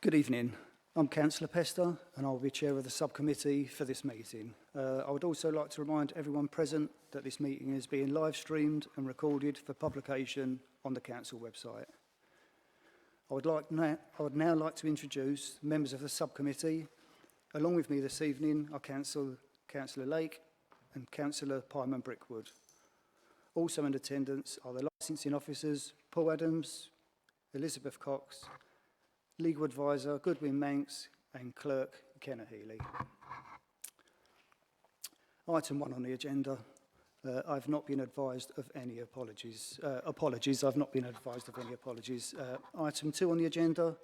Good evening. I'm Councillor Pester and I'll be chair of the subcommittee for this meeting. I would also like to remind everyone present that this meeting is being live streamed and recorded for publication on the council website. I would now like to introduce members of the subcommittee. Along with me this evening are Councillor Lake and Councillor Pyman-Brickwood. Also in attendance are the licensing officers Paul Adams, Elizabeth Cox, Legal Advisor Goodwin Manx and Clerk Kenna Healy. Item 1 on the agenda. I've not been advised of any apologies. I've not been advised of any apologies. Item 2 on the agenda.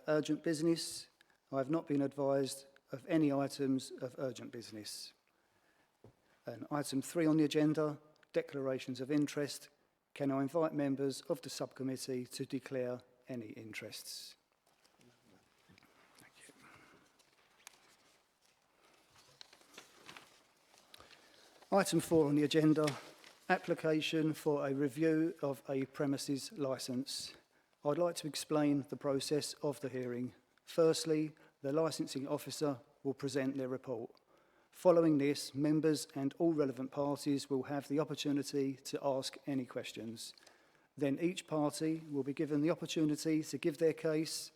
Urgent business. I have not been advised of any items of urgent business. And item 3 on the agenda. Declarations of interest. Can I invite members of the subcommittee to declare any interests? Thank you. Item 4 on the agenda, application for a review of a premises licence. I'd like to explain the process of the hearing. Firstly, the licensing officer will present their report. Following this, members and all relevant parties will have the opportunity to ask any questions. Then each party will be given the opportunity to give their case.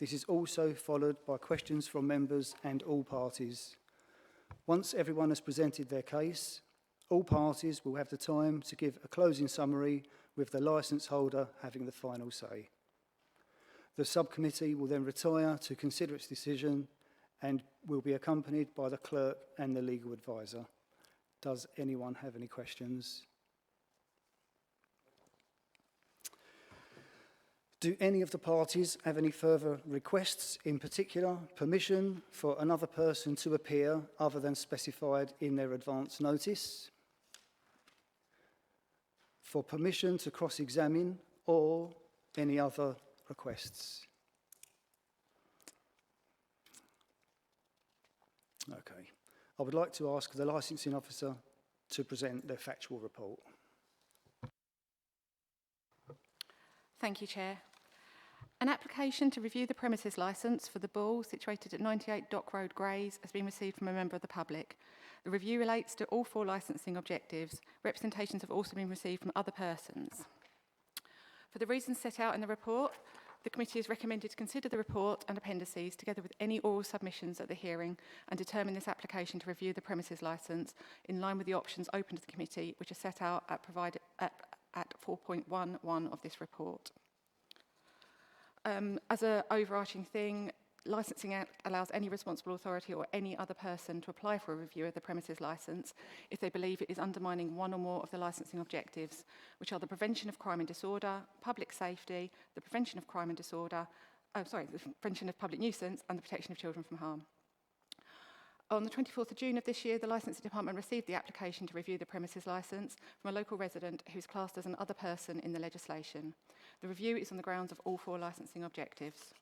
This is also followed by questions from members and all parties. Once everyone has presented their case, all parties will have the time to give a closing summary with the licence holder having the final say. The subcommittee will then retire to consider its decision and will be accompanied by the clerk and the legal advisor. Does anyone have any questions? Do any of the parties have any further requests, in particular permission for another person to appear other than specified in their advance notice? For permission to cross-examine or any other requests? Okay. I would like to ask the licensing officer to present their factual report. Thank you, Chair. An application to review the premises licence for the Bull, situated at 98 Dock Road, Grays, has been received from a member of the public. The review relates to all 4 licensing objectives. Representations have also been received from other persons. For the reasons set out in the report, the committee is recommended to consider the report and appendices together with any oral submissions at the hearing and determine this application to review the premises licence in line with the options open to the committee, which are set out at 4.11 of this report. As an overarching thing, Licensing Act allows any responsible authority or any other person to apply for a review of the premises licence if they believe it is undermining one or more of the licensing objectives, which are the prevention of crime and disorder, public safety, the prevention of crime and disorder, the prevention of public nuisance and the protection of children from harm. On the 24th of June of this year, the Licensing Department received the application to review the premises licence from a local resident who is classed as an other person in the legislation. The review is on the grounds of all 4 licensing objectives.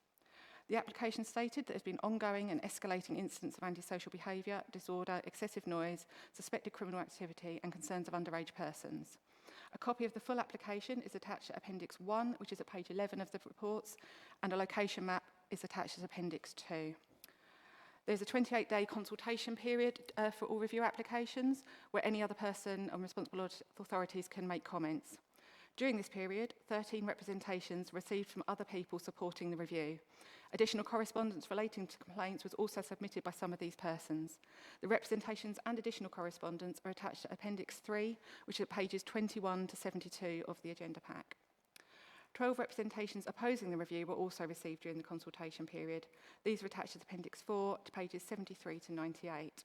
The application stated that there has been ongoing and escalating incidents of antisocial behaviour, disorder, excessive noise, suspected criminal activity and concerns of underage persons. A copy of the full application is attached to Appendix 1, which is at page 11 of the reports, and a location map is attached as Appendix 2. There's a 28-day consultation period for all review applications where any other person and responsible authorities can make comments. During this period, 13 representations received from other people supporting the review. Additional correspondence relating to complaints was also submitted by some of these persons. The representations and additional correspondence are attached to Appendix 3, which is at pages 21 to 72 of the agenda pack. 12 representations opposing the review were also received during the consultation period. These are attached as Appendix 4 to pages 73 to 98.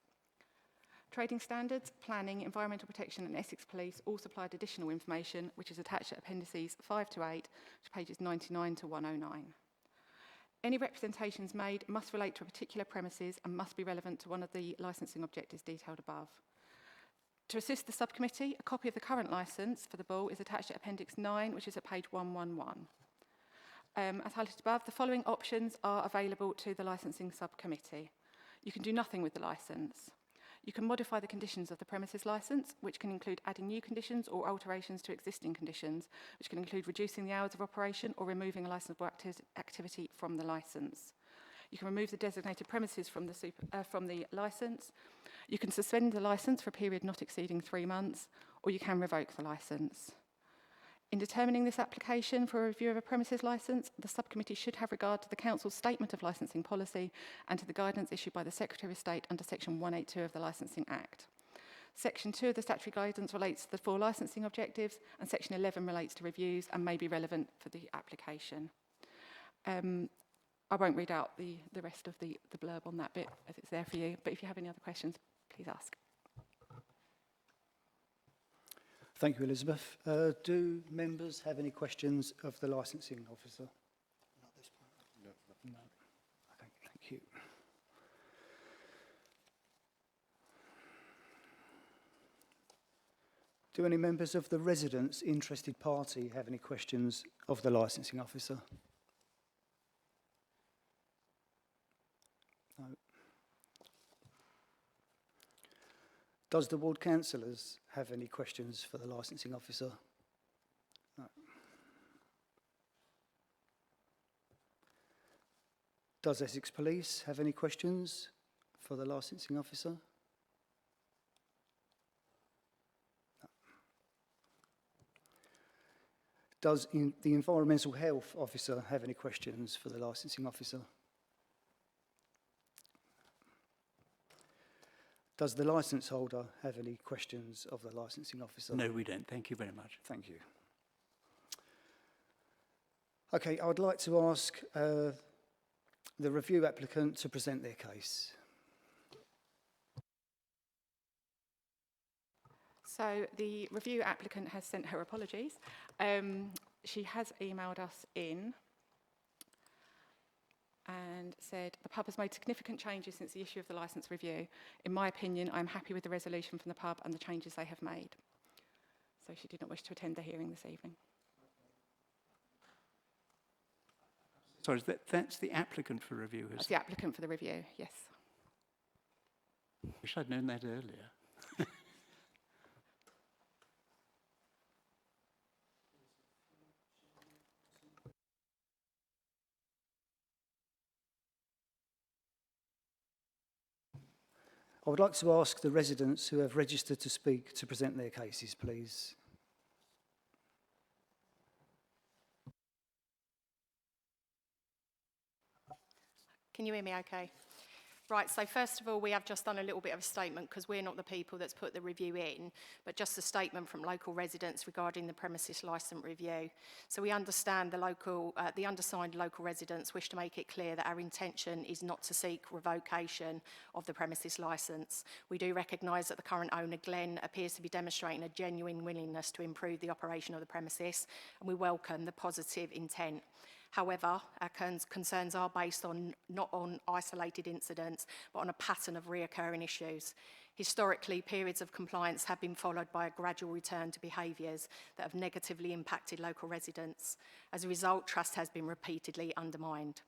Trading Standards, Planning, Environmental Protection and Essex Police all supplied additional information, which is attached to Appendices 5 to 8 to pages 99 to 109. Any representations made must relate to a particular premises and must be relevant to one of the licensing objectives detailed above. To assist the subcommittee, a copy of the current licence for the Bull is attached to Appendix 9, which is at page 111. As highlighted above, the following options are available to the licensing subcommittee. You can do nothing with the licence. You can modify the conditions of the premises licence, which can include adding new conditions or alterations to existing conditions, which can include reducing the hours of operation or removing a licensable activity from the licence. You can remove the designated premises from the licence. You can suspend the licence for a period not exceeding 3 months, or you can revoke the licence. In determining this application for a review of a premises licence, the subcommittee should have regard to the Council's statement of licensing policy and to the guidance issued by the Secretary of State under Section 182 of the Licensing Act. Section 2 of the statutory guidance relates to the 4 licensing objectives, and Section 11 relates to reviews and may be relevant for the application. I won't read out the rest of the blurb on that bit as it's there for you, but if you have any other questions, please ask. Thank you, Elizabeth. Do members have any questions of the licensing officer? Not at this point. No. Okay, thank you. Do any members of the residents' interested party have any questions of the licensing officer? No. Does the ward councillors have any questions for the licensing officer? No. Does Essex Police have any questions for the licensing officer? No. Does the environmental health officer have any questions for the licensing officer? Does the licence holder have any questions of the licensing officer? No, we don't. Thank you very much. Thank you. Okay, I would like to ask the review applicant to present their case. So the review applicant has sent her apologies. She has emailed us in and said, the pub has made significant changes since the issue of the licence review. In my opinion, I'm happy with the resolution from the pub and the changes they have made. So she did not wish to attend the hearing this evening. Sorry, that's the applicant for review, That's the applicant for the review, yes. Wish I'd known that earlier. I would like to ask the residents who have registered to speak to present their cases, please. Can you hear me okay? Right, so first of all, we have just done a little bit of a statement because we're not the people that's put the review in, but just a statement from local residents regarding the premises licence review. So we understand the undersigned local residents wish to make it clear that our intention is not to seek revocation of the premises licence. We do recognise that the current owner, Glenn, appears to be demonstrating a genuine willingness to improve the operation of the premises, and we welcome the positive intent. However, our concerns are based not on isolated incidents, but on a pattern of reoccurring issues. Historically, periods of compliance have been followed by a gradual return to behaviours that have negatively impacted local residents. As a result, trust has been repeatedly undermined.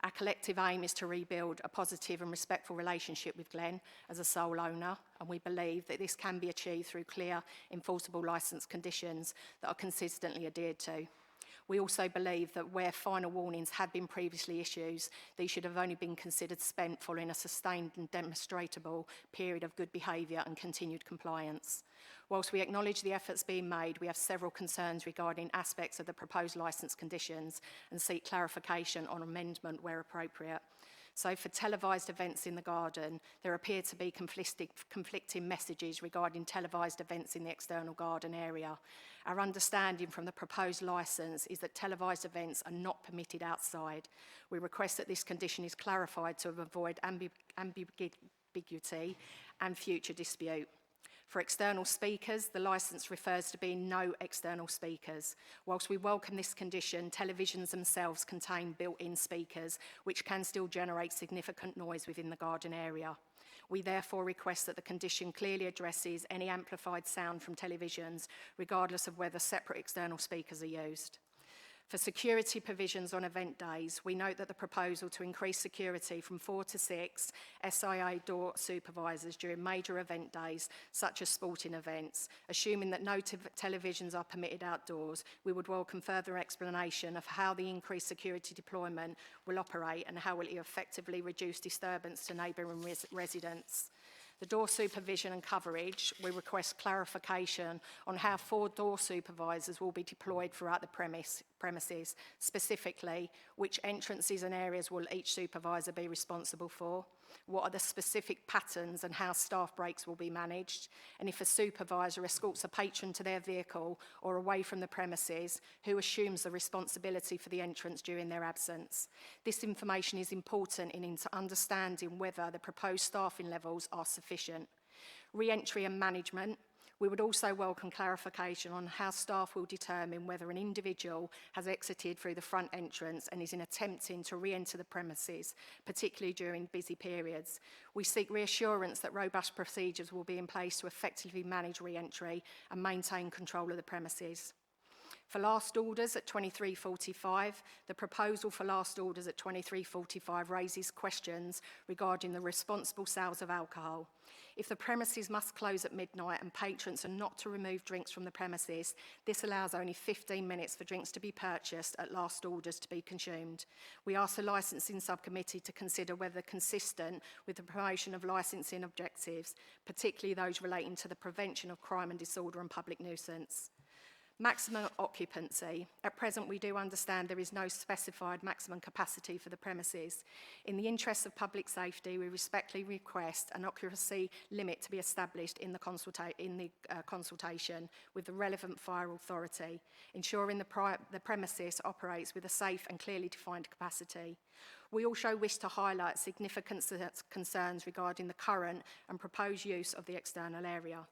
Our collective aim is to rebuild a positive and respectful relationship with Glenn as a sole owner, and we believe that this can be achieved through clear, enforceable licence conditions that are consistently adhered to. We also believe that where final warnings had been previously issued, these should have only been considered spent following a sustained and demonstrable period of good behaviour and continued compliance. Whilst we acknowledge the efforts being made, we have several concerns regarding aspects of the proposed licence conditions and seek clarification on amendment where appropriate. So for televised events in the garden, there appear to be conflicting messages regarding televised events in the external garden area. Our understanding from the proposed licence is that televised events are not permitted outside. We request that this condition is clarified to avoid ambiguity and future dispute. For external speakers, the licence refers to being no external speakers. Whilst we welcome this condition, televisions themselves contain built-in speakers, which can still generate significant noise within the garden area. We therefore request that the condition clearly addresses any amplified sound from televisions, regardless of whether separate external speakers are used. For security provisions on event days, we note that the proposal to increase security from 4 to 6 SIA door supervisors during major event days, such as sporting events, assuming that no televisions are permitted outdoors, we would welcome further explanation of how the increased security deployment will operate and how it will effectively reduce disturbance to neighbouring residents. The door supervision and coverage, we request clarification on how 4 door supervisors will be deployed throughout the premises, specifically which entrances and areas will each supervisor be responsible for, what are the specific patterns and how staff breaks will be managed, and if a supervisor escorts a patron to their vehicle or away from the premises, who assumes the responsibility for the entrance during their absence. This information is important in understanding whether the proposed staffing levels are sufficient. Re-entry and management. We would also welcome clarification on how staff will determine whether an individual has exited through the front entrance and is attempting to re-enter the premises, particularly during busy periods. We seek reassurance that robust procedures will be in place to effectively manage re-entry and maintain control of the premises. For last orders at 23:45, the proposal for last orders at 23:45 raises questions regarding the responsible sales of alcohol. If the premises must close at midnight and patrons are not to remove drinks from the premises, this allows only 15 minutes for drinks to be purchased at last orders to be consumed. We ask the licensing subcommittee to consider whether consistent with the promotion of licensing objectives, particularly those relating to the prevention of crime and disorder and public nuisance. Maximum occupancy. At present, we do understand there is no specified maximum capacity for the premises. In the interest of public safety, we respectfully request an occupancy limit to be established in the consultation with the relevant fire authority, ensuring the premises operates with a safe and clearly defined capacity. We also wish to highlight significant concerns regarding the current and proposed use of the external area.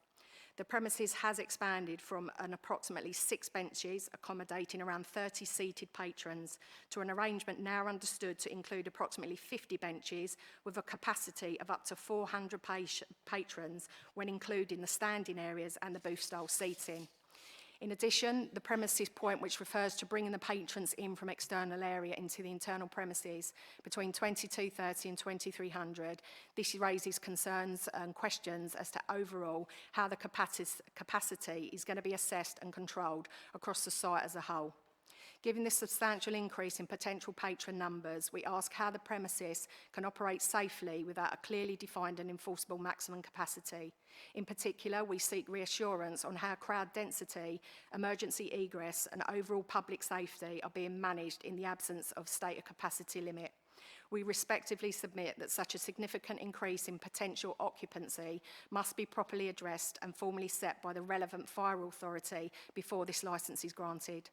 The premises has expanded from an approximately 6 benches, accommodating around 30 seated patrons, to an arrangement now understood to include approximately 50 benches with a capacity of up to 400 patrons when including the standing areas and the booth-style seating. In addition, the premises point, which refers to bringing the patrons in from external area into the internal premises between 22:30 and 2300, this raises concerns and questions as to overall how the capacity is going to be assessed and controlled across the site as a whole. Given this substantial increase in potential patron numbers, we ask how the premises can operate safely without a clearly defined and enforceable maximum capacity. In particular, we seek reassurance on how crowd density, emergency egress, and overall public safety are being managed in the absence of stated capacity limit. We respectively submit that such a significant increase in potential occupancy must be properly addressed and formally set by the relevant fire authority before this licence is granted.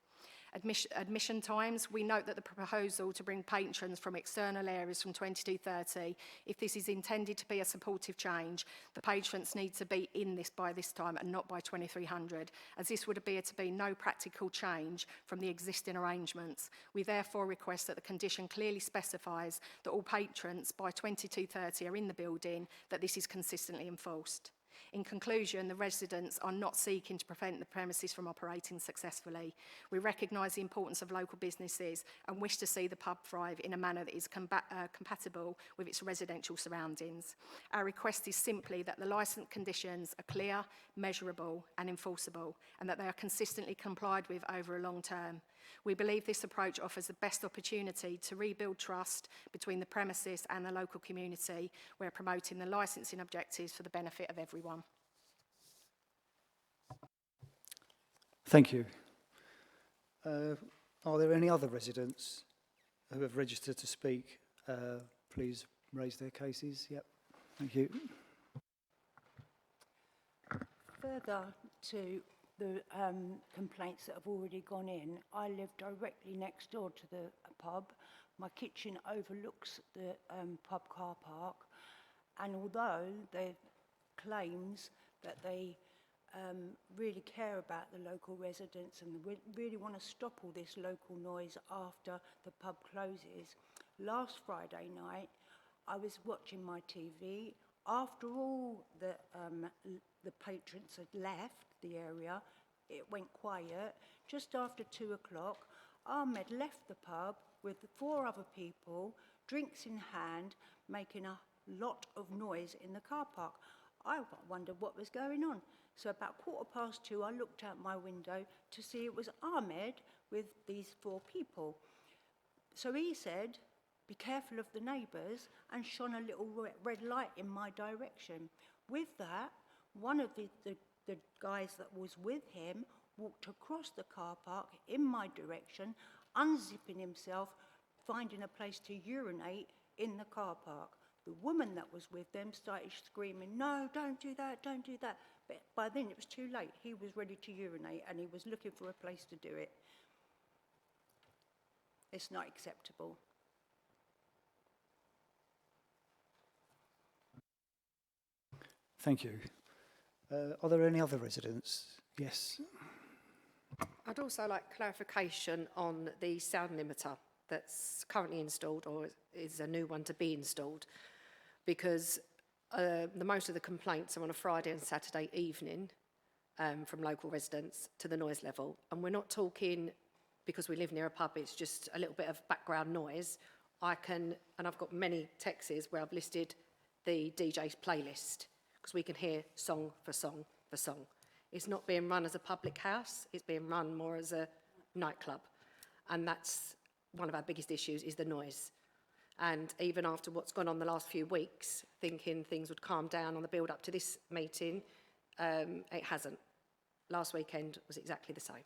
Admission times, we note that the proposal to bring patrons from external areas from 22:30, if this is intended to be a supportive change, the patrons need to be in this by this time and not by 2300, as this would appear to be no practical change from the existing arrangements. We therefore request that the condition clearly specifies that all patrons by 22:30 are in the building, that this is consistently enforced. In conclusion, the residents are not seeking to prevent the premises from operating successfully. We recognise the importance of local businesses and wish to see the pub thrive in a manner that is compatible with its residential surroundings. Our request is simply that the licence conditions are clear, measurable and enforceable, and that they are consistently complied with over a long term. We believe this approach offers the best opportunity to rebuild trust between the premises and the local community, where promoting the licensing objectives for the benefit of everyone. Thank you. Are there any other residents who have registered to speak? Please raise their cases. Yep. Thank you. Further to the complaints that have already gone in, I live directly next door to the pub. My kitchen overlooks the pub car park, and although they claims that they really care about the local residents and really want to stop all this local noise after the pub closes, last Friday night I was watching my TV. After all the patrons had left the area, it went quiet. Just after 2 o'clock, Ahmed left the pub with 4 other people, drinks in hand, making a lot of noise in the car park. I wondered what was going on. So about 2:15, I looked out my window to see it was Ahmed with these 4 people. So he said, "Be careful of the neighbours," and shone a little red light in my direction. With that, one of the guys that was with him walked across the car park in my direction, unzipping himself, finding a place to urinate in the car park. The woman that was with them started screaming, "No, don't do that, don't do that." But by then it was too late. He was ready to urinate and he was looking for a place to do it. It's not acceptable. Thank you. Are there any other residents? Yes. I'd also like clarification on the sound limiter that's currently installed or is a new one to be installed, because most of the complaints are on a Friday and Saturday evening from local residents to the noise level. And we're not talking because we live near a pub, it's just a little bit of background noise. And I've got many texts where I've listed the DJ's playlist, because we can hear song for song for song. It's not being run as a public house, it's being run more as a nightclub. And that's one of our biggest issues, is the noise. And even after what's gone on the last few weeks, thinking things would calm down on the build up to this meeting, it hasn't. Last weekend was exactly the same.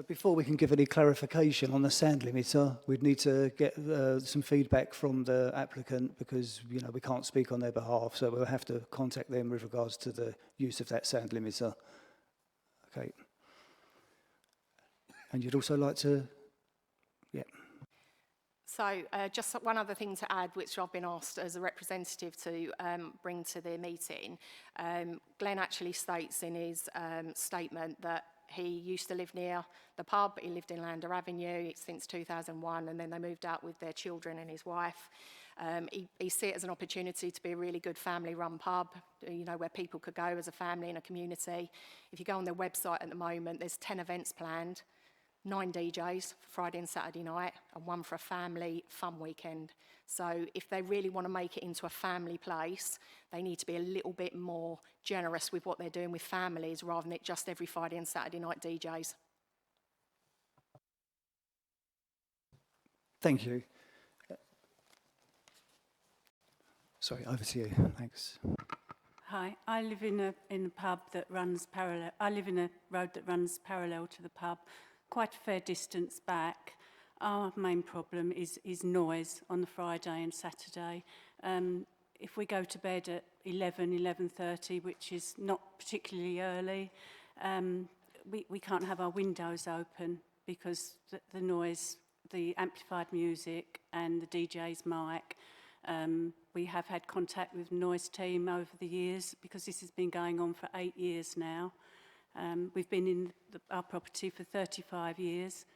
Before we can give any clarification on the sound limiter, we'd need to get some feedback from the applicant, because we can't speak on their behalf, so we'll have to contact them with regards to the use of that sound limiter. Okay. And you'd also like to, yeah. So just one other thing to add, which I've been asked as a representative to bring to the meeting. Glenn actually states in his statement that he used to live near the pub. He lived in Lander Avenue since 2001, and then they moved out with their children and his wife. He see it as an opportunity to be a really good family-run pub, where people could go as a family in a community. If you go on their website at the moment, there's 10 events planned, 9 DJs for Friday and Saturday night, and 1 for a family fun weekend. So if they really want to make it into a family place, they need to be a little bit more generous with what they're doing with families, rather than it just every Friday and Saturday night DJs. Thank you. Sorry, over to you. Thanks. Hi, I live in a pub that runs parallel. I live in a road that runs parallel to the pub, quite a fair distance back. Our main problem is noise on the Friday and Saturday. If we go to bed at 11:30, which is not particularly early, we can't have our windows open because the noise, the amplified music and the DJ's mic. We have had contact with the noise team over the years, because this has been going on for 8 years now. We've been in our property for 35 years.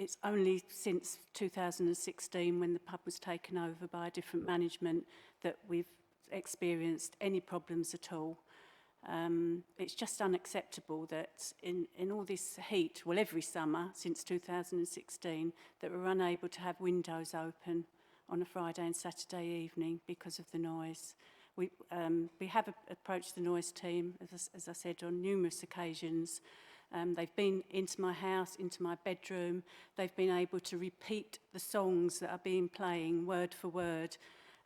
It's only since 2016, when the pub was taken over by a different management, that we've experienced any problems at all. It's just unacceptable that in all this heat, well, every summer since 2016, that we're unable to have windows open on a Friday and Saturday evening because of the noise. We have approached the noise team, as I said, on numerous occasions. They've been into my house, into my bedroom. They've been able to repeat the songs that are being playing word for word,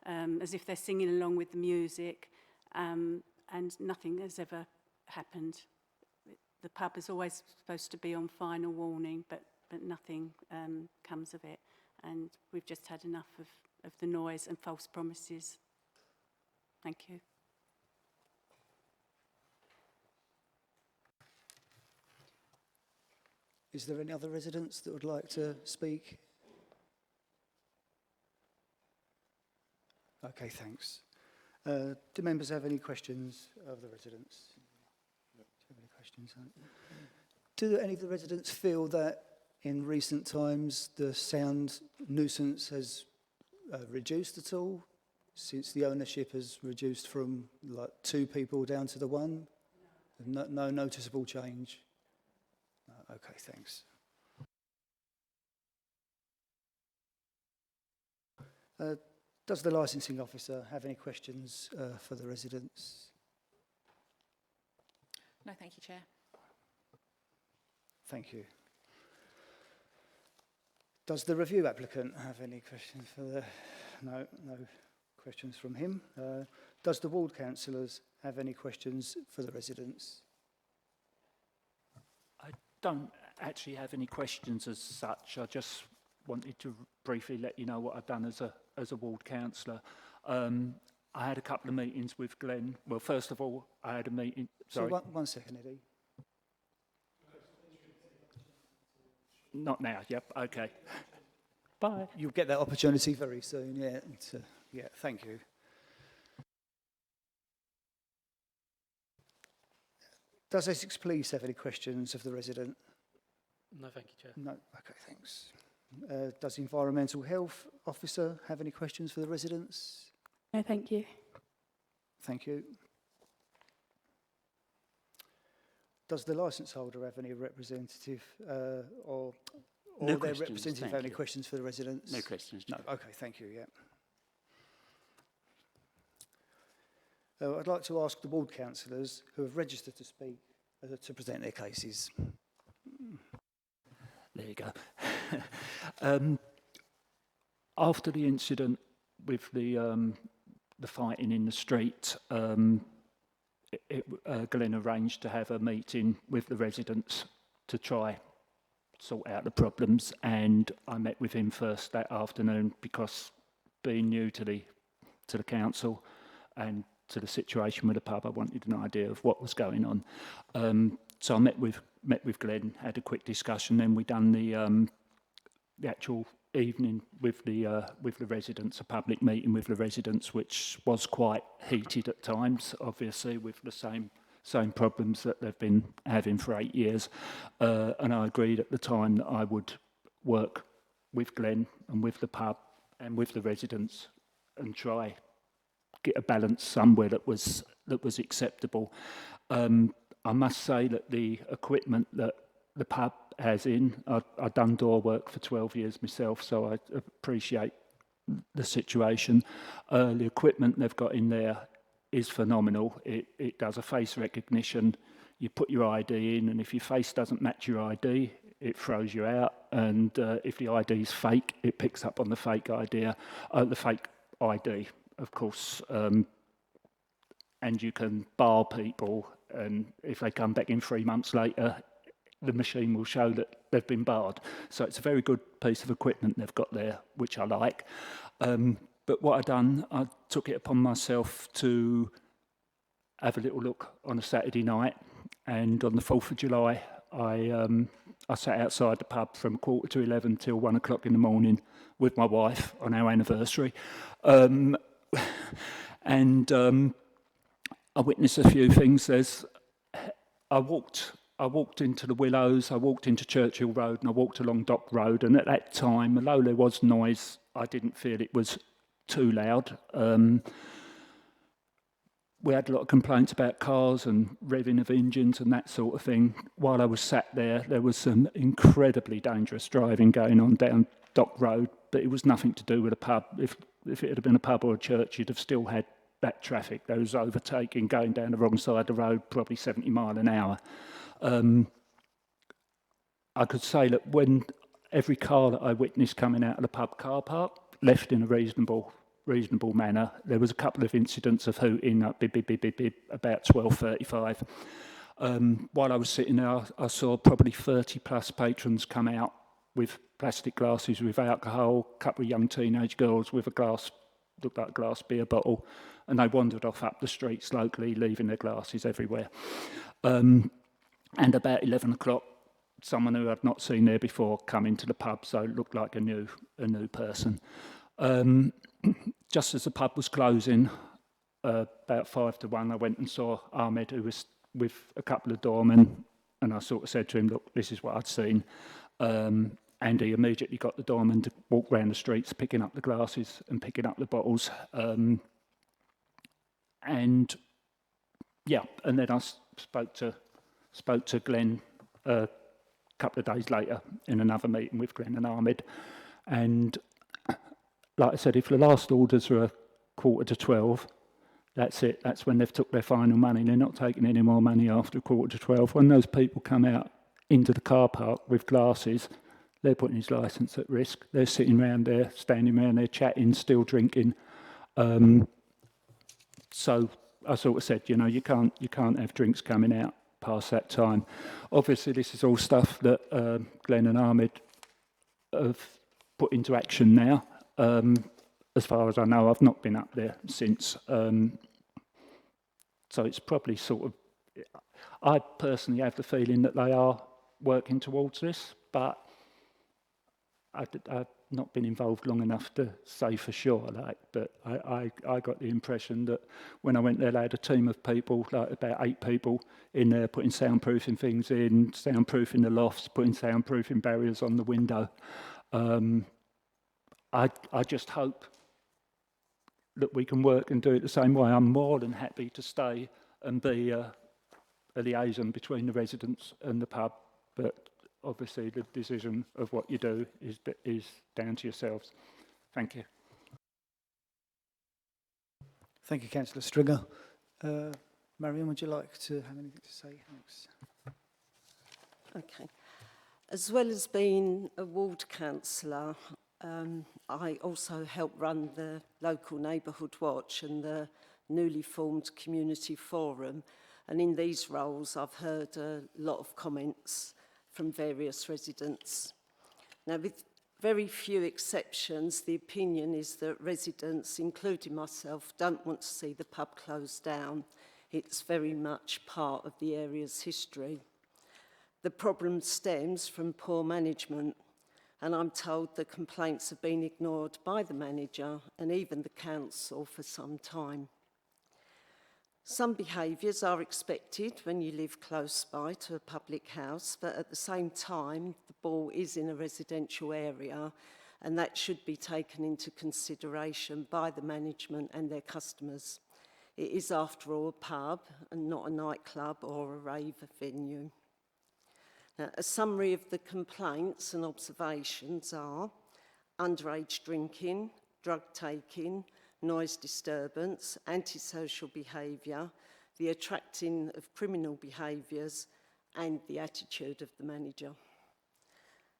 as if they're singing along with the music, and nothing has ever happened. The pub is always supposed to be on final warning, but nothing comes of it. And we've just had enough of the noise and false promises. Thank you. Is there any other residents that would like to speak Okay, thanks. Do members have any questions of the residents? Do you have any questions? Do any of the residents feel that in recent times the sound nuisance has reduced at all since the ownership has reduced from like 2 people down to the 1? No noticeable change? No, okay, thanks. Does the licensing officer have any questions for the residents? No, thank you, Chair. Thank you. Does the review applicant have any questions for the... No questions from him. Does the ward councillors have any questions for the residents? I don't actually have any questions as such. I just wanted to briefly let you know what I've done as a ward councillor. I had a couple of meetings with Glenn. Well, first of all, I had a meeting... Sorry. So one second, Eddie. Not now, yep, okay. Bye. You'll get that opportunity very soon, yeah. Yeah, thank you. Does Essex Police have any questions of the resident? No, thank you, Chair. No, okay, thanks. Does the Environmental Health Officer have any questions for the residents? No, thank you. Thank you. Does the licence holder have any representative or No their questions, representative thank have any you. questions for the residents? No questions, No, Chair. okay, thank you, yeah. I'd like to ask the ward councillors who have registered to speak to present their cases. There you go. After the incident with the fighting in the street, Glenn arranged to have a meeting with the residents to try sort out the problems, and I met with him first that afternoon because being new to the council and to the situation with the pub, I wanted an idea of what was going on. So I met with Glenn, had a quick discussion, then we done the actual evening with the residents, a public meeting with the residents, which was quite heated at times, obviously with the same problems that they've been having for 8 years. And I agreed at the time that I would work with Glenn and with the pub and with the residents and try get a balance somewhere that was acceptable. I must say that the equipment that the pub has in, I've done door work for 12 years myself, so I appreciate the situation. The equipment they've got in there is phenomenal. It does a face recognition. You put your ID in, and if your face doesn't match your ID, it throws you out. And if the ID is fake, it picks up on the fake ID, of course. And you can bar people, and if they come back in 3 months later, the machine will show that they've been barred. So it's a very good piece of equipment they've got there, which I like. But what I've done, I took it upon myself to have a little look on a Saturday night, and on the 4th of July, I sat outside the pub from 11:15 till 1 o'clock in the morning with my wife on our anniversary. I witnessed a few things. I walked into the Willows, I walked into Churchill Road, and I walked along Dock Road, and at that time, although there was noise, I didn't feel it was too loud. We had a lot of complaints about cars and revving of engines and that sort of thing. While I was sat there, there was some incredibly dangerous driving going on down Dock Road, but it was nothing to do with a pub. If it had been a pub or a church, you'd have still had that traffic. There was overtaking, going down the wrong side of the road, probably 70 mile an hour. I could say that when every car that I witnessed coming out of the pub car park left in a reasonable manner, there was a couple of incidents of hooting, bip, bip, bip, bip, bip, about 12:35. While I was sitting there, I saw probably 30 plus patrons come out with plastic glasses with alcohol, a couple of young teenage girls with a glass, looked like a glass beer bottle, and they wandered off up the streets locally, leaving their glasses everywhere. And about 11 o'clock, someone who I'd not seen there before come into the pub, so it looked like a new person. just as the pub was closing, about 5 to 1, I went and saw Ahmed, who was with a couple of doormen, and I sort of said to him, look, this is what I'd seen. And he immediately got the doorman to walk round the streets, picking up the glasses and picking up the bottles. And yeah, and then I spoke to Glenn a couple of days later in another meeting with Glenn and Ahmed. And like I said, if the last orders were 11:45, that's it. That's when they've took their final money. They're not taking any more money after 11:45. When those people come out into the car park with glasses, they're putting his licence at risk. They're sitting around there, standing around there, chatting, still drinking. So I sort of said, you know, you can't have drinks coming out past that time. Obviously, this is all stuff that Glenn and Ahmed have put into action now. As far as I know, I've not been up there since. So it's probably sort of, I personally have the feeling that they are working towards this, but I've not been involved long enough to say for sure, like, but I got the impression that when I went there, they had a team of people, like about 8 people in there, putting soundproofing things in, soundproofing the lofts, putting soundproofing barriers on the window. I just hope that we can work and do it the same way. I'm more than happy to stay and be a liaison between the residents and the pub, but obviously the decision of what you do is down to yourselves. Thank you. Thank you, Councillor Stringer. Marion, would you like to have anything to say? Thanks. Okay. As well as being a ward councillor, I also help run the local neighbourhood watch and the newly formed community forum. And in these roles, I've heard a lot of comments from various residents. Now, with very few exceptions, the opinion is that residents, including myself, don't want to see the pub closed down. It's very much part of the area's history. The problem stems from poor management, and I'm told the complaints have been ignored by the manager and even the council for some time. Some behaviours are expected when you live close by to a public house, but at the same time, the ball is in a residential area, and that should be taken into consideration by the management and their customers. It is, after all, a pub and not a nightclub or a rave venue. Now, a summary of the complaints and observations are underage drinking, drug taking, noise disturbance, antisocial behaviour, the attracting of criminal behaviours, and the attitude of the manager.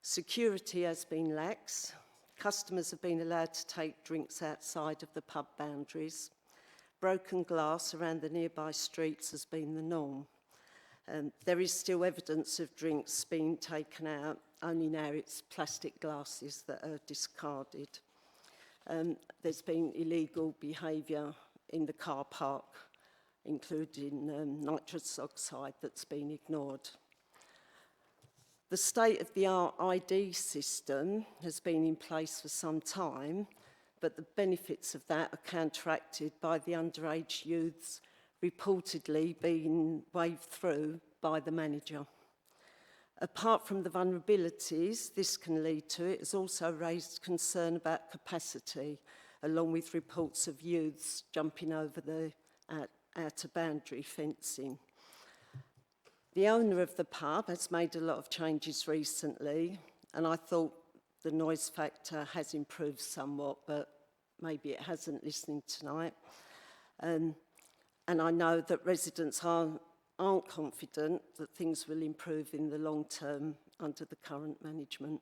Security has been lax. Customers have been allowed to take drinks outside of the pub boundaries. Broken glass around the nearby streets has been the norm. There is still evidence of drinks being taken out, only now it's plastic glasses that are discarded. There's been illegal behaviour in the car park, including nitrous oxide that's been ignored. The state-of-the-art ID system has been in place for some time, but the benefits of that are counteracted by the underage youths reportedly being waved through by the manager. Apart from the vulnerabilities this can lead to, it has also raised concern about capacity, along with reports of youths jumping over the outer boundary fencing. The owner of the pub has made a lot of changes recently, and I thought the noise factor has improved somewhat, but maybe it hasn't listening tonight. And I know that residents aren't confident that things will improve in the long term under the current management.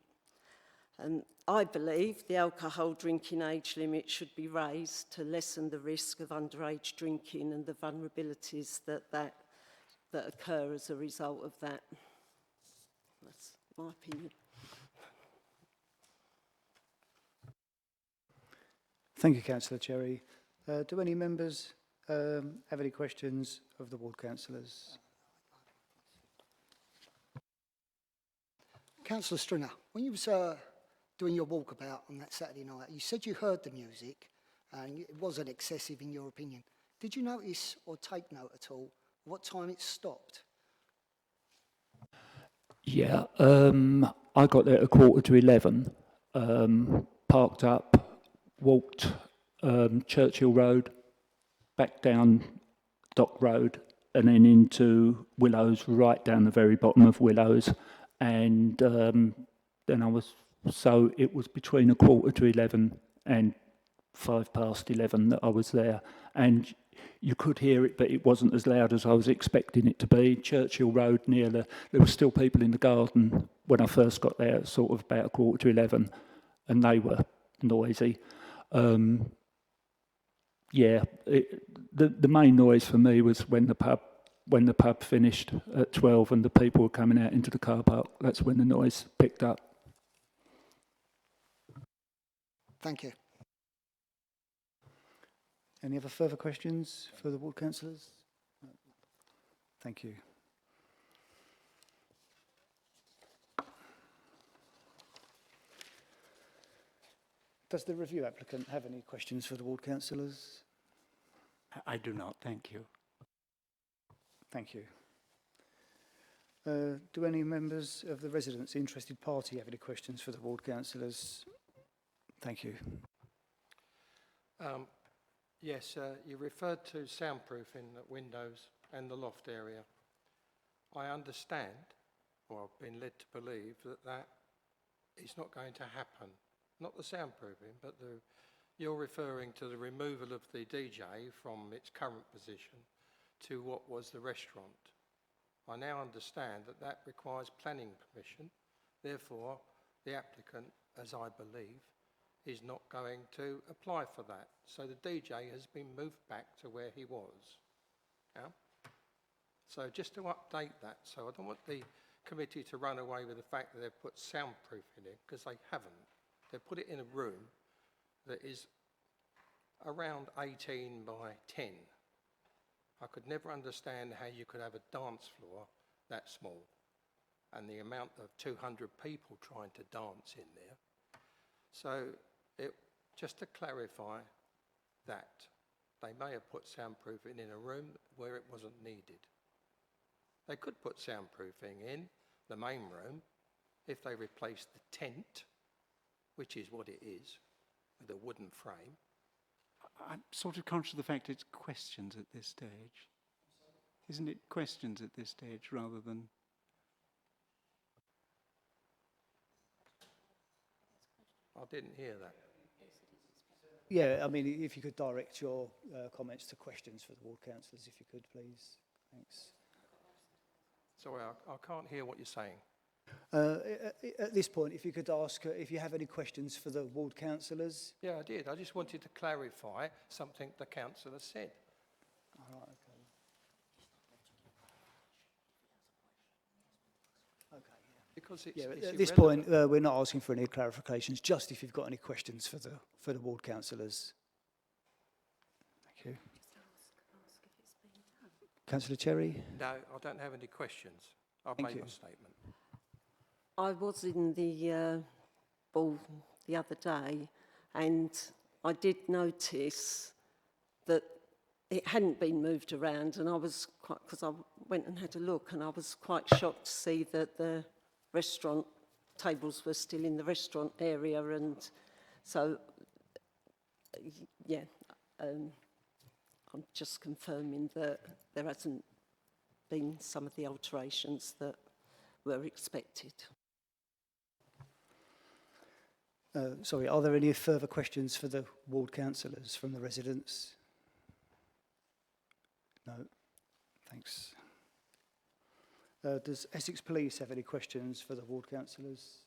I believe the alcohol drinking age limit should be raised to lessen the risk of underage drinking and the vulnerabilities that occur as a result of that. That's my opinion. Thank you, Councillor Cherry. Do any members have any questions of the ward councillors? Councillor Stringer, when you was doing your walkabout on that Saturday night, you said you heard the music and it wasn't excessive in your opinion. Did you notice or take note at all what time it stopped? Yeah, I got there at 11:15, parked up, walked Churchill Road, back down Dock Road, and then into Willows, right down the very bottom of Willows. And then it was between 11:15 and 11:05 that I was there. And you could hear it, but it wasn't as loud as I was expecting it to be. Churchill Road there were still people in the garden when I first got there, sort of about 11:15, and they were noisy. The main noise for me was when the pub finished at 12 and the people were coming out into the car park. That's when the noise picked up. Thank you. Any other further questions for the ward councillors? Thank you. Does the review applicant have any questions for the ward councillors? I do not, thank you. Thank you. Do any members of the residents' interested party have any questions for the ward councillors? Thank you. Yes, you referred to soundproofing the windows and the loft area. I understand, or I've been led to believe, that is not going to happen. Not the soundproofing, but you're referring to the removal of the DJ from its current position to what was the restaurant. I now understand that requires planning permission. Therefore, the applicant, as I believe, is not going to apply for that. So the DJ has been moved back to where he was. Yeah? So just to update that, so I don't want the committee to run away with the fact that they've put soundproofing in, because they haven't. They've put it in a room that is around 18 by 10. I could never understand how you could have a dance floor that small and the amount of 200 people trying to dance in there. So just to clarify that, they may have put soundproofing in a room where it wasn't needed. They could put soundproofing in the main room if they replaced the tent, which is what it is, with a wooden frame. I'm sort of conscious of the fact it's questions at this stage. Isn't it questions at this stage rather than... I didn't hear that. Yeah, I mean, if you could direct your comments to questions for the ward councillors, if you could, please. Thanks. Sorry, I can't hear what you're saying. At this point, if you could ask if you have any questions for the ward councillors. Yeah, I did. I just wanted to clarify something the councillor said. All right, okay. Okay, yeah. Because it's at this irrelevant. point, we're not asking for any clarifications, just if you've got any questions for the ward councillors. Thank you. Councillor Cherry? No, I don't have any questions. I've Thank made you. my statement. I was in the ball the other day and I did notice that it hadn't been moved around, and I was quite, because I went and had a look, and I was quite shocked to see that the restaurant tables were still in the restaurant area, and so, yeah, I'm just confirming that there hasn't been some of the alterations that were expected. Sorry, are there any further questions for the ward councillors from the residents? No, thanks. Does Essex Police have any questions for the ward councillors?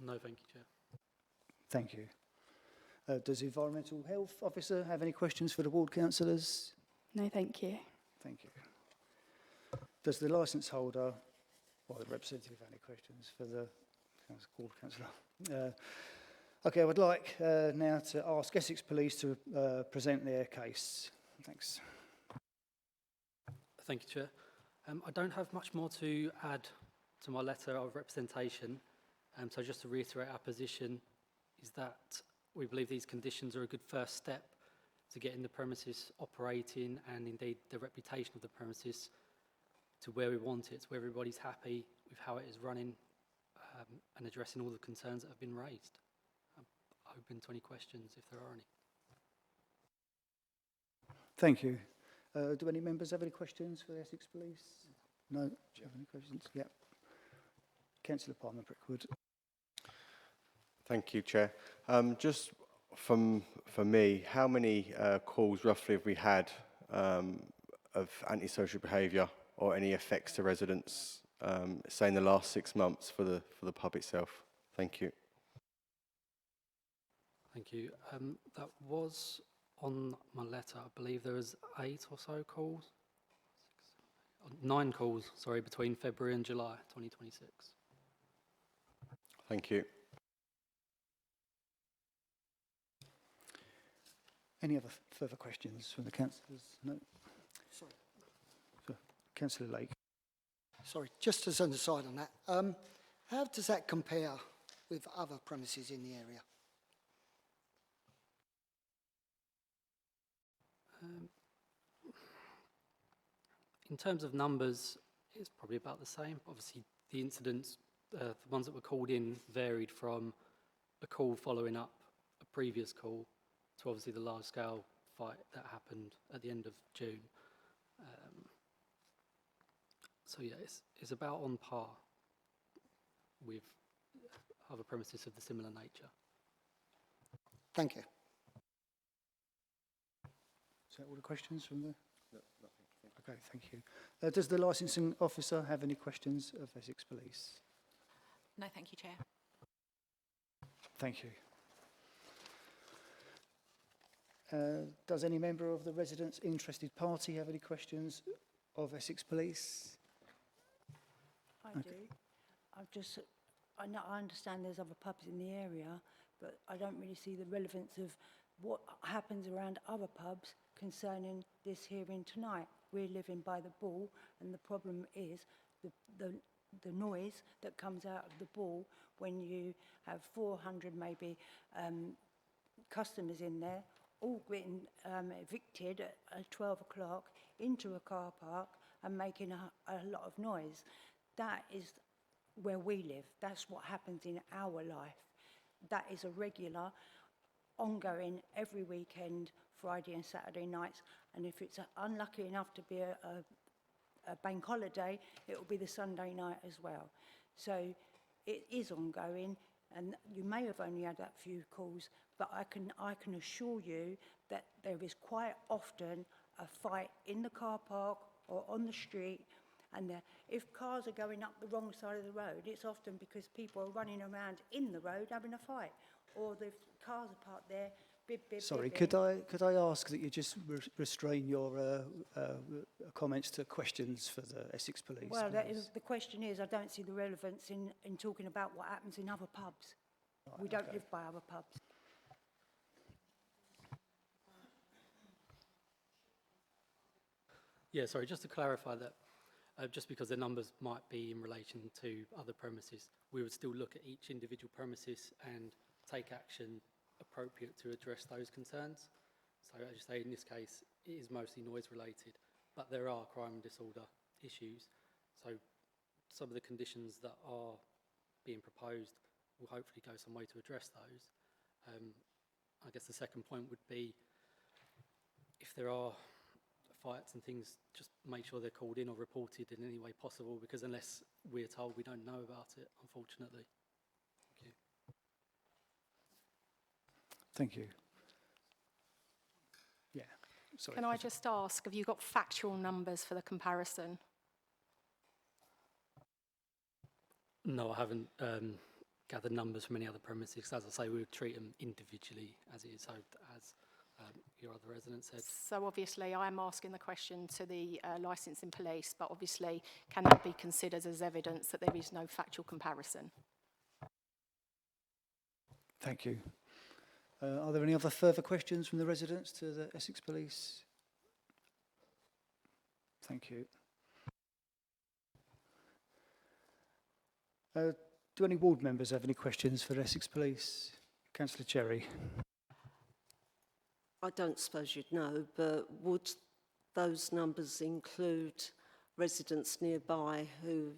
No, thank you, Chair. Thank you. Does the Environmental Health Officer have any questions for the ward councillors? No, thank you. Thank you. Does the licence holder or the representative have any questions for the ward councillor? Okay, I would like now to ask Essex Police to present their case. Thanks. Thank you, Chair. I don't have much more to add to my letter of representation. So just to reiterate our position is that we believe these conditions are a good first step to getting the premises operating and indeed the reputation of the premises to where we want it, so everybody's happy with how it is running and addressing all the concerns that have been raised. I'm open to any questions if there are any. Thank you. Do any members have any questions for the Essex Police? No? Do you have any questions? Yeah. Councillor Palmer Brickwood. Thank you, Chair. Just for me, how many calls roughly have we had of antisocial behaviour or any effects to residents, say in the last 6 months for the pub itself? Thank you. Thank you. That was on my letter. I believe there was 8 or so calls. 9 calls, sorry, between February and July 2026. Thank you. Any other further questions from the councillors? No? Sorry. Councillor Lake. Sorry, just as an aside on that, how does that compare with other premises in the area? In terms of numbers, it's probably about the same. Obviously, the incidents, the ones that were called in, varied from a call following up a previous call to obviously the large-scale fight that happened at the end of June. So yeah, it's about on par with other premises of the similar nature. Thank you. Is that all the questions from the... No, nothing. Okay, thank you. Does the licensing officer have any questions of Essex Police? No, thank you, Chair. Thank you. Does any member of the residents' interested party have any questions of Essex Police? I do. I understand there's other pubs in the area, but I don't really see the relevance of what happens around other pubs concerning this hearing tonight. We're living by the Bull, and the problem is the noise that comes out of the Bull when you have 400 maybe customers in there, all getting evicted at 12 o'clock into a car park and making a lot of noise. That is where we live. That's what happens in our life. That is a regular, ongoing, every weekend, Friday and Saturday nights. And if it's unlucky enough to be a bank holiday, it will be the Sunday night as well. So it is ongoing, and you may have only had that few calls, but I can assure you that there is quite often a fight in the car park or on the street. And if cars are going up the wrong side of the road, it's often because people are running around in the road having a fight, or the cars are parked there. Sorry, could I ask that you just restrain your comments to questions for the Essex Police? Well, the question is, I don't see the relevance in talking about what happens in other pubs. Right, we don't live by other pubs. Yeah, sorry, just to clarify that, just because the numbers might be in relation to other premises, we would still look at each individual premises and take action appropriate to address those concerns. So as you say, in this case, it is mostly noise related, but there are crime and disorder issues. So some of the conditions that are being proposed will hopefully go some way to address those. I guess the second point would be, if there are fights and things, just make sure they're called in or reported in any way possible, because unless we're told, we don't know about it, unfortunately. Thank you. Thank you. Yeah. Sorry. Can I just ask, have you got factual numbers for the comparison? No, I haven't gathered numbers from any other premises. As I say, we would treat them individually as it is, so as your other resident said. So obviously I'm asking the question to the licensing police, but obviously can that be considered as evidence that there is no factual comparison? Thank you. Are there any other further questions from the residents to the Essex Police? Thank you. Do any ward members have any questions for the Essex Police? Councillor Cherry. I don't suppose you'd know, but would those numbers include residents nearby who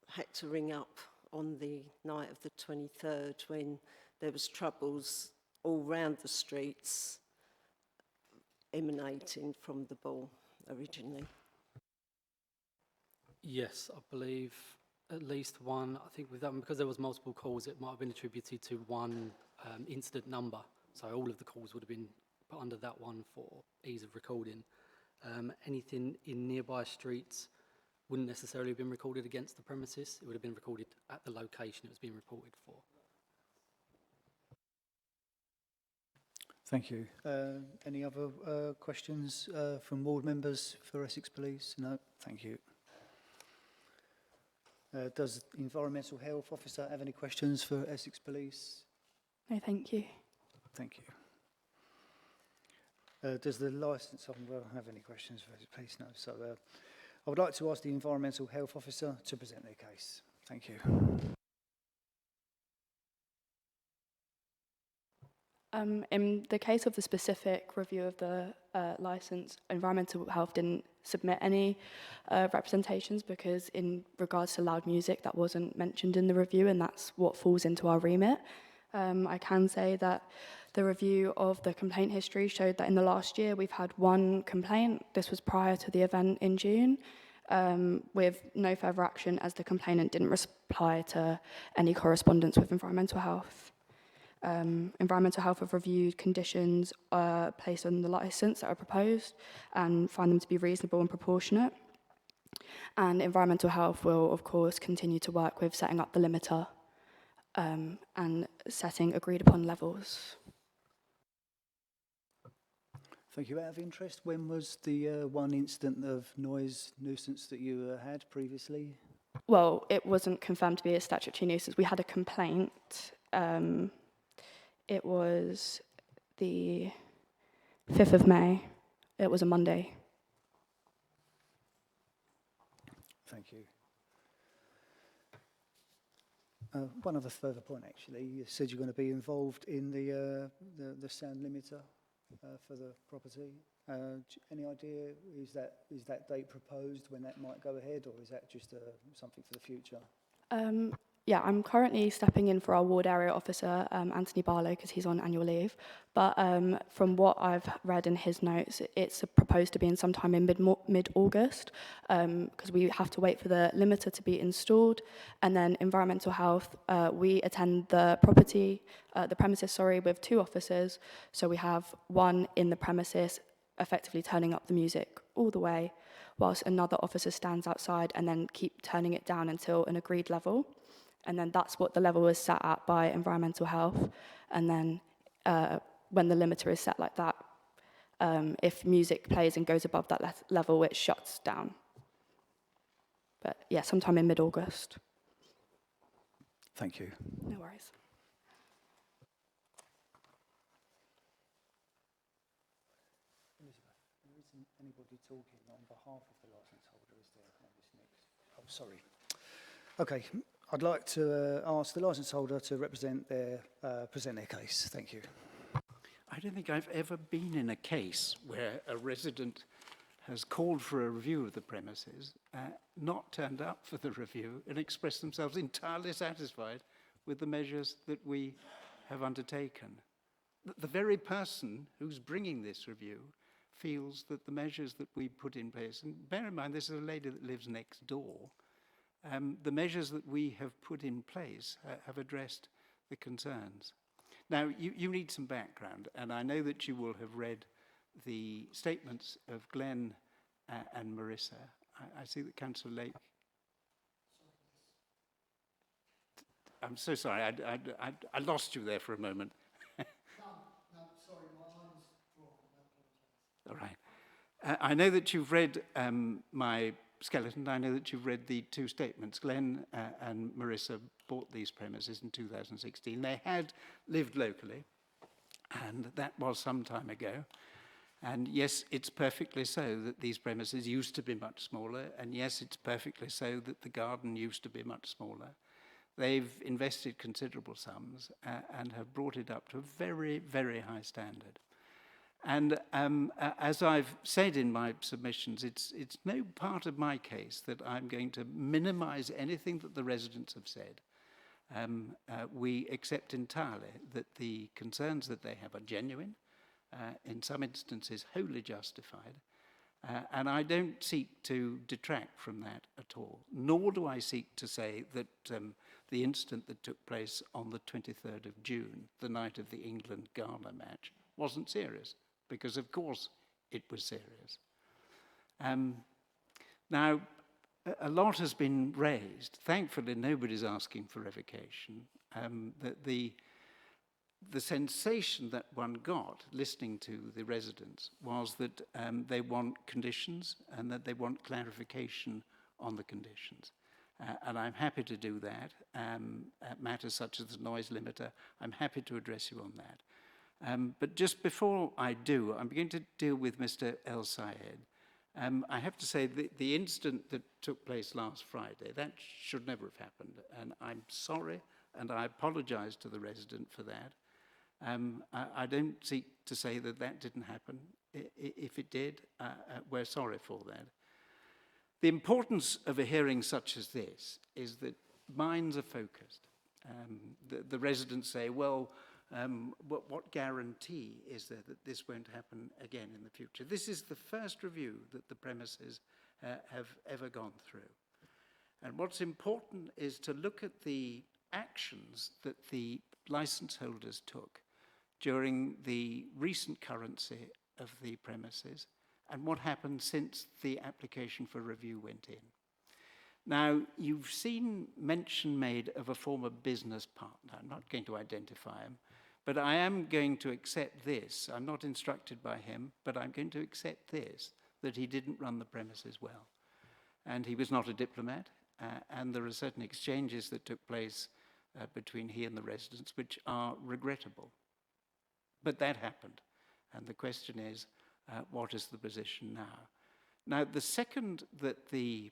had to ring up on the night of the 23rd when there was troubles all round the streets emanating from the ball originally? Yes, I believe at least one. I think with that one, because there was multiple calls, it might have been attributed to one incident number. So all of the calls would have been put under that one for ease of recording. Anything in nearby streets wouldn't necessarily have been recorded against the premises. It would have been recorded at the location it was being reported for. Thank you. Any other questions from ward members for Essex Police? No, thank you. Does the Environmental Health Officer have any questions for Essex Police? No, thank you. Thank you. Does the licence holder have any questions for Essex Police? No. So I would like to ask the Environmental Health Officer to present their case. Thank you. In the case of the specific review of the licence, Environmental Health didn't submit any representations because in regards to loud music, that wasn't mentioned in the review, and that's what falls into our remit. I can say that the review of the complaint history showed that in the last year we've had one complaint. This was prior to the event in June, with no further action as the complainant didn't reply to any correspondence with Environmental Health. Environmental Health have reviewed conditions placed on the licence that are proposed and find them to be reasonable and proportionate. And Environmental Health will, of course, continue to work with setting up the limiter and setting agreed upon levels. Thank you. Out of interest, when was the one incident of noise nuisance that you had previously? Well, it wasn't confirmed to be a statutory nuisance. We had a complaint. It was the 5th of May. It was a Monday. Thank you. One other further point, actually. You said you're going to be involved in the sound limiter for the property. Any idea, is that date proposed when that might go ahead, or is that just something for the future? Yeah, I'm currently stepping in for our ward area officer, Anthony Barlow, because he's on annual leave. But from what I've read in his notes, it's proposed to be in sometime in mid-August, because we have to wait for the limiter to be installed. And then Environmental Health, we attend the premises, with 2 officers. So we have one in the premises, effectively turning up the music all the way, whilst another officer stands outside and then keep turning it down until an agreed level. And then that's what the level is set at by Environmental Health. And then when the limiter is set like that, if music plays and goes above that level, it shuts down. But yeah, sometime in mid-August. Thank you. No worries. Elizabeth, there isn't anybody talking on behalf of the licence holder, is there? No, this next. Oh, sorry. Okay. I'd like to ask the licence holder to present their case. Thank you. I don't think I've ever been in a case where a resident has called for a review of the premises, not turned up for the review, and expressed themselves entirely satisfied with the measures that we have undertaken. The very person who's bringing this review feels that the measures that we put in place, and bear in mind this is a lady that lives next door, the measures that we have put in place have addressed the concerns. Now, you need some background, and I know that you will have read the statements of Glenn and Marissa. I see that Councillor Lake... I'm so sorry, I lost you there for a moment. No, sorry, my line's wrong. All right. I know that you've read my skeleton. I know that you've read the 2 statements. Glenn and Marissa bought these premises in 2016. They had lived locally, and that was some time ago. And yes, it's perfectly so that these premises used to be much smaller, and yes, it's perfectly so that the garden used to be much smaller. They've invested considerable sums and have brought it up to a very, very high standard. And as I've said in my submissions, it's no part of my case that I'm going to minimize anything that the residents have said. We accept entirely that the concerns that they have are genuine, in some instances wholly justified, and I don't seek to detract from that at all, nor do I seek to say that the incident that took place on the 23rd of June, the night of the England-Ghana match, wasn't serious, because of course it was serious. Now, a lot has been raised. Thankfully, nobody's asking for revocation. The sensation that one got listening to the residents was that they want conditions and that they want clarification on the conditions. And I'm happy to do that. Matters such as the noise limiter, I'm happy to address you on that. But just before I do, I'm going to deal with Mr. El Sayed. I have to say the incident that took place last Friday, that should never have happened. And I'm sorry, and I apologize to the resident for that. I don't seek to say that that didn't happen. If it did, we're sorry for that. The importance of a hearing such as this is that minds are focused. The residents say, well, what guarantee is there that this won't happen again in the future? This is the first review that the premises have ever gone through. And what's important is to look at the actions that the license holders took during the recent currency of the premises and what happened since the application for review went in. Now, you've seen mention made of a former business partner. I'm not going to identify him, but I am going to accept this. I'm not instructed by him, but I'm going to accept this, that he didn't run the premises well. And he was not a diplomat, and there are certain exchanges that took place between he and the residents which are regrettable. But that happened, and the question is, what is the position now? Now, the second that the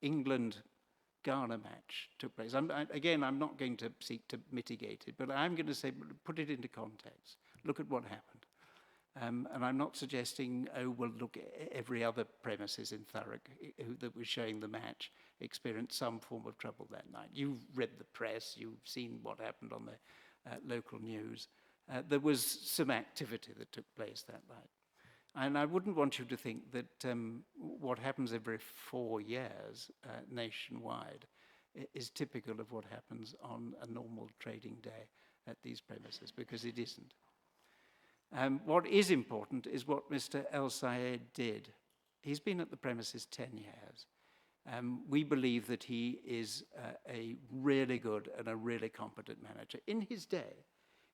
England-Ghana match took place, again, I'm not going to seek to mitigate it, but I'm going to say, put it into context. Look at what happened. And I'm not suggesting, oh, well, look, every other premises in Thurrock that was showing the match experienced some form of trouble that night. You've read the press, you've seen what happened on the local news. There was some activity that took place that night. And I wouldn't want you to think that what happens every 4 years nationwide is typical of what happens on a normal trading day at these premises, because it isn't. What is important is what Mr. El Sayed did. He's been at the premises 10 years. We believe that he is a really good and a really competent manager. In his day,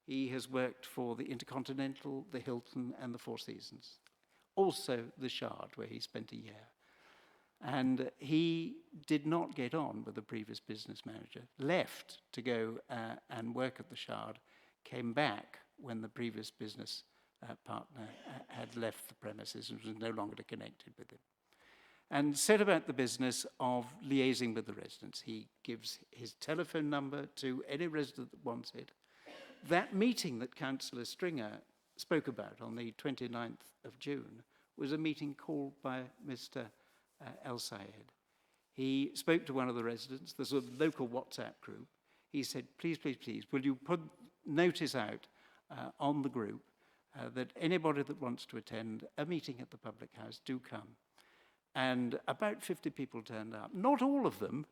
he has worked for the Intercontinental, the Hilton, and the Four Seasons. Also the Shard, where he spent a year. And he did not get on with the previous business manager, left to go and work at the Shard, came back when the previous business partner had left the premises and was no longer connected with him, and set about the business of liaising with the residents. He gives his telephone number to any resident that wants it. That meeting that Councillor Stringer spoke about on the 29th of June was a meeting called by Mr. El Sayed. He spoke to one of the residents, there's a local WhatsApp group. He said, please, please, please, will you put notice out on the group that anybody that wants to attend a meeting at the public house, do come. And about 50 people turned up. Not all of them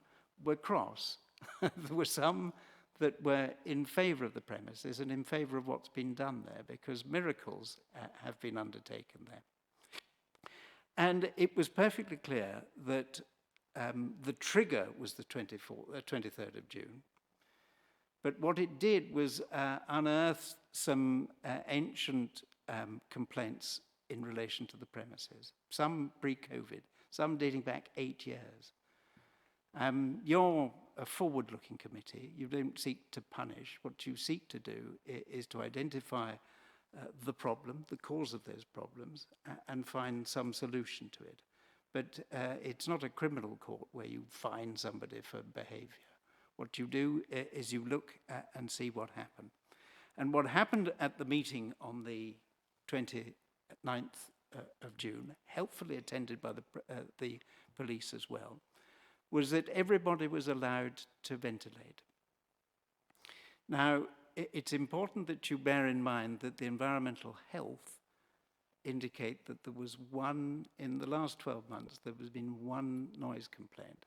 were cross. There were some that were in favour of the premises and in favour of what's been done there, because miracles have been undertaken there. And it was perfectly clear that the trigger was the 23rd of June. But what it did was unearth some ancient complaints in relation to the premises, some pre-COVID, some dating back 8 years. You're a forward-looking committee. You don't seek to punish. What you seek to do is to identify the problem, the cause of those problems, and find some solution to it. But it's not a criminal court where you fine somebody for behavior. What you do is you look and see what happened. And what happened at the meeting on the 29th of June, helpfully attended by the police as well, was that everybody was allowed to ventilate. Now, it's important that you bear in mind that the environmental health indicate that there was one, in the last 12 months, there has been one noise complaint.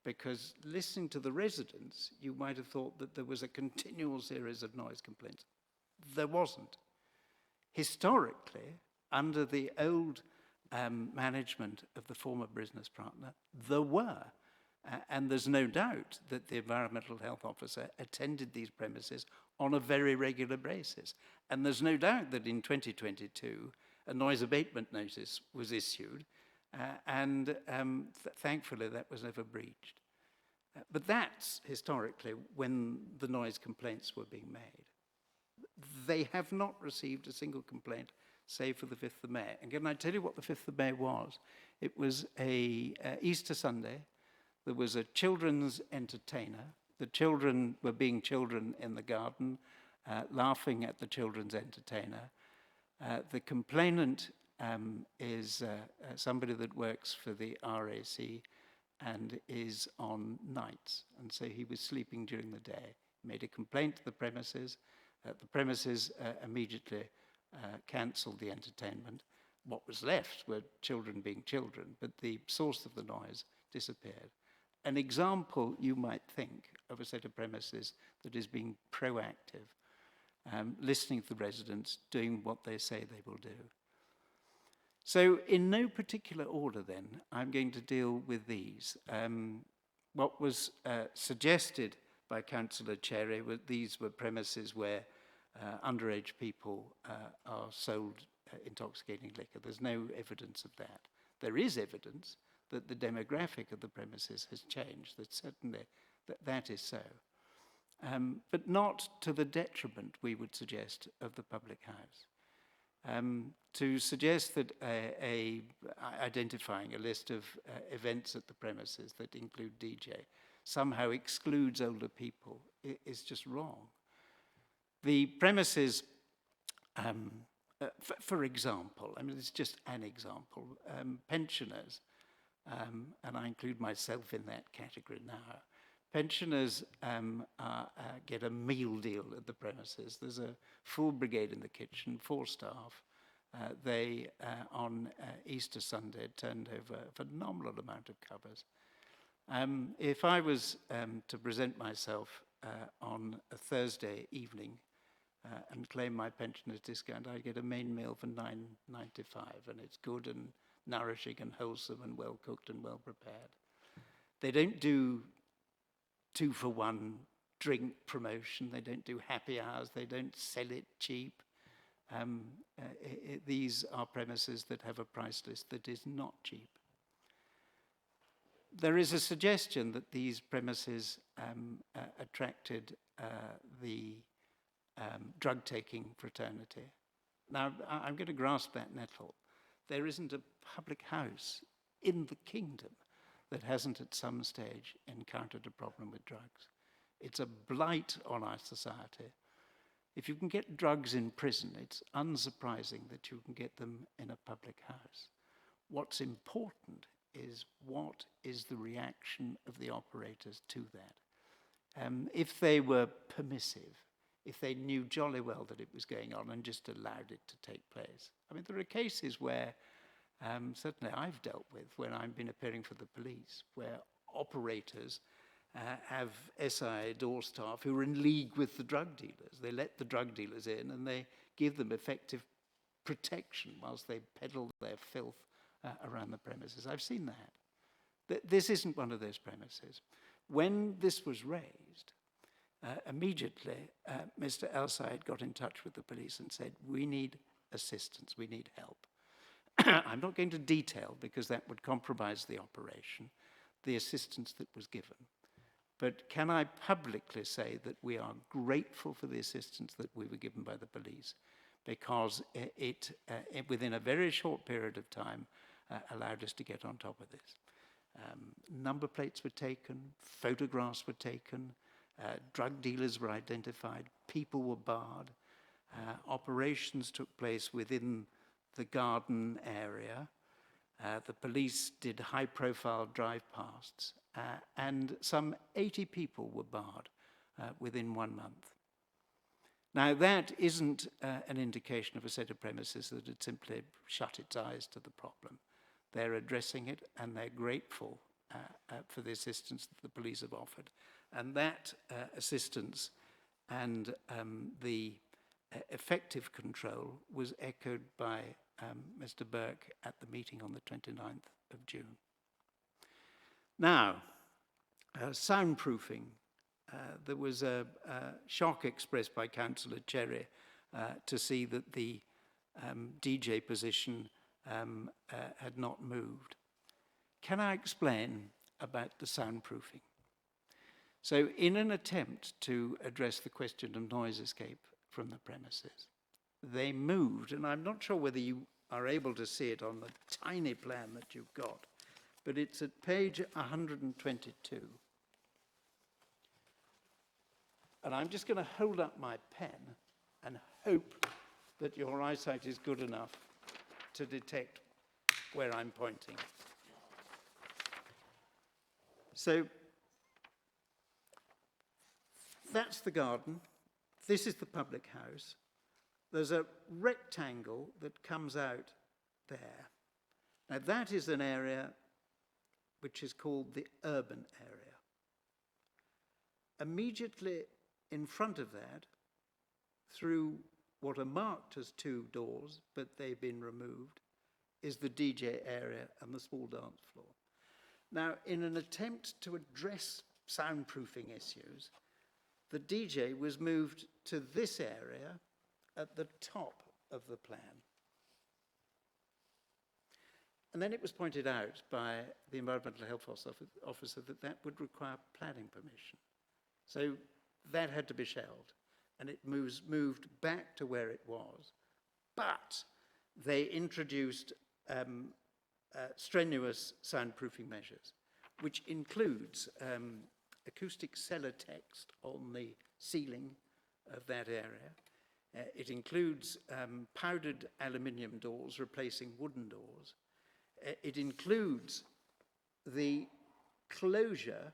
Because listening to the residents, you might have thought that there was a continual series of noise complaints. There wasn't. Historically, under the old management of the former business partner, there were. And there's no doubt that the environmental health officer attended these premises on a very regular basis. And there's no doubt that in 2022, a noise abatement notice was issued, and thankfully that was never breached. But that's historically when the noise complaints were being made. They have not received a single complaint, save for the 5th of May. And can I tell you what the 5th of May was? It was a Easter Sunday. There was a children's entertainer. The children were being children in the garden, laughing at the children's entertainer. The complainant is somebody that works for the RAC and is on nights. And so he was sleeping during the day. Made a complaint to the premises. The premises immediately cancelled the entertainment. What was left were children being children, but the source of the noise disappeared. An example, you might think, of a set of premises that is being proactive, listening to the residents, doing what they say they will do. So in no particular order then, I'm going to deal with these. What was suggested by Councillor Cherry was these were premises where underage people are sold intoxicating liquor. There's no evidence of that. There is evidence that the demographic of the premises has changed, that certainly that is so. But not to the detriment, we would suggest, of the public house. To suggest that identifying a list of events at the premises that include DJ somehow excludes older people is just wrong. The premises, for example, I mean, it's just an example, pensioners, and I include myself in that category now. Pensioners get a meal deal at the premises. There's a full brigade in the kitchen, 4 staff. They, on Easter Sunday, turned over a phenomenal amount of covers. If I was to present myself on a Thursday evening and claim my pensioner's discount, I'd get a main meal for $9.95, and it's good and nourishing and wholesome and well cooked and well prepared. They don't do 2-for-1 drink promotion. They don't do happy hours. They don't sell it cheap. These are premises that have a price list that is not cheap. There is a suggestion that these premises attracted the drug-taking fraternity. Now, I'm going to grasp that nettle. There isn't a public house in the kingdom that hasn't at some stage encountered a problem with drugs. It's a blight on our society. If you can get drugs in prison, it's unsurprising that you can get them in a public house. What's important is what is the reaction of the operators to that. If they were permissive, if they knew jolly well that it was going on and just allowed it to take place. I mean, there are cases where, certainly I've dealt with, when I've been appearing for the police, where operators have SI door staff who are in league with the drug dealers. They let the drug dealers in and they give them effective protection whilst they peddle their filth around the premises. I've seen that. This isn't one of those premises. When this was raised, immediately Mr. Elside got in touch with the police and said, we need assistance, we need help. I'm not going to detail, because that would compromise the operation, the assistance that was given. But can I publicly say that we are grateful for the assistance that we were given by the police, because it within a very short period of time, allowed us to get on top of this. Number plates were taken, photographs were taken, drug dealers were identified, people were barred. Operations took place within the garden area. The police did high-profile drive-pasts, and some 80 people were barred within 1 month. Now, that isn't an indication of a set of premises that had simply shut its eyes to the problem. They're addressing it, and they're grateful for the assistance that the police have offered. And that assistance and the effective control was echoed by Mr. Burke at the meeting on the 29th of June. Now, soundproofing. There was a shock expressed by Councillor Cherry to see that the DJ position had not moved. Can I explain about the soundproofing? So in an attempt to address the question of noise escape from the premises, they moved, and I'm not sure whether you are able to see it on the tiny plan that you've got, but it's at page 122. And I'm just going to hold up my pen and hope that your eyesight is good enough to detect where I'm pointing. So that's the garden. This is the public house. There's a rectangle that comes out there. Now that is an area which is called the urban area. Immediately in front of that, through what are marked as 2 doors, but they've been removed, is the DJ area and the small dance floor. Now, in an attempt to address soundproofing issues, the DJ was moved to this area at the top of the plan. And then it was pointed out by the Environmental Health Officer that that would require planning permission. So that had to be shelved, and it moved back to where it was. But they introduced strenuous soundproofing measures, which includes acoustic cellar text on the ceiling of that area. It includes powdered aluminium doors replacing wooden doors. It includes the closure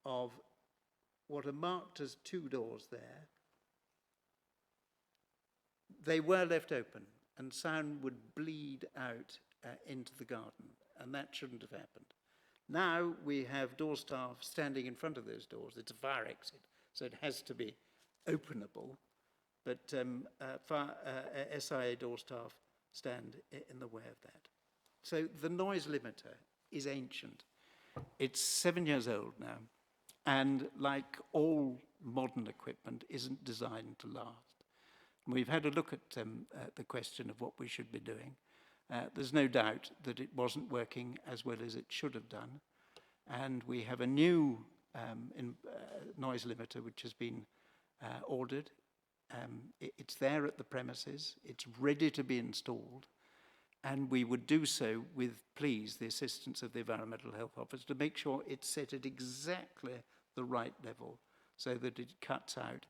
of what are marked as 2 doors there. They were left open, and sound would bleed out into the garden, and that shouldn't have happened. Now we have door staff standing in front of those doors. It's a fire exit, so it has to be openable, but SIA door staff stand in the way of that. So the noise limiter is ancient. It's 7 years old now, and like all modern equipment, isn't designed to last. We've had a look at the question of what we should be doing. There's no doubt that it wasn't working as well as it should have done, and we have a new noise limiter which has been ordered. It's there at the premises, it's ready to be installed, and we would do so with, please, the assistance of the Environmental Health Office to make sure it's set at exactly the right level so that it cuts out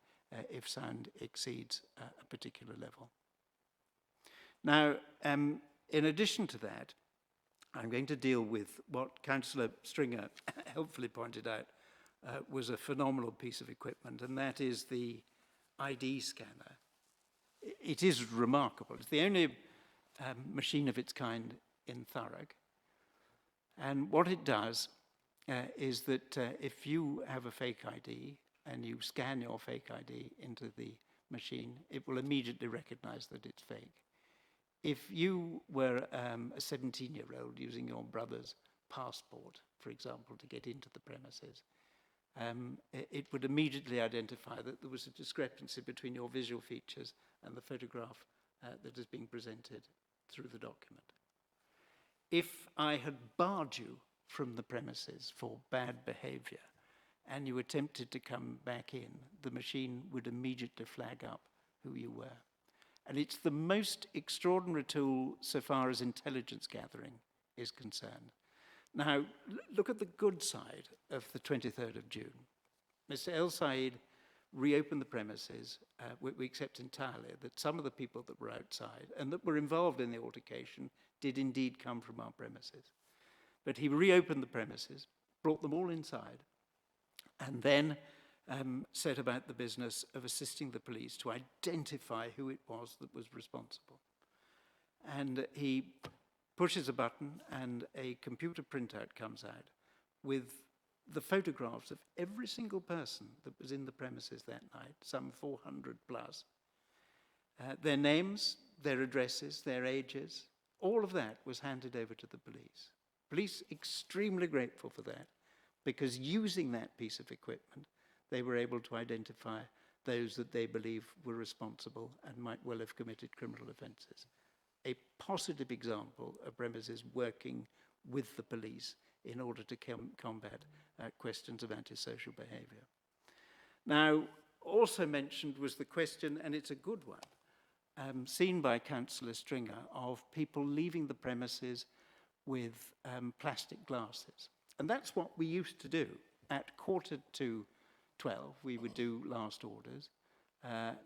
if sound exceeds a particular level. Now, in addition to that, I'm going to deal with what Councillor Stringer helpfully pointed out was a phenomenal piece of equipment, and that is the ID scanner. It is remarkable. It's the only machine of its kind in Thurrock. And what it does is that if you have a fake ID and you scan your fake ID into the machine, it will immediately recognize that it's fake. If you were a 17-year-old using your brother's passport, for example, to get into the premises, it would immediately identify that there was a discrepancy between your visual features and the photograph that is being presented through the document. If I had barred you from the premises for bad behavior and you attempted to come back in, the machine would immediately flag up who you were. And it's the most extraordinary tool so far as intelligence gathering is concerned. Now, look at the good side of the 23rd of June. Mr. El Said reopen the premises. We accept entirely that some of the people that were outside and that were involved in the altercation did indeed come from our premises. But he reopened the premises, brought them all inside, and then set about the business of assisting the police to identify who it was that was responsible. And he pushes a button and a computer printout comes out with the photographs of every single person that was in the premises that night, some 400 plus. Their names, their addresses, their ages, all of that was handed over to the police. Police extremely grateful for that, because using that piece of equipment, they were able to identify those that they believe were responsible and might well have committed criminal offences. A positive example of premises working with the police in order to combat questions of antisocial behaviour. Now, also mentioned was the question, and it's a good one, seen by Councillor Stringer, of people leaving the premises with plastic glasses. And that's what we used to do. At 11:45, we would do last orders.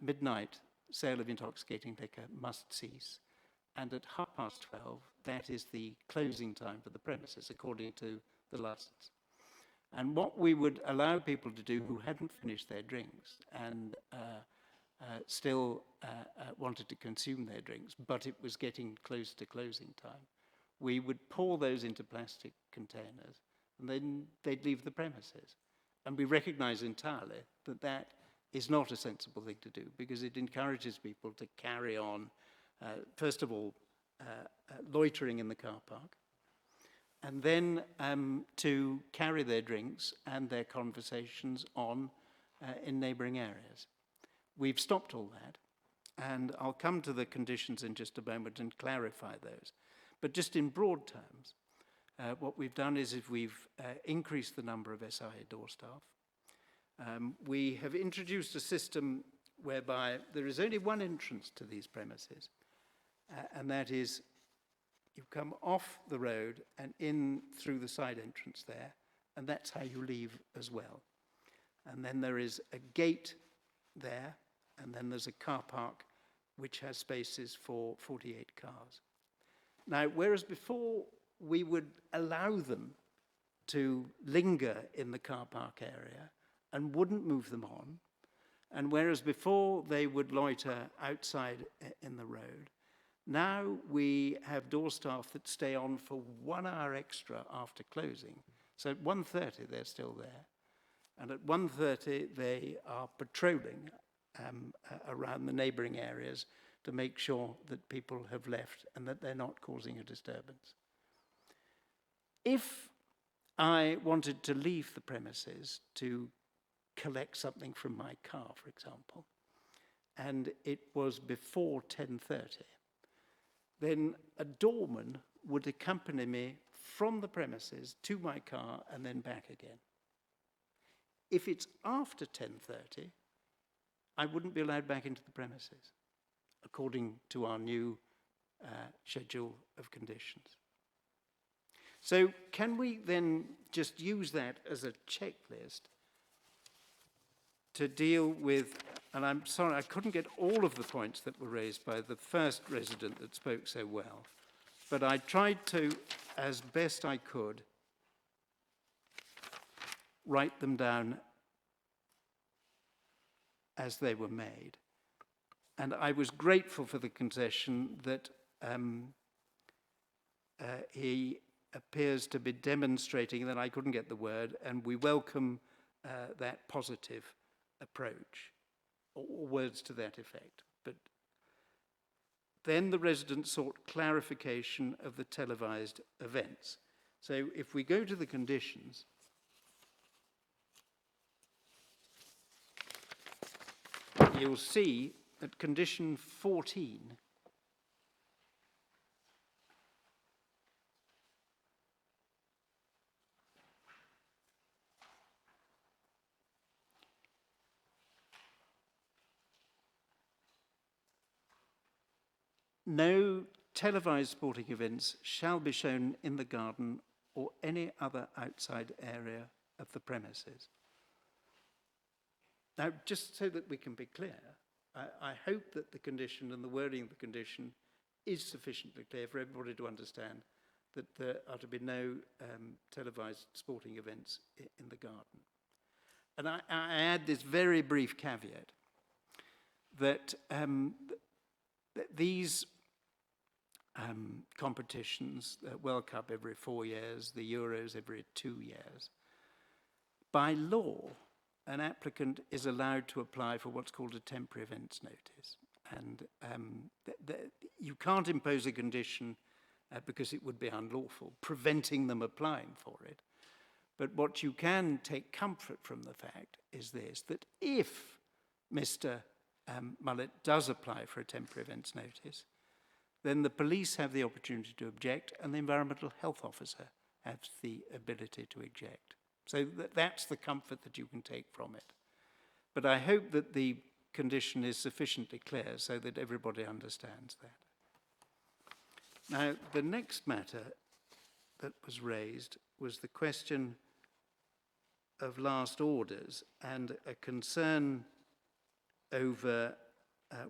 Midnight, sale of intoxicating liquor must cease. And at 12:30, that is the closing time for the premises, according to the licence. And what we would allow people to do who hadn't finished their drinks and still wanted to consume their drinks, but it was getting close to closing time, we would pour those into plastic containers, and then they'd leave the premises. And we recognise entirely that that is not a sensible thing to do, because it encourages people to carry on, first of all, loitering in the car park, and then to carry their drinks and their conversations on in neighbouring areas. We've stopped all that, and I'll come to the conditions in just a moment and clarify those. But just in broad terms, what we've done is we've increased the number of SIA door staff. We have introduced a system whereby there is only one entrance to these premises, and that is you come off the road and in through the side entrance there, and that's how you leave as well. And then there is a gate there, and then there's a car park which has spaces for 48 cars. Now, whereas before we would allow them to linger in the car park area and wouldn't move them on, and whereas before they would loiter outside in the road, now we have door staff that stay on for 1 hour extra after closing. So at 1:30 they're still there, and at 1:30 they are patrolling around the neighbouring areas to make sure that people have left and that they're not causing a disturbance. If I wanted to leave the premises to collect something from my car, for example, and it was before 10:30, then a doorman would accompany me from the premises to my car and then back again. If it's after 10:30, I wouldn't be allowed back into the premises, according to our new schedule of conditions. So can we then just use that as a checklist to deal with, and I'm sorry, I couldn't get all of the points that were raised by the first resident that spoke so well, but I tried to, as best I could, write them down as they were made. And I was grateful for the concession that he appears to be demonstrating, that I couldn't get the word, and we welcome that positive approach, or words to that effect. But then the resident sought clarification of the televised events. So if we go to the conditions, you'll see at condition 14, no televised sporting events shall be shown in the garden or any other outside area of the premises. Now, just so that we can be clear, I hope that the condition and the wording of the condition is sufficiently clear for everybody to understand that there are to be no televised sporting events in the garden. And I add this very brief caveat that these competitions, the World Cup every 4 years, the Euros every 2 years, by law, an applicant is allowed to apply for what's called a temporary events notice. And you can't impose a condition because it would be unlawful, preventing them applying for it. But what you can take comfort from the fact is this, that if Mr. Mullett does apply for a temporary events notice, then the police have the opportunity to object and the environmental health officer has the ability to object. So that's the comfort that you can take from it. But I hope that the condition is sufficiently clear so that everybody understands that. Now, the next matter that was raised was the question of last orders and a concern over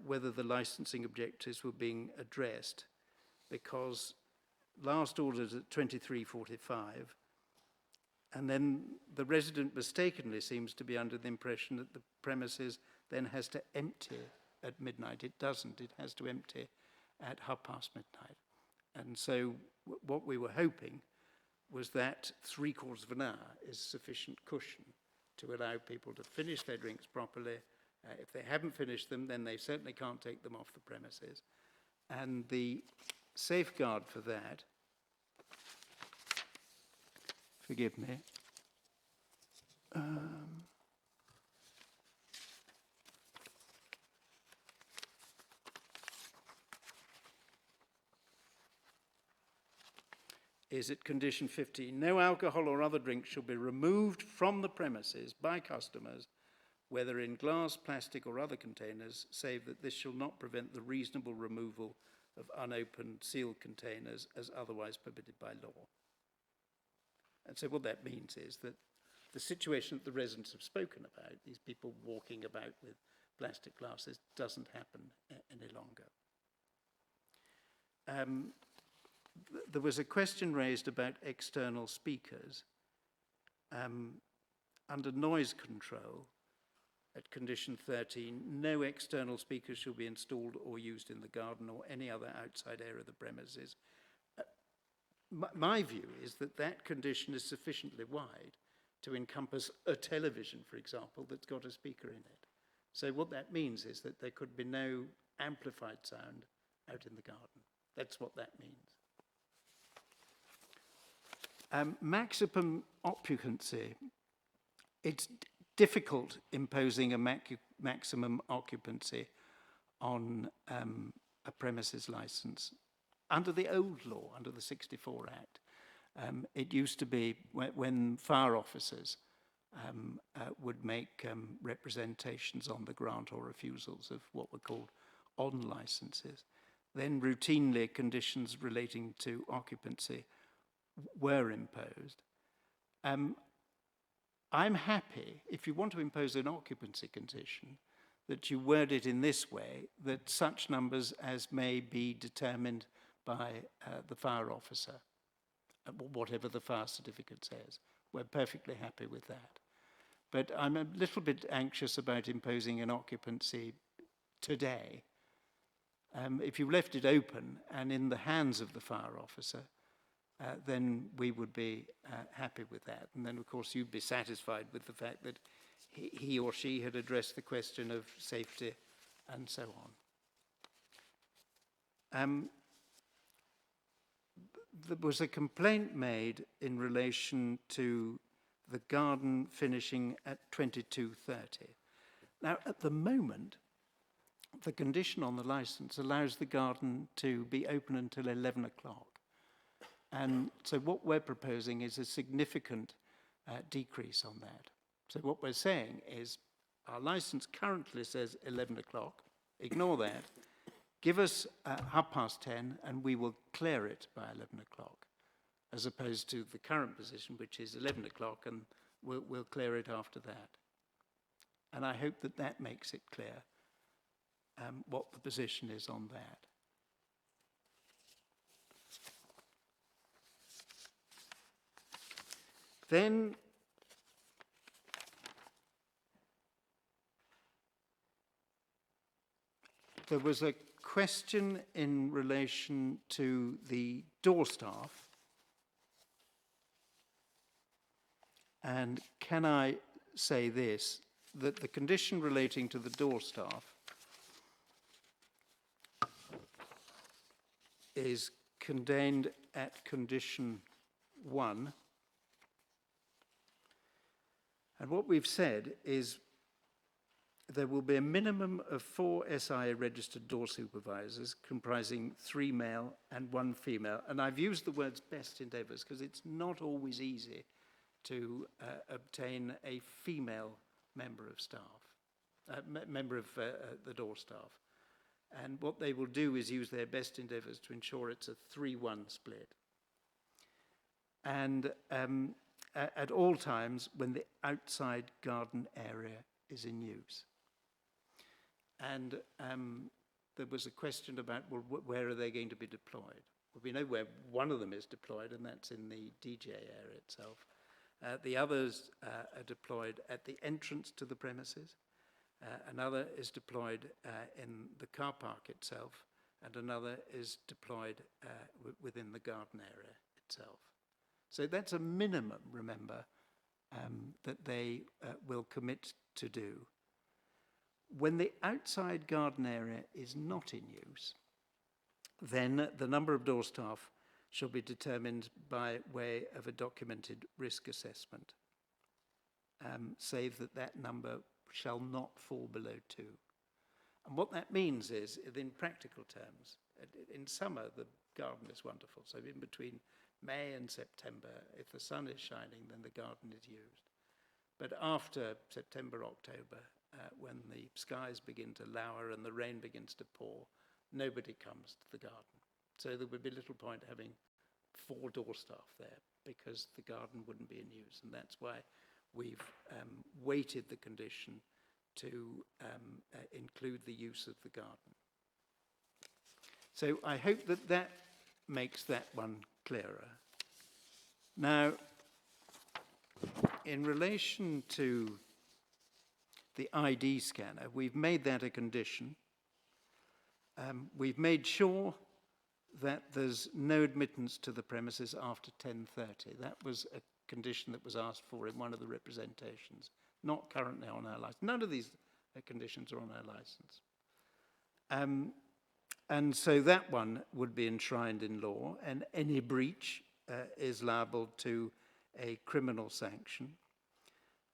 whether the licensing objectives were being addressed, because last orders at 23:45, and then the resident mistakenly seems to be under the impression that the premises then has to empty at midnight. It doesn't. It has to empty at midnight. And so what we were hoping was that 3/4 of an hour is sufficient cushion to allow people to finish their drinks properly. If they haven't finished them, then they certainly can't take them off the premises. And the safeguard for that, forgive me, is at condition 15. No alcohol or other drink shall be removed from the premises by customers, whether in glass, plastic or other containers, save that this shall not prevent the reasonable removal of unopened sealed containers as otherwise permitted by law. And so what that means is that the situation that the residents have spoken about, these people walking about with plastic glasses, doesn't happen any longer. There was a question raised about external speakers. Under noise control, at condition 13, no external speakers shall be installed or used in the garden or any other outside area of the premises. My view is that that condition is sufficiently wide to encompass a television, for example, that's got a speaker in it. So what that means is that there could be no amplified sound out in the garden. That's what that means. Maximum occupancy. It's difficult imposing a maximum occupancy on a premises license. Under the old law, under the 64 Act, it used to be when fire officers would make representations on the grant or refusals of what were called on licenses, then routinely conditions relating to occupancy were imposed. I'm happy, if you want to impose an occupancy condition, that you word it in this way, that such numbers as may be determined by the fire officer, whatever the fire certificate says. We're perfectly happy with that. But I'm a little bit anxious about imposing an occupancy today. If you left it open and in the hands of the fire officer, then we would be happy with that. And then, of course, you'd be satisfied with the fact that he or she had addressed the question of safety and so on. There was a complaint made in relation to the garden finishing at 22:30. Now, at the moment, the condition on the license allows the garden to be open until 11 o'clock. And so what we're proposing is a significant decrease on that. So what we're saying is our license currently says 11 o'clock. Ignore that. Give us 10:30 and we will clear it by 11 o'clock, as opposed to the current position, which is 11 o'clock, and we'll clear it after that. And I hope that that makes it clear what the position is on that. Then there was a question in relation to the door staff. And can I say this, that the condition relating to the door staff is contained at condition 1. And what we've said is there will be a minimum of 4 SIA registered door supervisors comprising 3 male and 1 female. And I've used the words best endeavours because it's not always easy to obtain a female member of staff, member of the door staff. And what they will do is use their best endeavours to ensure it's a 3-1 split. And at all times when the outside garden area is in use. And there was a question about, well, where are they going to be deployed? Well, we know where one of them is deployed, and that's in the DJ area itself. The others are deployed at the entrance to the premises. Another is deployed in the car park itself, and another is deployed within the garden area itself. So that's a minimum, remember, that they will commit to do. When the outside garden area is not in use, then the number of door staff shall be determined by way of a documented risk assessment, save that that number shall not fall below 2. And what that means is, in practical terms, in summer the garden is wonderful, so in between May and September, if the sun is shining, then the garden is used. But after September, October, when the skies begin to lower and the rain begins to pour, nobody comes to the garden. So there would be little point having 4 door staff there because the garden wouldn't be in use. And that's why we've weighted the condition to include the use of the garden. So I hope that that makes that one clearer. Now, in relation to the ID scanner, we've made that a condition. We've made sure that there's no admittance to the premises after 10:30. That was a condition that was asked for in one of the representations, not currently on our license. None of these conditions are on our license. And so that one would be enshrined in law, and any breach is liable to a criminal sanction.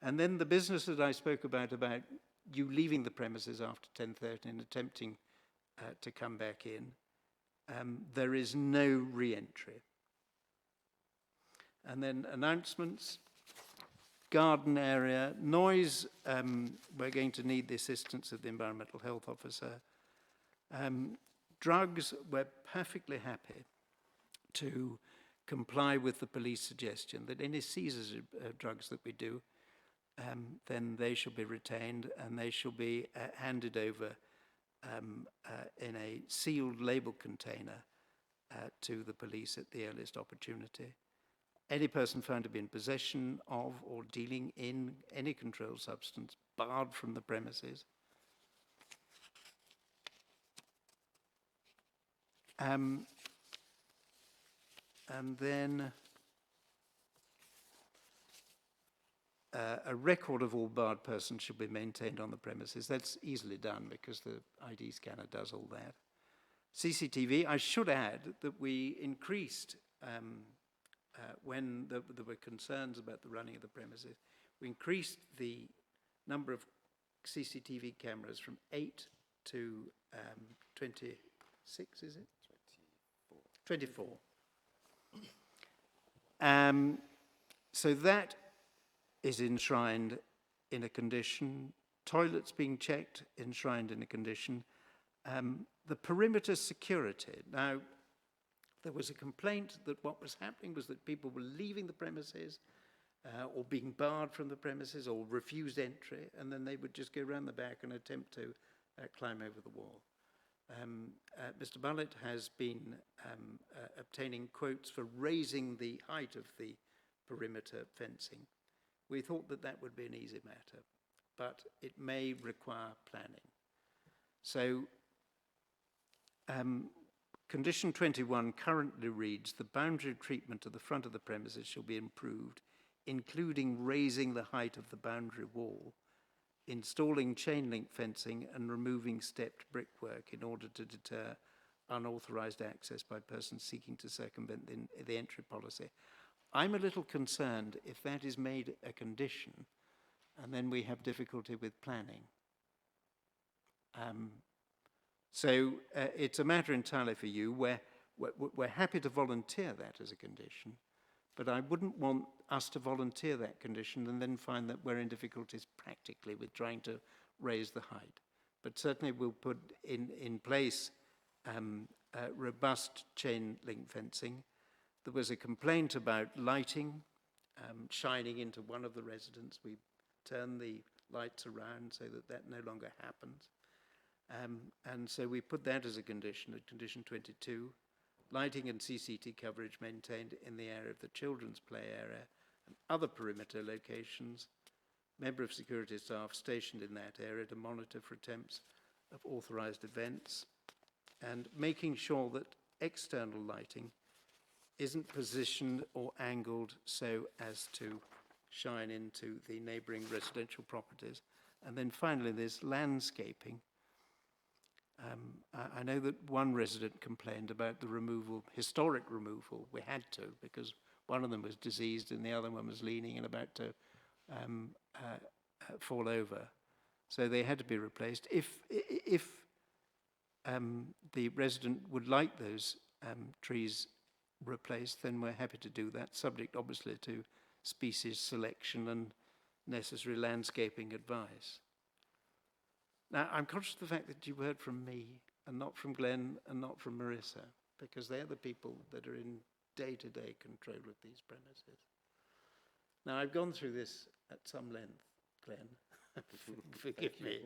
And then the business that I spoke about you leaving the premises after 10:30 and attempting to come back in, there is no re-entry. And then announcements, garden area, noise, we're going to need the assistance of the environmental health officer. Drugs, we're perfectly happy to comply with the police suggestion that any seizures of drugs that we do, then they shall be retained and they shall be handed over in a sealed label container to the police at the earliest opportunity. Any person found to be in possession of or dealing in any controlled substance barred from the premises. And then a record of all barred persons should be maintained on the premises. That's easily done because the ID scanner does all that. CCTV, I should add that we increased, when there were concerns about the running of the premises, we increased the number of CCTV cameras from 8 to 26, is it? 24. So that is enshrined in a condition. Toilets being checked, enshrined in a condition. The perimeter security. Now, there was a complaint that what was happening was that people were leaving the premises or being barred from the premises or refused entry, and then they would just go round the back and attempt to climb over the wall. Mr. Bullett has been obtaining quotes for raising the height of the perimeter fencing. We thought that that would be an easy matter, but it may require planning. So condition 21 currently reads, the boundary treatment of the front of the premises shall be improved, including raising the height of the boundary wall, installing chain link fencing and removing stepped brickwork in order to deter unauthorised access by persons seeking to circumvent the entry policy. I'm a little concerned if that is made a condition and then we have difficulty with planning. So it's a matter entirely for you. We're happy to volunteer that as a condition, but I wouldn't want us to volunteer that condition and then find that we're in difficulties practically with trying to raise the height. But certainly we'll put in place robust chain link fencing. There was a complaint about lighting shining into one of the residents. We turned the lights around so that that no longer happens. And so we put that as a condition, at condition 22. Lighting and CCTV coverage maintained in the area of the children's play area and other perimeter locations. Member of security staff stationed in that area to monitor for attempts of authorised events, and making sure that external lighting isn't positioned or angled so as to shine into the neighbouring residential properties. And then finally, there's landscaping. I know that one resident complained about the removal, historic removal. We had to, because one of them was diseased and the other one was leaning and about to fall over. So they had to be replaced. If the resident would like those trees replaced, then we're happy to do that, subject obviously to species selection and necessary landscaping advice. Now, I'm conscious of the fact that you heard from me and not from Glenn and not from Marissa, because they're the people that are in day-to-day control of these premises. Now, I've gone through this at some length, Glenn. Forgive me.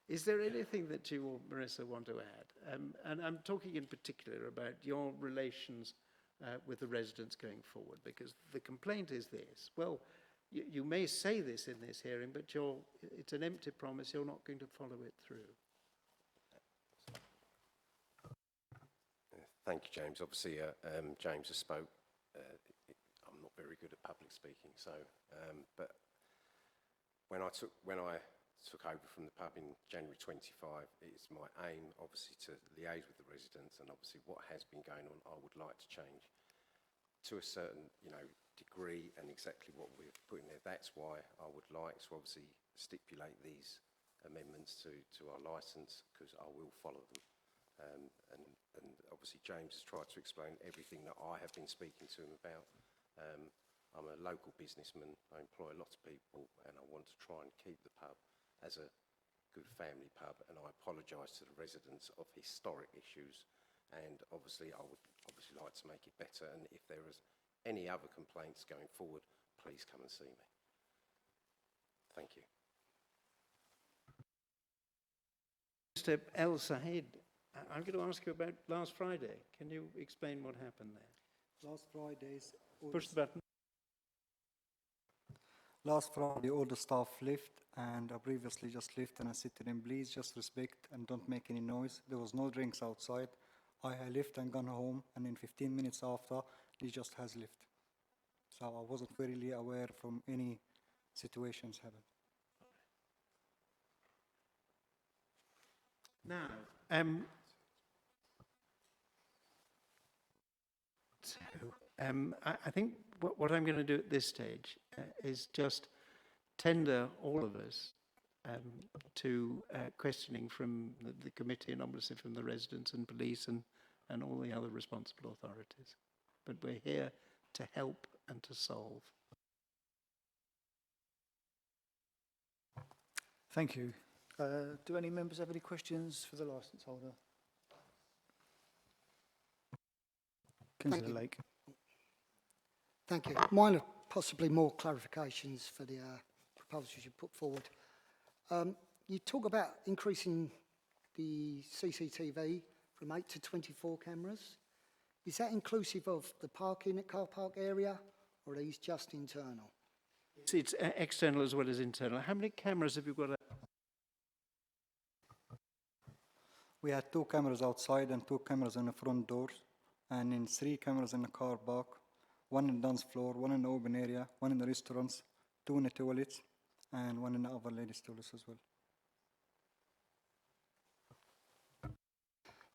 Is there anything that you or Marissa want to add? And I'm talking in particular about your relations with the residents going forward, because the complaint is this. Well, you may say this in this hearing, but it's an empty promise. You're not going to follow it through. Thank you, James. Obviously, James has spoke. I'm not very good at public speaking, so but when I took over from the pub in January 25, it's my aim, obviously, to liaise with the residents, and obviously what has been going on, I would like to change to a certain, degree, and exactly what we've put in there. That's why I would like to obviously stipulate these amendments to our licence, because I will follow them. And obviously James has tried to explain everything that I have been speaking to him about. I'm a local businessman, I employ a lot of people, and I want to try and keep the pub as a good family pub, and I apologise to the residents of historic issues, and obviously I would obviously like to make it better, and if there is any other complaints going forward, please come and see me. Thank you. Mr. El Sahid, I'm going to ask you about last Friday. Can you explain what happened there? Last Friday's... Push the button. Last Friday, all the staff left, and I previously just left, and I said to them, please just respect and don't make any noise. There was no drinks outside. I left and gone home, and in 15 minutes after, he just has left. So I wasn't really aware from any situations happened. Now, I think what I'm going to do at this stage is just tender all of us to questioning from the committee, and obviously from the residents and police and all the other responsible authorities. But we're here to help and to solve. Thank you. Do any members have any questions for the licence holder? Councillor Lake. Thank you. Minor possibly more clarifications for the proposals you put forward. You talk about increasing the CCTV from 8 to 24 cameras. Is that inclusive of the parking at car park area, or are these just internal? It's external as well as internal. How many cameras have you got? We had 2 cameras outside and 2 cameras on the front doors, and in 3 cameras in the car park, 1 in the dance floor, 1 in the open area, 1 in the restaurants, 2 in the toilets, and 1 in the other ladies' toilets as well.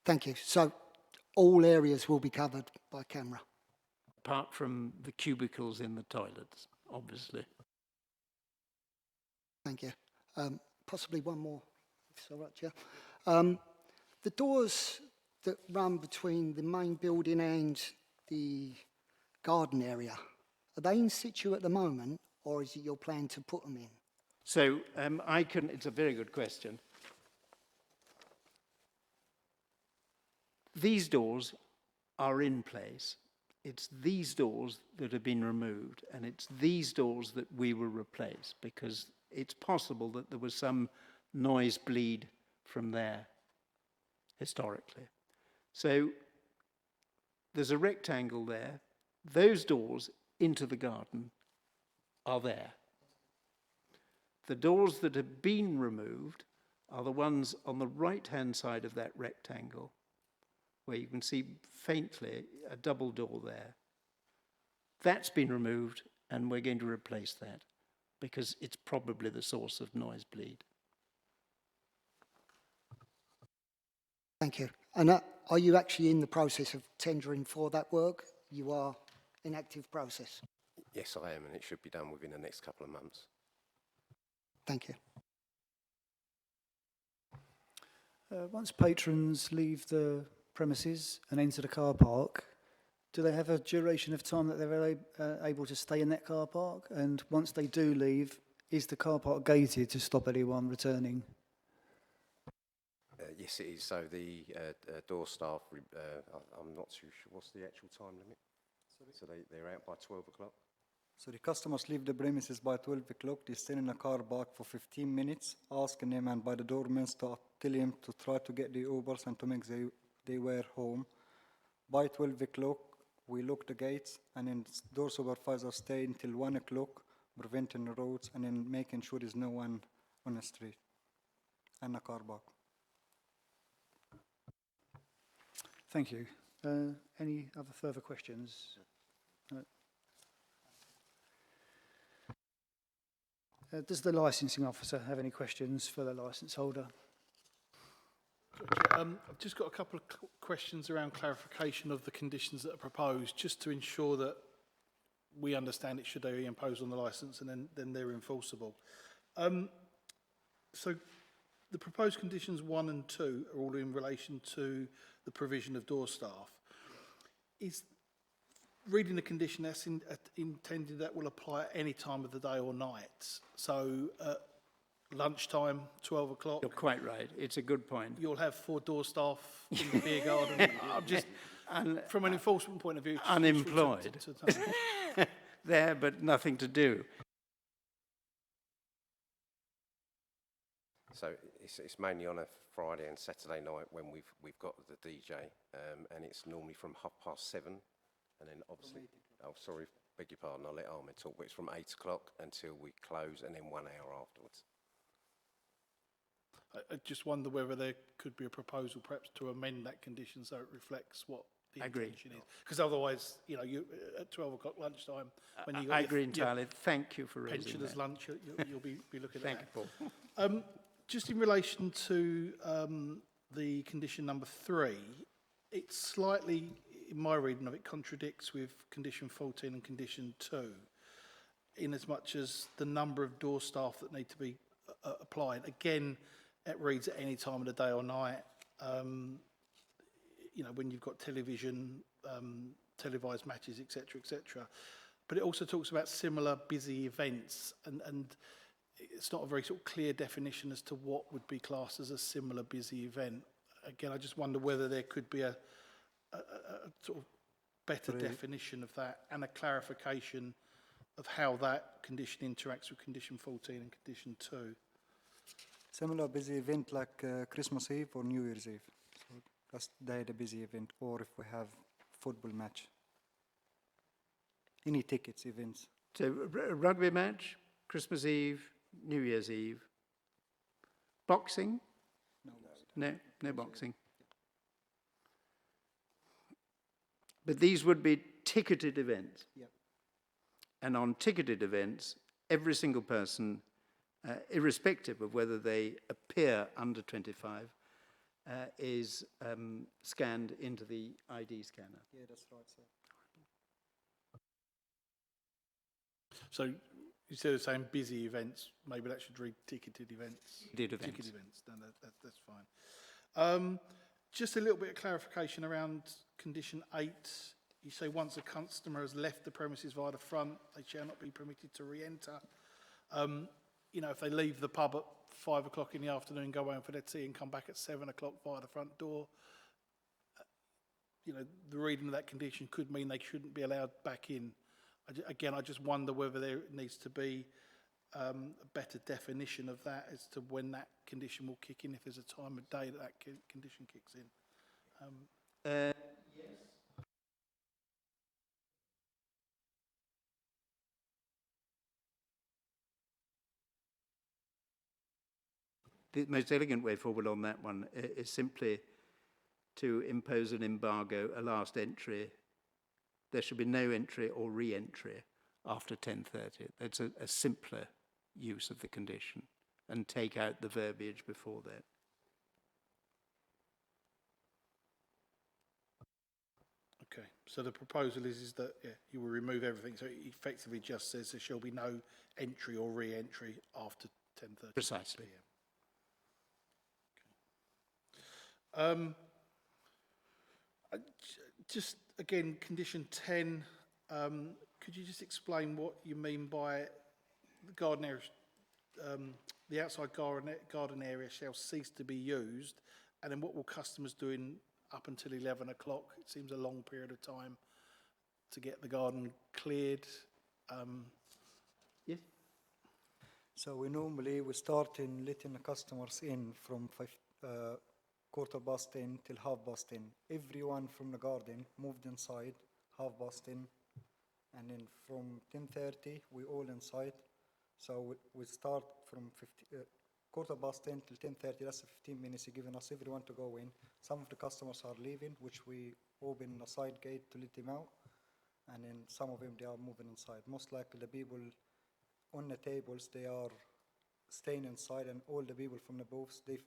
Thank you. So all areas will be covered by camera? Apart from the cubicles in the toilets, obviously. Thank you. Possibly one more, if it's all right, Chair. The doors that run between the main building and the garden area, are they in situ at the moment, or is it your plan to put them in? So it's a very good question. These doors are in place. It's these doors that have been removed, and it's these doors that we will replace, because it's possible that there was some noise bleed from there historically. So there's a rectangle there. Those doors into the garden are there. The doors that have been removed are the ones on the right-hand side of that rectangle, where you can see faintly a double door there. That's been removed, and we're going to replace that because it's probably the source of noise bleed. Thank you. And are you actually in the process of tendering for that work? You are in active process? Yes, I am, and it should be done within the next couple of months. Thank you. Once patrons leave the premises and enter the car park, do they have a duration of time that they're able to stay in that car park? And once they do leave, is the car park gated to stop anyone returning? Yes, it is. So the door staff, I'm not too sure. What's the actual time limit? Sorry? So they're out by 12 o'clock? So the customers leave the premises by 12 o'clock. They stay in a car park for 15 minutes, asking them and by the doorman to tell him to try to get the Ubers and to make they were home. By 12 o'clock, we lock the gates, and then door supervisors stay until 1 o'clock, preventing the roads and then making sure there's no one on the street and a car park. Thank you. Any other further questions? Does the licensing officer have any questions for the licence holder? I've just got a couple of questions around clarification of the conditions that are proposed, just to ensure that we understand it should they be imposed on the licence, and then they're enforceable. So the proposed conditions 1 and 2 are all in relation to the provision of door staff. Is reading the condition that's intended that will apply at any time of the day or night? So lunchtime, 12 o'clock. You're quite right. It's a good point. You'll have 4 door staff in the beer garden. I'm just, from an enforcement point of view, unemployed. There, but nothing to do. So it's mainly on a Friday and Saturday night when we've got the DJ, and it's normally from 7:30, and then obviously, oh sorry, beg your pardon, I'll let Ahmed talk, but it's from 8 o'clock until we close, and then 1 hour afterwards. I just wonder whether there could be a proposal perhaps to amend that condition so it reflects what the intention is. Because otherwise, you know, you at 12 o'clock lunchtime, when you got I agree entirely. Thank you for raising pensioners' that. lunch, you'll be looking at Thank that. you, Paul. Just in relation to the condition number 3, it slightly, in my reading of it, contradicts with condition 14 and condition 2, in as much as the number of door staff that need to be applied. Again, it reads at any time of the day or night. You know, when you've got television, televised matches, etc., etc. But it also talks about similar busy events, and it's not a very sort of clear definition as to what would be classed as a similar busy event. Again, I just wonder whether there could be a sort of better definition of that and a clarification of how that condition interacts with condition 14 and condition 2. Similar busy event like Christmas Eve or New Year's Eve. So that's the busy event, or if we have football match. Any tickets, events. So a rugby match, Christmas Eve, New Year's Eve. Boxing? No boxing. But these would be ticketed events. Yep. And on ticketed events, every single person, irrespective of whether they appear under 25, is scanned into the ID scanner. Yeah, that's right, sir. So instead of saying busy events, maybe that should read ticketed events. Ticketed events. Ticketed events. No, that's fine. Just a little bit of clarification around condition 8. You say once a customer has left the premises via the front, they shall not be permitted to re-enter. You know, if they leave the pub at 5 o'clock in the afternoon, go home for their tea and come back at 7 o'clock via the front door, you know, the reading of that condition could mean they shouldn't be allowed back in. Again, I just wonder whether there needs to be a better definition of that as to when that condition will kick in, if there's a time of day that that condition kicks in. Yes. The most elegant way forward on that one is simply to impose an embargo, a last entry. There should be no entry or re-entry after 10:30. That's a simpler use of the condition, and take out the verbiage before that. Okay, so the proposal is that you will remove everything, so it effectively just says there shall be no entry or re-entry after 10:30 Precisely. p.m. Okay. Just again, condition 10, could you just explain what you mean by the garden area, the outside garden area shall cease to be used, and then what will customers do up until 11 o'clock? It seems a long period of time to get the garden cleared. Yes. So we start in letting the customers in from 10:15 till 10:30. Everyone from the garden moved inside 10:30, and then from 10:30 we all inside. So we start from 10:15 till 10:30. That's 15 minutes. You're giving us everyone to go in. Some of the customers are leaving, which we open a side gate to let them out, and then some of them they are moving inside. Most likely the people on the tables, they are staying inside, and all the people from the booths, they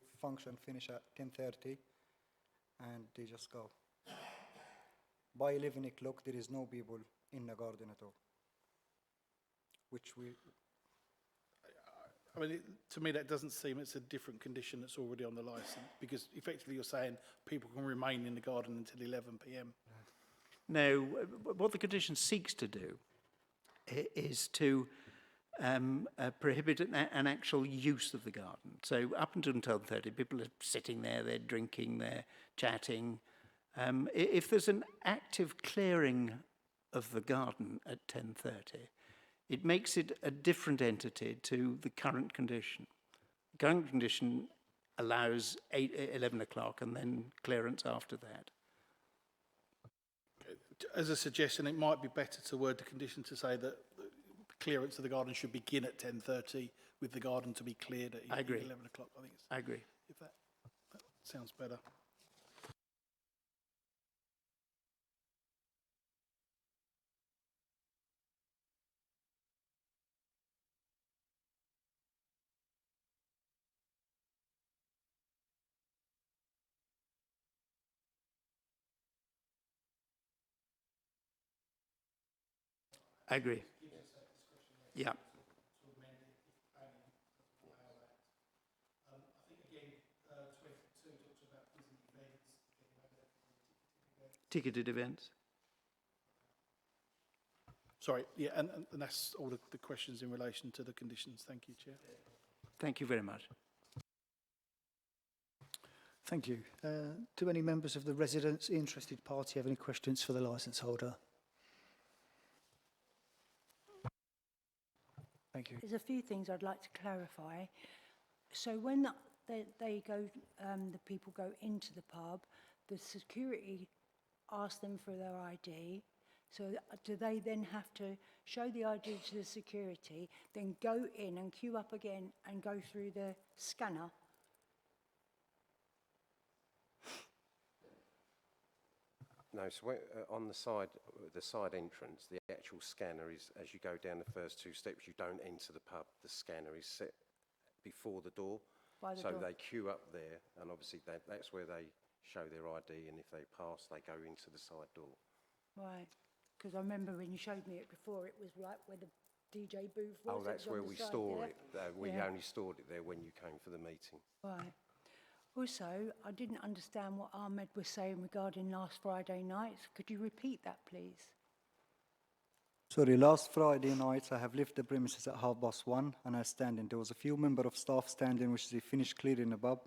finish at 10:30, and they just go. By 11 o'clock, there is no people in the garden at all, I mean, to me that doesn't seem, it's a different condition that's already on the licence, because effectively you're saying people can remain in the garden until 11 p.m. No, what the condition seeks to do is to prohibit an actual use of the garden. So up until 10:30, people are sitting there, they're drinking, they're chatting. If there's an active clearing of the garden at 10:30, it makes it a different entity to the current condition. The current condition allows 11 o'clock and then clearance after that. As a suggestion, it might be better to word the condition to say that clearance of the garden should begin at 10:30, with the garden to be cleared at 11 o'clock. I agree. If that sounds better. I agree. Yeah. Ticketed events. Sorry, yeah, and that's all the questions in relation to the conditions. Thank you, Chair. Thank you very much. Thank you. Do any members of the residents, interested party, have any questions for the licence holder? Thank you. There's a few things I'd like to clarify. So when they go, the people go into the pub, the security asks them for their ID. So do they then have to show the ID to the security, then go in and queue up again and go through the scanner? No, so on the side entrance, the actual scanner is, as you go down the first two steps, you don't enter the pub. The scanner is set before the door. By the so door. they queue up there, and obviously that's where they show their ID, and if they pass, they go into the side door. Right, because I remember when you showed me it before, it was right where the DJ booth was. Oh, that's where we store it. We Yeah. only stored it there when you came for the meeting. Right. Also, I didn't understand what Ahmed was saying regarding last Friday night. Could you repeat that, please? Sorry, last Friday night I have left the premises at 1:30 and I standing. There was a few members of staff standing which they finished clearing the pub.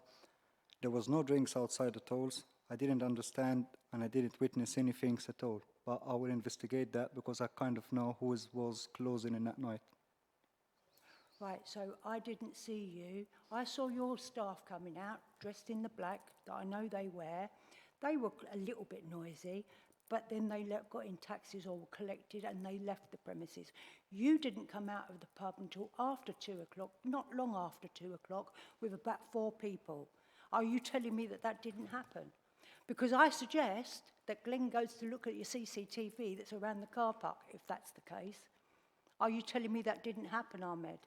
There was no drinks outside at all. I didn't understand and I didn't witness anything at all. But I will investigate that because I kind of know who was closing in that night. Right, so I didn't see you. I saw your staff coming out, dressed in the black that I know they wear. They were a little bit noisy, but then they got in taxis or were collected and they left the premises. You didn't come out of the pub until after 2 o'clock, not long after 2 o'clock, with about 4 people. Are you telling me that that didn't happen? Because I suggest that Glenn goes to look at your CCTV that's around the car park, if that's the case. Are you telling me that didn't happen, Ahmed?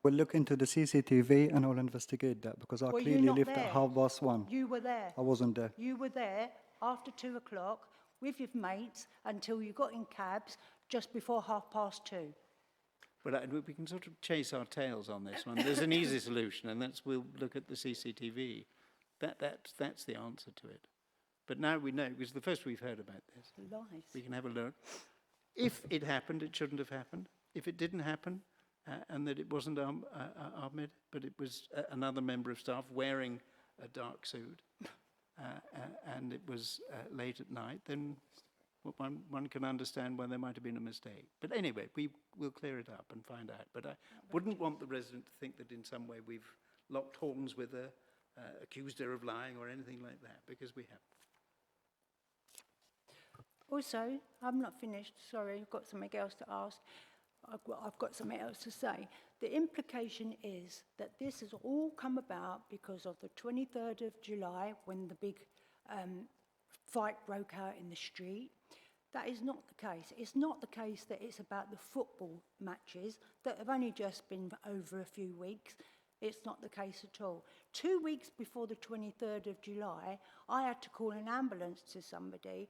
We'll look into the CCTV and I'll investigate that because I Well, you're clearly not left there. at 1:30. You were there. I wasn't there. You were there after 2 o'clock with your mates until you got in cabs just before 2:30. Well, we can sort of chase our tails on this one. There's an easy solution, and that's we'll look at the CCTV. That's the answer to it. But now we know, because the first we've heard about this. Lies. We can have a look. If it happened, it shouldn't have happened. If it didn't happen, and that it wasn't Ahmed, but it was another member of staff wearing a dark suit, and it was late at night, then one can understand why there might have been a mistake. But anyway, we will clear it up and find out. But I wouldn't want the resident to think that in some way we've locked horns with her, accused her of lying or anything like that, because we haven't. Also, I'm not finished. Sorry, I've got something else to ask. I've got something else to say. The implication is that this has all come about because of the 23rd of July when the big fight broke out in the street. That is not the case. It's not the case that it's about the football matches that have only just been over a few weeks. It's not the case at all. 2 weeks before the 23rd of July, I had to call an ambulance to somebody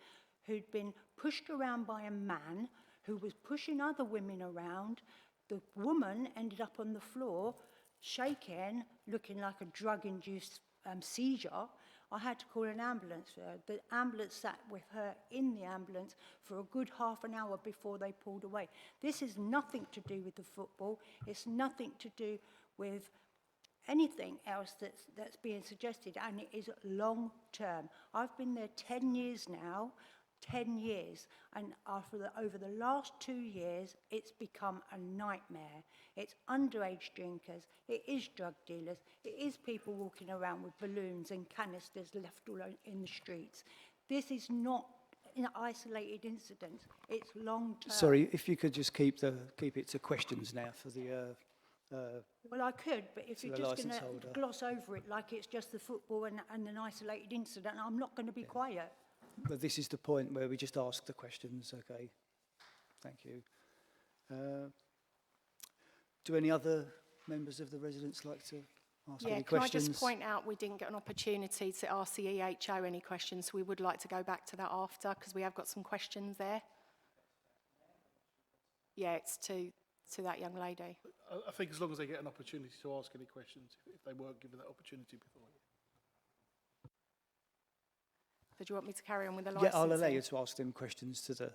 who'd been pushed around by a man who was pushing other women around. The woman ended up on the floor, shaking, looking like a drug-induced seizure. I had to call an ambulance for her. The ambulance sat with her in the ambulance for a good half an hour before they pulled away. This is nothing to do with the football. It's nothing to do with anything else that's being suggested, and it is long term. I've been there 10 years now. 10 years, and over the last 2 years, it's become a nightmare. It's underage drinkers, it is drug dealers, it is people walking around with balloons and canisters left all in the streets. This is not an isolated incident, it's long term. Sorry, if you could just keep it to questions now for the... Well, I could, but if to you're the just going licence to holder. gloss over it like it's just the football and an isolated incident, I'm not going to be quiet. But this is the point where we just ask the questions, okay? Thank you. Do any other members of the residents like to ask any Can questions? I just point out we didn't get an opportunity to ask the EHO any questions, so we would like to go back to that after, because we have got some questions there. Yeah, it's to that young lady. I think as long as they get an opportunity to ask any questions, if they weren't given that opportunity before. So do you want me to carry on with the licensing? Yeah, I'll allow you to ask them questions to the...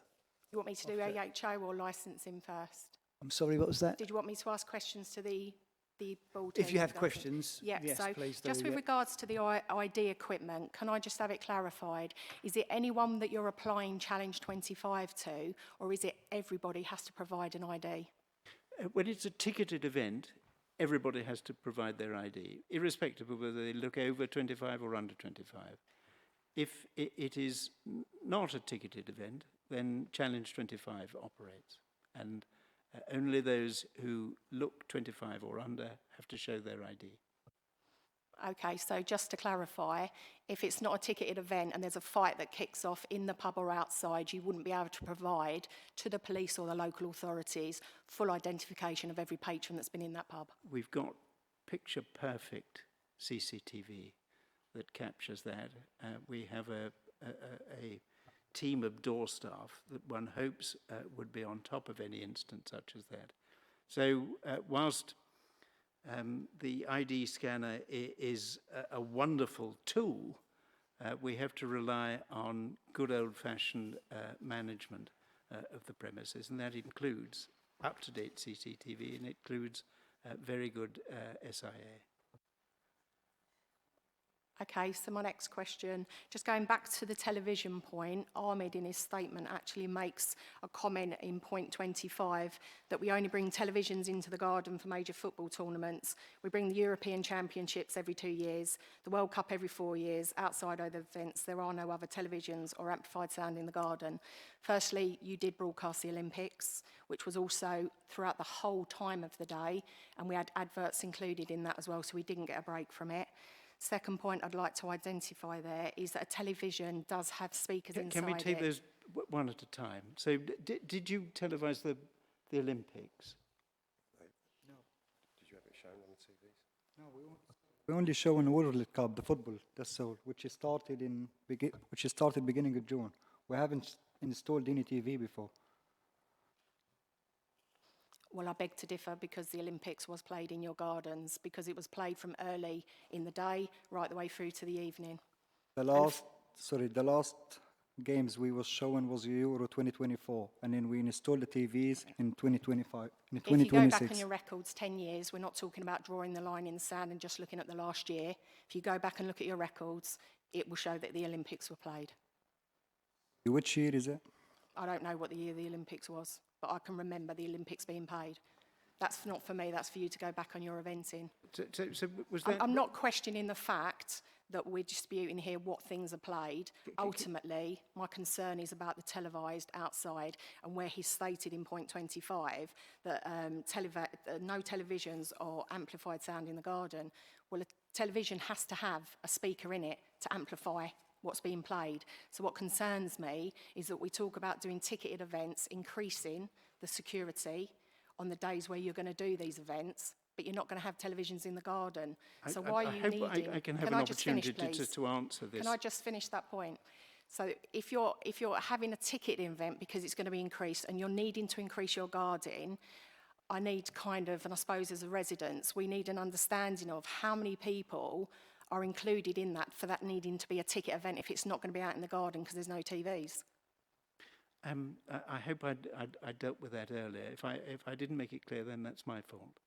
You want me to do AHO or licensing first? I'm sorry, what was that? Did you want me to ask questions to the ball If team? you have Is that questions, Yeah, yes, so please do. just with regards to the ID equipment, can I just have it clarified? Is it anyone that you're applying Challenge 25 to, or is it everybody has to provide an ID? when it's a ticketed event, everybody has to provide their ID, irrespective of whether they look over 25 or under 25. If it is not a ticketed event, then Challenge 25 operates. And only those who look 25 or under have to show their ID. Okay, so just to clarify, if it's not a ticketed event and there's a fight that kicks off in the pub or outside, you wouldn't be able to provide to the police or the local authorities full identification of every patron that's been in that pub? We've got picture-perfect CCTV that captures that. We have a team of door staff that one hopes would be on top of any incident such as that. So whilst the ID scanner is a wonderful tool, we have to rely on good old-fashioned management of the premises, and that includes up-to-date CCTV, and it includes very good SIA. Okay, so my next question, just going back to the television point, Ahmed in his statement actually makes a comment in point 25 that we only bring televisions into the garden for major football tournaments. We bring the European Championships every 2 years, the World Cup every 4 years. Outside other events, there are no other televisions or amplified sound in the garden. Firstly, you did broadcast the Olympics, which was also throughout the whole time of the day, and we had adverts included in that as well, so we didn't get a break from it. Second point I'd like to identify there is that a television does have speakers inside it. Can we take those one at a time? So did you televise the Olympics? No. Did you have it shown on the TVs? No, we only show in World Cup, the football, that's all, which is started beginning of June. We haven't installed any TV before. Well, I beg to differ because the Olympics was played in your gardens, because it was played from early in the day right the way through to the evening. The last games we was showing was Euro 2024, and then we installed the TVs in 2025, in 2026. If you go back on your records 10 years, we're not talking about drawing the line in the sand and just looking at the last year. If you go back and look at your records, it will show that the Olympics were played. Which year is it? I don't know what the year the Olympics was, but I can remember the Olympics being paid. That's not for me, that's for you to go back on your eventing. So was that... I'm not questioning the fact that we're disputing here what things are played. Ultimately, my concern is about the televised outside, and where he's stated in point 25 that no televisions or amplified sound in the garden. Well, a television has to have a speaker in it to amplify what's being played. So what concerns me is that we talk about doing ticketed events, increasing the security on the days where you're going to do these events, but you're not going to have televisions in the garden. So why are you needing... I can have an opportunity to answer this. Can I just finish that point? So if you're having a ticketed event because it's going to be increased and you're needing to increase your guarding, I need kind of, and I suppose as a residents, we need an understanding of how many people are included in that for that needing to be a ticket event if it's not going to be out in the garden because there's no TVs. I hope I dealt with that earlier. If I didn't make it clear, then that's my fault.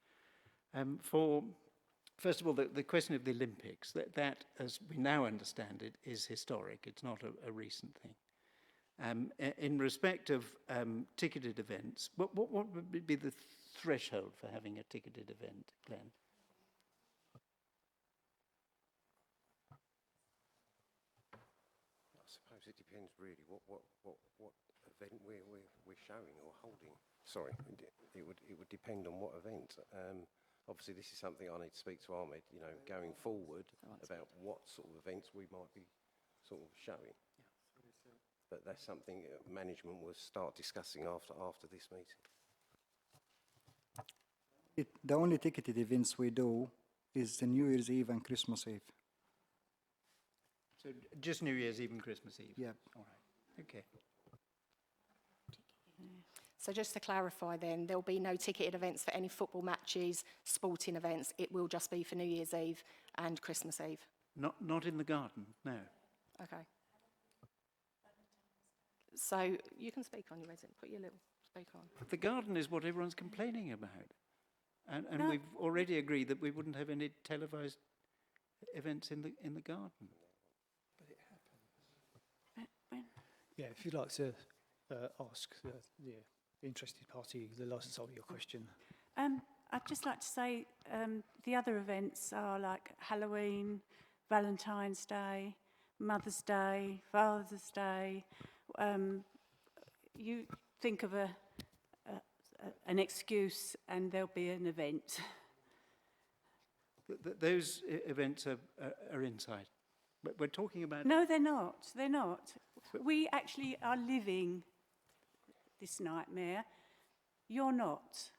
First of all, the question of the Olympics, that, as we now understand it, is historic. It's not a recent thing. In respect of ticketed events, what would be the threshold for having a ticketed event, Glenn? I suppose it depends really what event we're showing or holding. Sorry, it would depend on what event. Obviously, this is something I need to speak to Ahmed, you know, going forward about what sort of events we might be sort of showing. But that's something management will start discussing after this meeting. The only ticketed events we do is the New Year's Eve and Christmas Eve. So just New Year's Eve and Christmas Eve? Yeah. All right, okay. So just to clarify then, there'll be no ticketed events for any football matches, sporting events. It will just be for New Year's Eve and Christmas Eve. Not in the garden, no. Okay. So you can speak on your resident. Put your little speak on. The garden is what everyone's complaining about. And we've already agreed that we wouldn't have any televised events in the garden. But it happens. Yeah, if you'd like to ask the interested party the licence holder your question. I'd just like to say the other events are like Halloween, Valentine's Day, Mother's Day, Father's Day. You think of an excuse and there'll be an event. Those events are inside. But we're talking about... No, they're not. They're not. We actually are living this nightmare. You're not.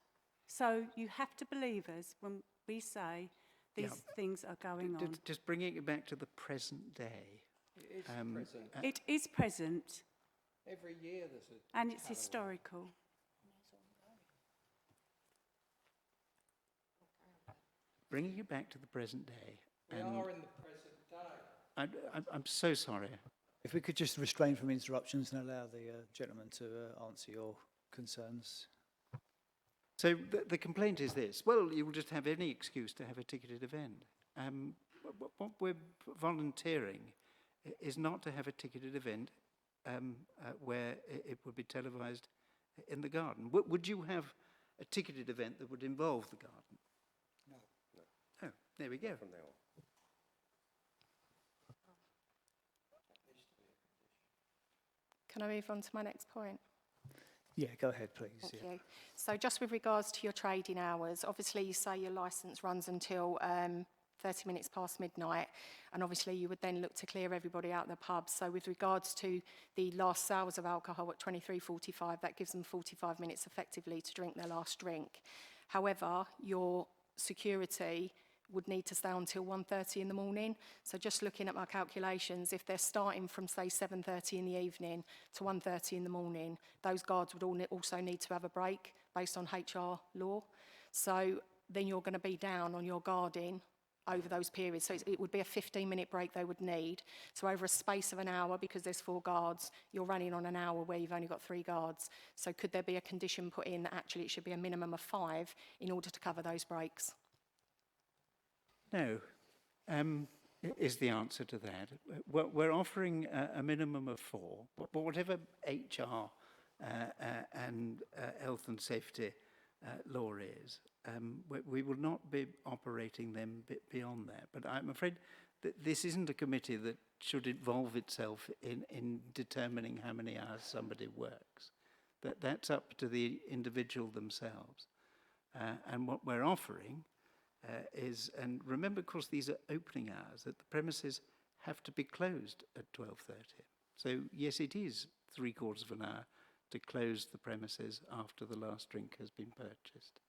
So you have to believe us when we say these things are going on. Just bringing it back to the present day. It is present. It is present. Every year there's a... And it's historical. Bringing it back to the present day. We are in the present day. I'm so sorry. If we could just restrain from interruptions and allow the gentleman to answer your concerns. So the complaint is this. Well, you will just have any excuse to have a ticketed event. What we're volunteering is not to have a ticketed event where it would be televised in the garden. Would you have a ticketed event that would involve the garden? No. Oh, there we go. From now on. Can I move on to my next point? Yeah, go ahead, please. Thank you. So just with regards to your trading hours, obviously you say your licence runs until 30 minutes past midnight, and obviously you would then look to clear everybody out of the pub. So with regards to the last sales of alcohol at 23:45, that gives them 45 minutes effectively to drink their last drink. However, your security would need to stay until 1:30 in the morning. So just looking at my calculations, if they're starting from, say, 7:30 in the evening to 1:30 in the morning, those guards would also need to have a break based on HR law. So then you're going to be down on your guarding over those periods. So it would be a 15-minute break they would need. So over a space of an hour, because there's 4 guards, you're running on an hour where you've only got 3 guards. So could there be a condition put in that actually it should be a minimum of 5 in order to cover those breaks? No, is the answer to that. We're offering a minimum of 4, but whatever HR and health and safety law is, we will not be operating them beyond that. But I'm afraid that this isn't a committee that should involve itself in determining how many hours somebody works. That's up to the individual themselves. And what we're offering is, and remember, of course, these are opening hours, that the premises have to be closed at 12:30. So, yes, it is 3/4 of an hour to close the premises after the last drink has been purchased.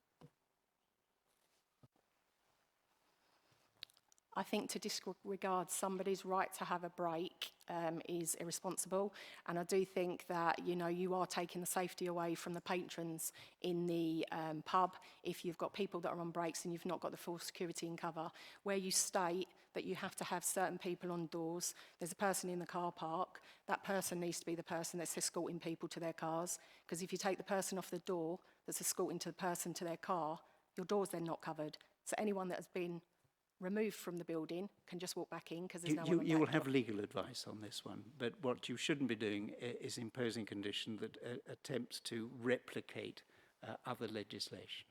I think to disregard somebody's right to have a break is irresponsible. And I do think that, you know, you are taking the safety away from the patrons in the pub if you've got people that are on breaks and you've not got the full security and cover. Where you state that you have to have certain people on doors, there's a person in the car park, that person needs to be the person that's escorting people to their cars. Because if you take the person off the door that's escorting the person to their car, your door's then not covered. So anyone that has been removed from the building can just walk back in because there's no one on You will that have door. legal advice on this one, but what you shouldn't be doing is imposing condition that attempts to replicate other legislation.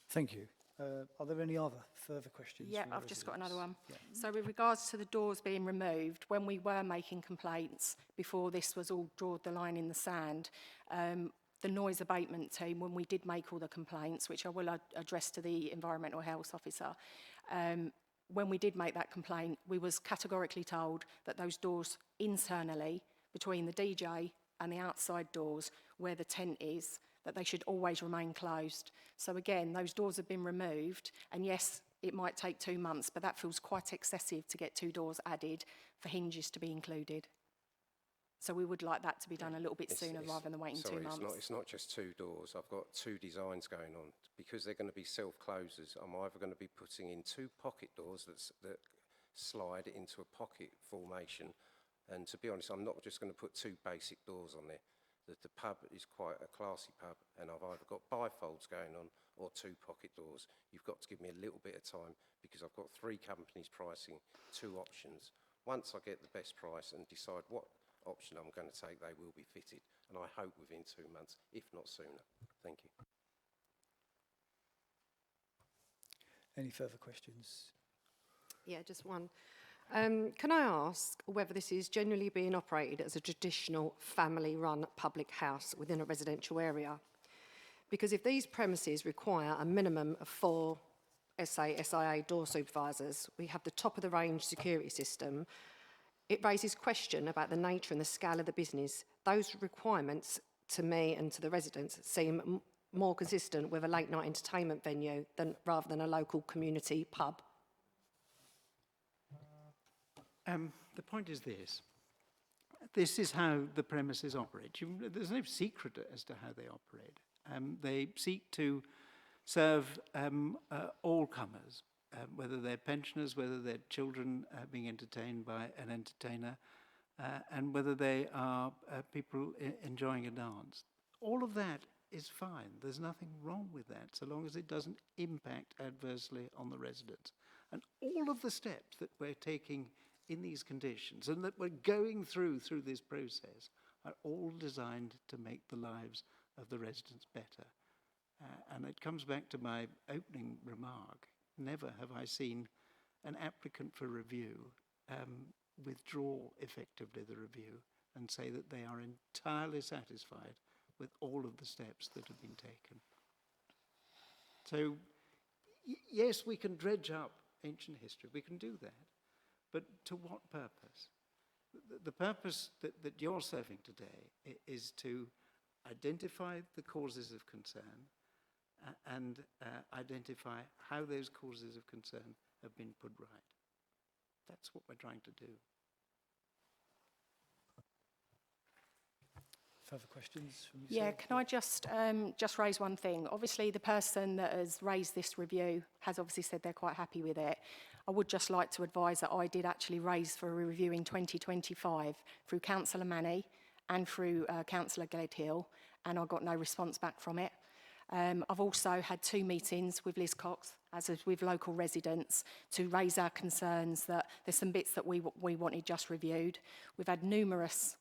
Thank you. Are there any other further questions? Yeah, from the I've just got another one. residents? So with regards to the doors being removed, when we were making complaints before this was all drawn the line in the sand, the noise abatement team, when we did make all the complaints, which I will address to the environmental health officer, when we did make that complaint, we was categorically told that those doors internally between the DJ and the outside doors where the tent is, that they should always remain closed. So again, those doors have been removed, and yes, it might take 2 months, but that feels quite excessive to get 2 doors added for hinges to be included. So we would like that to be done a little bit sooner rather than waiting 2 months. It's not just 2 doors. I've got 2 designs going on. Because they're going to be self-closers, I'm either going to be putting in 2 pocket doors that slide into a pocket formation. And to be honest, I'm not just going to put 2 basic doors on there. The pub is quite a classy pub, and I've either got bifolds going on or 2 pocket doors. You've got to give me a little bit of time because I've got 3 companies pricing 2 options. Once I get the best price and decide what option I'm going to take, they will be fitted, and I hope within 2 months, if not sooner. Thank you. Any further questions? Yeah, just one. Can I ask whether this is generally being operated as a traditional family-run public house within a residential area? Because if these premises require a minimum of 4 SIA door supervisors, we have the top-of-the-range security system, it raises question about the nature and the scale of the business. Those requirements, to me and to the residents, seem more consistent with a late-night entertainment venue rather than a local community pub. The point is this. This is how the premises operate. There's no secret as to how they operate. They seek to serve all comers, whether they're pensioners, whether they're children being entertained by an entertainer, and whether they are people enjoying a dance. All of that is fine. There's nothing wrong with that, so long as it doesn't impact adversely on the residents. And all of the steps that we're taking in these conditions and that we're going through this process are all designed to make the lives of the residents better. And it comes back to my opening remark. Never have I seen an applicant for review withdraw effectively the review and say that they are entirely satisfied with all of the steps that have been taken. So, yes, we can dredge up ancient history. We can do that. But to what purpose? The purpose that you're serving today is to identify the causes of concern and identify how those causes of concern have been put right. That's what we're trying to do. Further questions from yourself? Yeah, can I just raise one thing? Obviously, the person that has raised this review has obviously said they're quite happy with it. I would just like to advise that I did actually raise for a review in 2025 through Councillor Manny and through Councillor Gledhill, and I got no response back from it. I've also had 2 meetings with Liz Cox, as with local residents, to raise our concerns that there's some bits that we wanted just reviewed. We've had numerous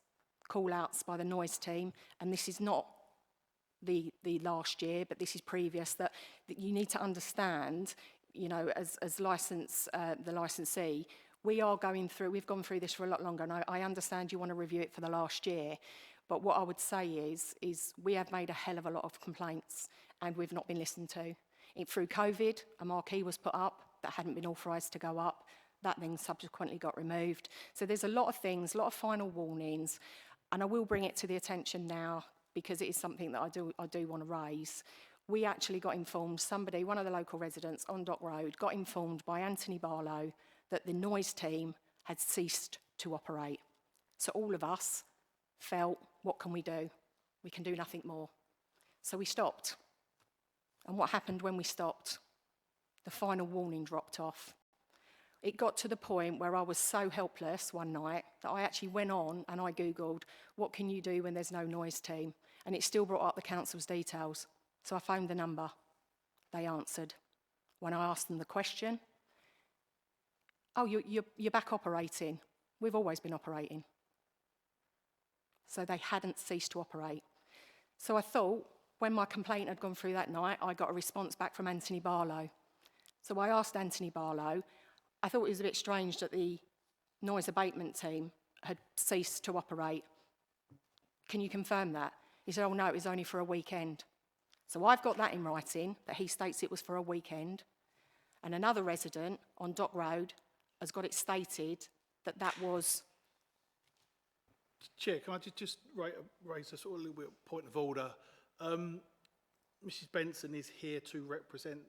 call-outs by the noise team, and this is not the last year, but this is previous, that you need to understand, you know, as the licensee, we've gone through this for a lot longer, and I understand you want to review it for the last year, but what I would say is we have made a hell of a lot of complaints, and we've not been listened to. Through COVID, a marquee was put up that hadn't been authorised to go up. That then subsequently got removed. So there's a lot of things, a lot of final warnings, and I will bring it to the attention now because it is something that I do want to raise. We actually got informed, one of the local residents on Dock Road, got informed by Anthony Barlow that the noise team had ceased to operate. So all of us felt, what can we do? We can do nothing more. So we stopped. And what happened when we stopped? The final warning dropped off. It got to the point where I was so helpless one night that I actually went on and I Googled, what can you do when there's no noise team? And it still brought up the council's details. So I phoned the number. They answered. When I asked them the question, oh, you're back operating. We've always been operating. So they hadn't ceased to operate. So I thought, when my complaint had gone through that night, I got a response back from Anthony Barlow. So I asked Anthony Barlow, I thought it was a bit strange that the noise abatement team had ceased to operate. Can you confirm that? He said, oh no, it was only for a weekend. So I've got that in writing, that he states it was for a weekend. And another resident on Dock Road has got it stated that that was... Chair, can I just raise a sort of little bit of point of order? Mrs Benson is here to represent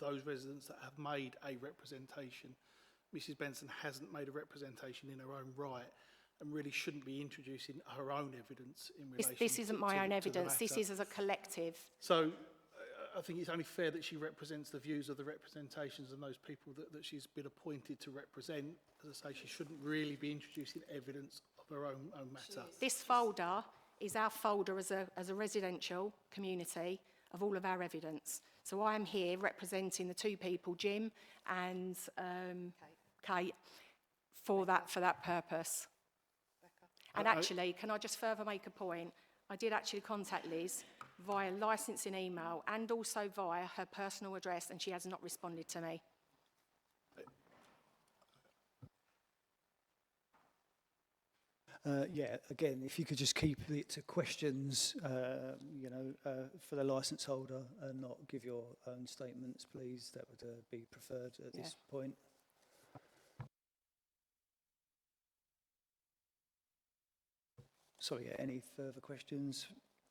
those residents that have made a representation. Mrs Benson hasn't made a representation in her own right and really shouldn't be introducing her own evidence in relation This isn't my own evidence, this matter. is as a collective. So I think it's only fair that she represents the views of the representations and those people that she's been appointed to represent. As I say, she shouldn't really be introducing evidence of her own matter. This folder is our folder as a residential community of all of our evidence. So I am here representing the two people, Jim and Kate, for that purpose. And actually, can I just further make a point? I did actually contact Liz via licensing email and also via her personal address, and she has not responded to me. Yeah, again, if you could just keep it to questions, for the licence holder and not give your own statements, please. That would be preferred at this point. So, yeah, any further questions?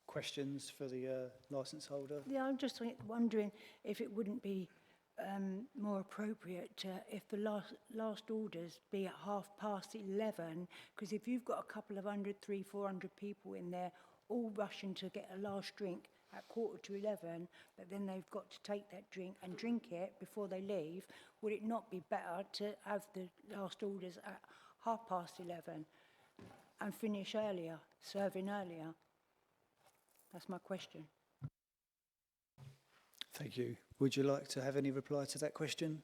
Questions for the licence holder? Yeah, I'm just wondering if it wouldn't be more appropriate if the last orders be at 11:30, because if you've got a couple of 300-400 people in there all rushing to get a last drink at 11:15, but then they've got to take that drink and drink it before they leave, would it not be better to have the last orders at 11:30 and finish earlier, serving earlier? That's my question. Thank you. Would you like to have any reply to that question?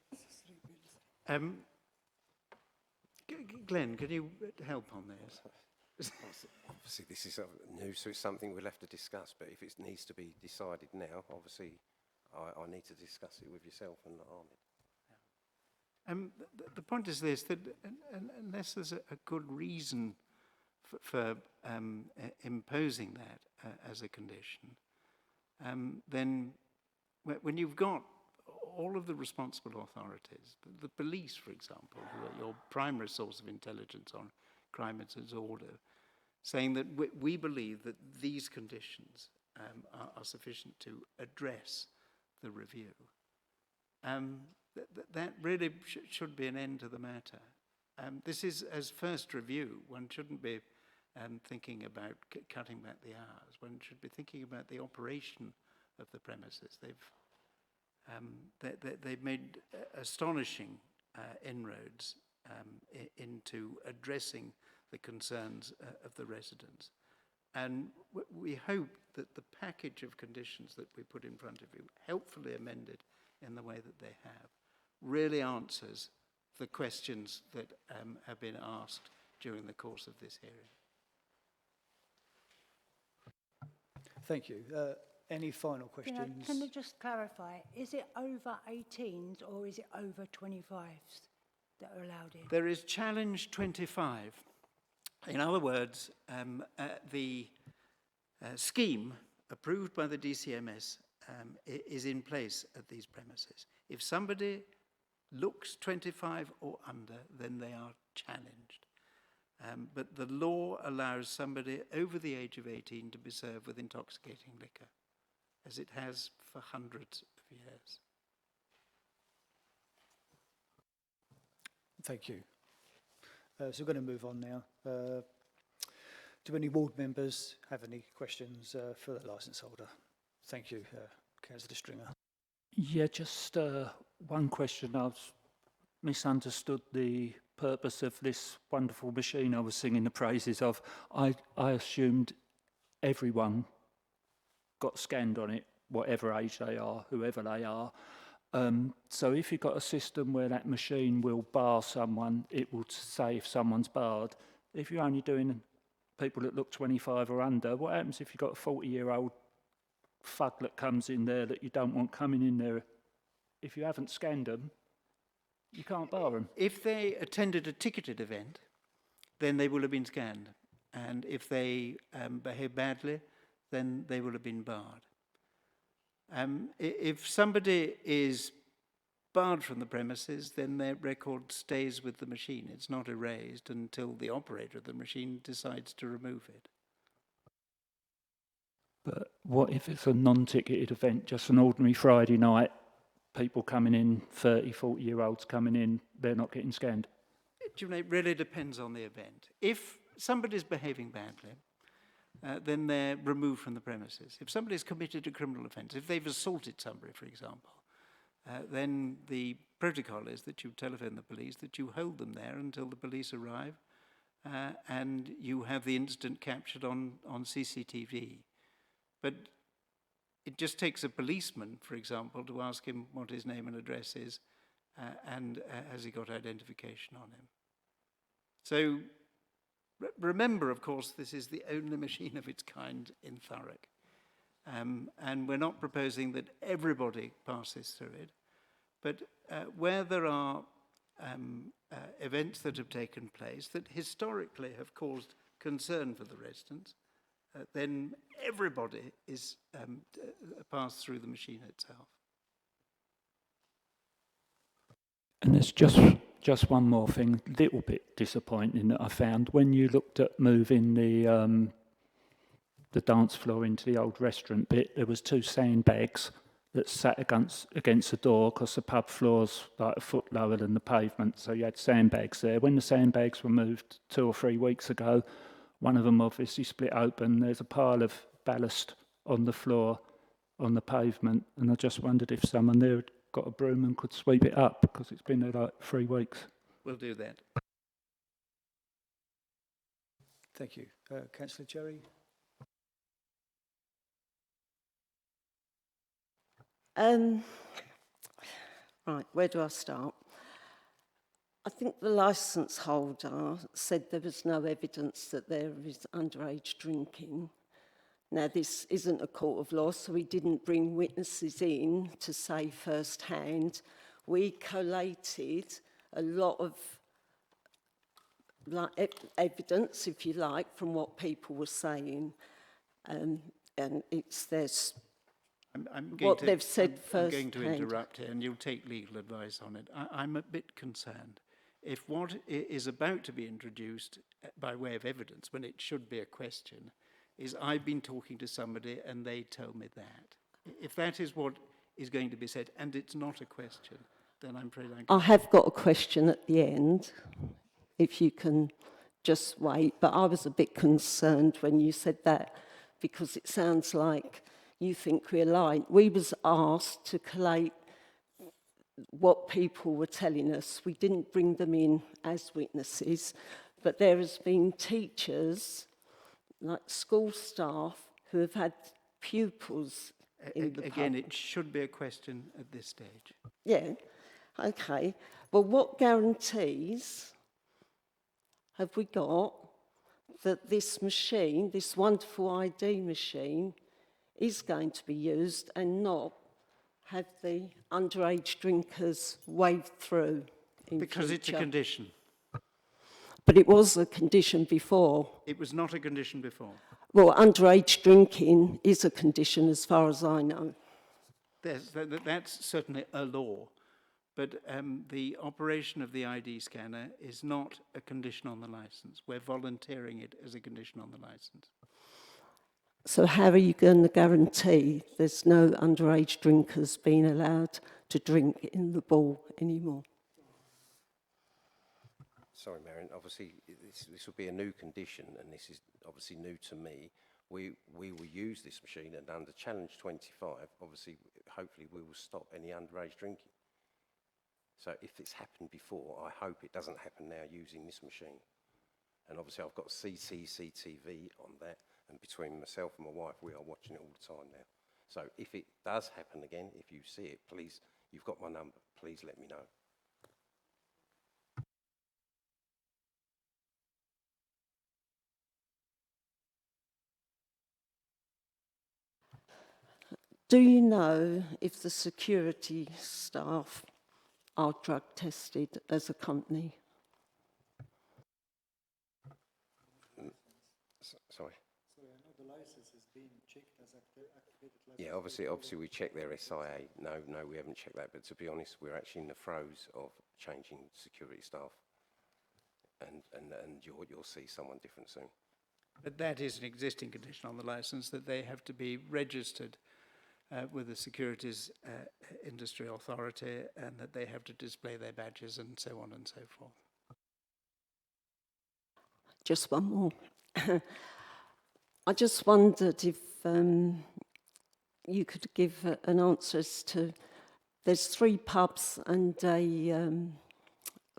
Glenn, can you help on this? Obviously, this is new, so it's something we'll have to discuss. But if it needs to be decided now, obviously, I need to discuss it with yourself and Ahmed. The point is this, that unless there's a good reason for imposing that as a condition, then when you've got all of the responsible authorities, the police, for example, who are your primary source of intelligence on crime and disorder, saying that we believe that these conditions are sufficient to address the review, that really should be an end to the matter. This is, as first review, one shouldn't be thinking about cutting back the hours. One should be thinking about the operation of the premises. They've made astonishing inroads into addressing the concerns of the residents. And we hope that the package of conditions that we put in front of you, helpfully amended in the way that they have, really answers the questions that have been asked during the course of this hearing. Thank you. Any final questions? Can I just clarify, is it over 18s or is it over 25s that are allowed in? There is challenge 25. In other words, the scheme approved by the DCMS is in place at these premises. If somebody looks 25 or under, then they are challenged. But the law allows somebody over the age of 18 to be served with intoxicating liquor, as it has for hundreds of years. Thank you. So we're going to move on now. Do any ward members have any questions for the licence holder? Thank you, Councillor Stringer. Yeah, just one question. I've misunderstood the purpose of this wonderful machine I was singing the praises of. I assumed everyone got scanned on it, whatever age they are, whoever they are. So if you've got a system where that machine will bar someone, it will say if someone's barred. If you're only doing people that look 25 or under, what happens if you've got a 40-year-old thug that comes in there that you don't want coming in there? If you haven't scanned them, you can't bar them. If they attended a ticketed event, then they will have been scanned. And if they behave badly, then they will have been barred. If somebody is barred from the premises, then their record stays with the machine. It's not erased until the operator of the machine decides to remove it. But what if it's a non-ticketed event, just an ordinary Friday night, people coming in, 30, 40-year-olds coming in, they're not getting scanned? It really depends on the event. If somebody's behaving badly, then they're removed from the premises. If somebody's committed a criminal offence, if they've assaulted somebody, for example, then the protocol is that you telephone the police, that you hold them there until the police arrive, and you have the incident captured on CCTV. But it just takes a policeman, for example, to ask him what his name and address is, and has he got identification on him. So remember, of course, this is the only machine of its kind in Thurrock. And we're not proposing that everybody passes through it, but where there are events that have taken place that historically have caused concern for the residents, then everybody is passed through the machine itself. And there's just one more thing, a little bit disappointing that I found when you looked at moving the dance floor into the old restaurant bit. There was 2 sandbags that sat against the door because the pub floor's like a foot lower than the pavement, so you had sandbags there. When the sandbags were moved 2 or 3 weeks ago, one of them obviously split open. There's a pile of ballast on the floor on the pavement, and I just wondered if someone there had got a broom and could sweep it up because it's been there like 3 weeks. We'll do that. Thank you. Councillor Cherry. Right, where do I start? I think the licence holder said there was no evidence that there is underage drinking. Now, this isn't a court of law, so we didn't bring witnesses in to say firsthand. We collated a lot of evidence, if you like, from what people were saying. And it's this. They've said first. I'm going to interrupt here, and you'll take legal advice on it. I'm a bit concerned. If what is about to be introduced by way of evidence, when it should be a question, is I've been talking to somebody and they tell me that. If that is what is going to be said, and it's not a question, then I'm afraid I have got a question at the end, if you can just wait. But I was a bit concerned when you said that, because it sounds like you think we're lying. We was asked to collate what people were telling us. We didn't bring them in as witnesses, but there has been teachers, like school staff, who have had pupils in the Again, pub. it should be a question at this stage. Yeah, okay. Well, what guarantees have we got that this machine, this wonderful ID machine, is going to be used and not have the underage drinkers wade through in Because future? it's a condition. But it was a condition before. It was not a condition before. Well, underage drinking is a condition as far as I know. That's certainly a law, but the operation of the ID scanner is not a condition on the licence. We're volunteering it as a condition on the licence. So how are you going to guarantee there's no underage drinkers being allowed to drink in the ball anymore? Sorry, Marion, obviously this will be a new condition, and this is obviously new to me. We will use this machine, and under Challenge 25, obviously, hopefully we will stop any underage drinking. So if it's happened before, I hope it doesn't happen now using this machine. And obviously I've got CCTV on that, and between myself and my wife, we are watching it all the time now. So if it does happen again, if you see it, please, you've got my number, please let me know. Do you know if the security staff are drug tested as a company? Sorry. Sorry, I know the license is being checked as activated license. Yeah, obviously we check their SIA. No, we haven't checked that. But to be honest, we're actually in the throes of changing security staff, and you'll see someone different soon. But that is an existing condition on the licence, that they have to be registered with the Securities Industry Authority, and that they have to display their badges and so on and so forth. Just one more. I just wondered if you could give an answer as to, there's 3 pubs and a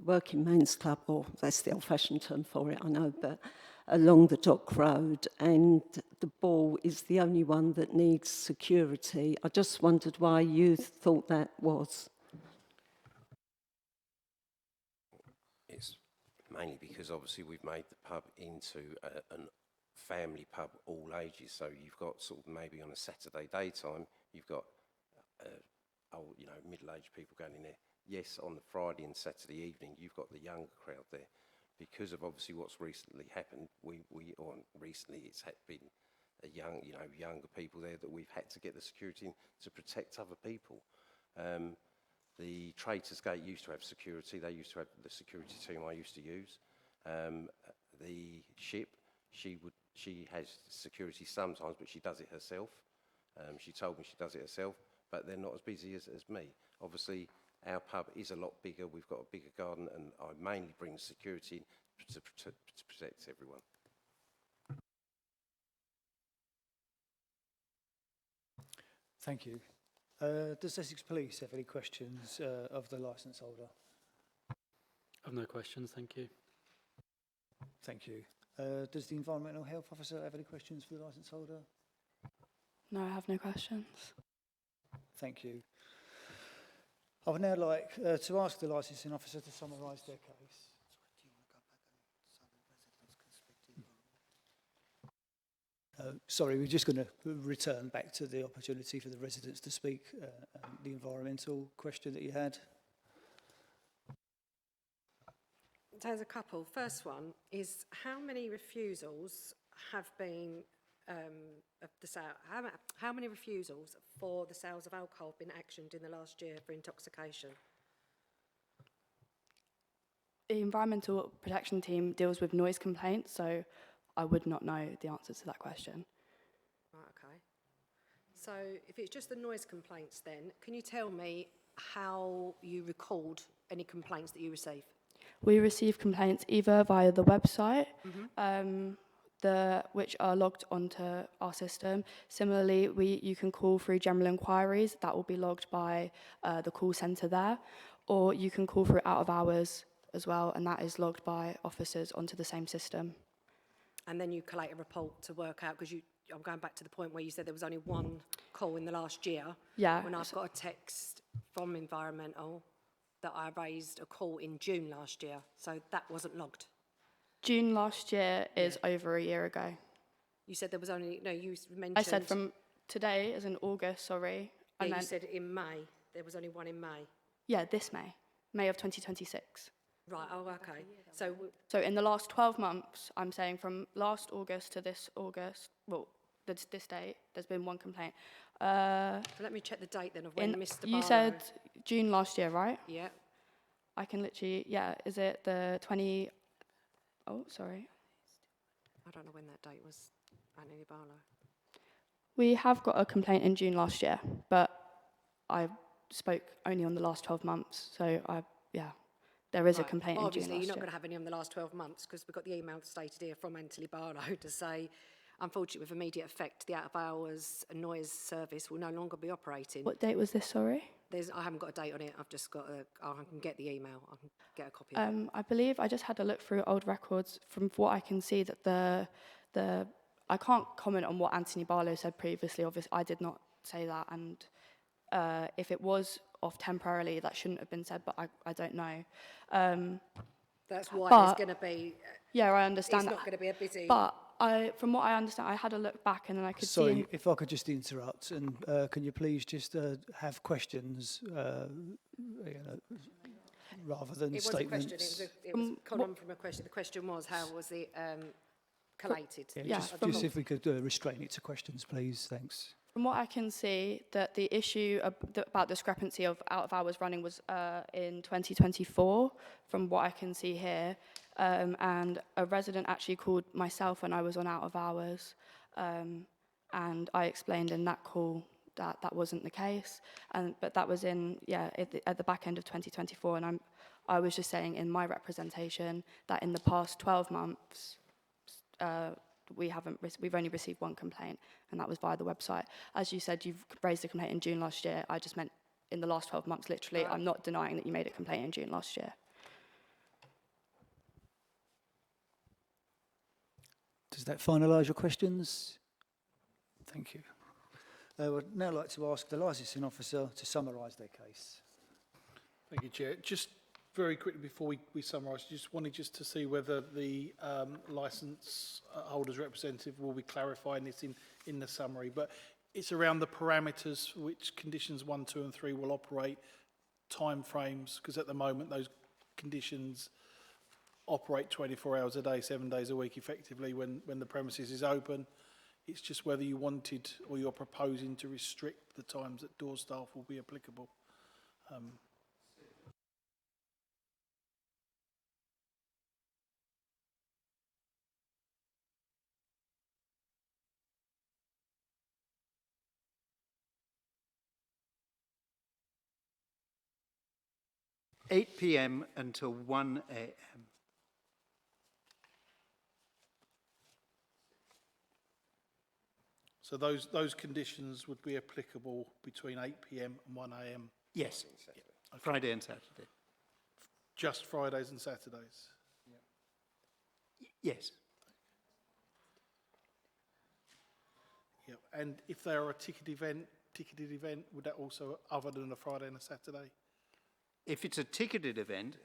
working men's club, or that's the old-fashioned term for it, I know, but along the Dock Road, and the ball is the only one that needs security. I just wondered why you thought that was. It's mainly because obviously we've made the pub into a family pub, all ages. So you've got sort of maybe on a Saturday daytime, you've got old, you know, middle-aged people going in there. Yes, on the Friday and Saturday evening, you've got the younger crowd there. Because of obviously what's recently happened, recently it's been younger people there that we've had to get the security in to protect other people. The Traitors Gate used to have security. They used to have the security team I used to use. The ship, she has security sometimes, but she does it herself. She told me she does it herself, but they're not as busy as me. Obviously, our pub is a lot bigger. We've got a bigger garden, and I mainly bring security in to protect everyone. Thank you. Does Essex Police have any questions of the licence holder? I've no questions, thank you. Thank you. Does the Environmental Health Officer have any questions for the licence holder? No, I have no questions. Thank you. I would now like to ask the licensing officer to summarise their case. Sorry, we're just going to return back to the opportunity for the residents to speak, the environmental question that you had. There's a couple. First one is, how many refusals have been of the sale? How many refusals for the sales of alcohol have been actioned in the last year for intoxication? The Environmental Protection Team deals with noise complaints, so I would not know the answer to that question. Right, okay. So if it's just the noise complaints then, can you tell me how you record any complaints that you receive? We receive complaints either via the website, which are logged onto our system. Similarly, you can call through general inquiries, that will be logged by the call centre there, or you can call through out of hours as well, and that is logged by officers onto the same system. And then you collate a report to work out, because I'm going back to the point where you said there was only one call in the last year. Yeah. When I've got a text from Environmental that I raised a call in June last year, so that wasn't logged. June last year is over a year ago. You said there was only, no, you mentioned... I said from today, as in August, sorry. Yeah, you said in May, there was only one in May. Yeah, this May of 2026. Right, oh, okay. So in the last 12 months, I'm saying from last August to this August, well, this date, there's been one complaint. So let me check the date then of when Mr. You Barlow... said June last year, right? Yeah. I can literally, is it the 20... Oh, sorry. I don't know when that date was, Anthony Barlow. We have got a complaint in June last year, but I spoke only on the last 12 months, so there is a complaint in June last year. Obviously, you're not going to have any on the last 12 months, because we've got the email stated here from Anthony Barlow to say, unfortunately, with immediate effect, the out-of-hours noise service will no longer be operating. What date was this, sorry? I haven't got a date on it. I've just got I can get the email. I can get a copy of it. I believe I just had a look through old records. From what I can see, that I can't comment on what Anthony Barlow said previously. Obviously, I did not say that, and if it was off temporarily, that shouldn't have been said, but I don't know. That's why there's going to be... Yeah, I understand it's that. not going to be a busy... But from what I understand, I had a look back and then I could see... Sorry, if I could just interrupt, and can you please just have questions rather than it statements? It was a question. It was column from a question. The question was, how was it collated? Just if we could restrain it to questions, please. Thanks. From what I can see, that the issue about discrepancy of out-of-hours running was in 2024, from what I can see here. And a resident actually called myself when I was on out-of-hours, and I explained in that call that that wasn't the case. But that was at the back end of 2024, and I was just saying in my representation that in the past 12 months, we've only received one complaint, and that was via the website. As you said, you've raised a complaint in June last year. I just meant in the last 12 months, literally. I'm not denying that you made a complaint in June last year. Does that finalise your questions? Thank you. I would now like to ask the licensing officer to summarise their case. Thank you, Chair. Just very quickly before we summarise, just wanted to see whether the licence holder's representative will be clarifying this in the summary, but it's around the parameters which conditions 1, 2 and 3 will operate, time frames, because at the moment those conditions operate 24 hours a day, 7 days a week effectively when the premises is open. It's just whether you wanted or you're proposing to restrict the times that door staff will be applicable. 8 p.m. until 1 a.m. So those conditions would be applicable between 8 p.m. and 1 a.m. Yes, Friday and Saturday. Just Fridays and Saturdays? Yes. Yeah. And if they are a ticketed event, would that also, other than a Friday and a Saturday? If it's a ticketed event,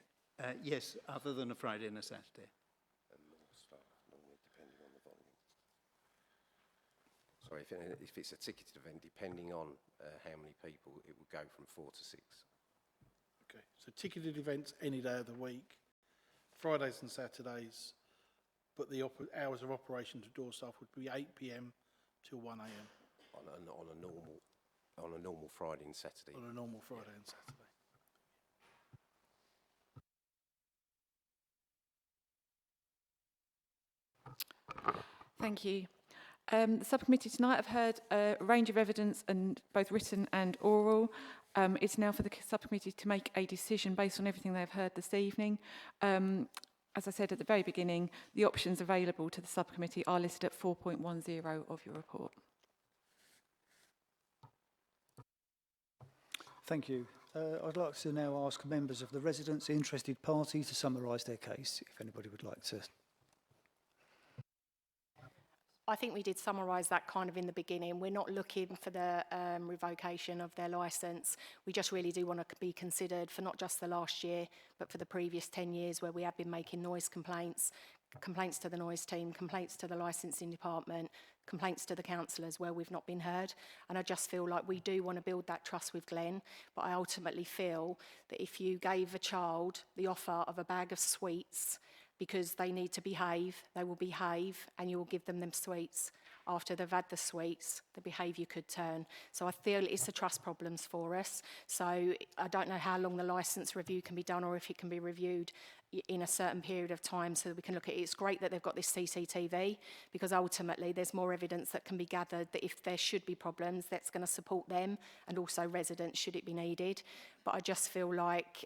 yes, other than a Friday and a Saturday. Sorry, if it's a ticketed event, depending on how many people, it would go from 4 to 6. Okay, so ticketed events any day of the week, Fridays and Saturdays, but the hours of operation to door staff would be 8 p.m. till 1 a.m. On a normal Friday and Saturday. On a normal Friday and Saturday. Thank you. The subcommittee tonight have heard a range of evidence, and both written and oral. It's now for the subcommittee to make a decision based on everything they've heard this evening. As I said at the very beginning, the options available to the subcommittee are listed at 4.10 of your report. Thank you. I'd like to now ask members of the residents' interested party to summarise their case, if anybody would like to. I think we did summarise that kind of in the beginning. We're not looking for the revocation of their licence. We just really do want to be considered for not just the last year, but for the previous 10 years where we have been making noise complaints, complaints to the noise team, complaints to the licensing department, complaints to the councillors where we've not been heard. And I just feel like we do want to build that trust with Glenn, but I ultimately feel that if you gave a child the offer of a bag of sweets because they need to behave, they will behave, and you will give them sweets. After they've had the sweets, the behaviour could turn. So I feel it's a trust problems for us. So I don't know how long the licence review can be done or if it can be reviewed in a certain period of time so that we can look at it. It's great that they've got this CCTV because ultimately there's more evidence that can be gathered that if there should be problems, that's going to support them and also residents should it be needed. But I just feel like,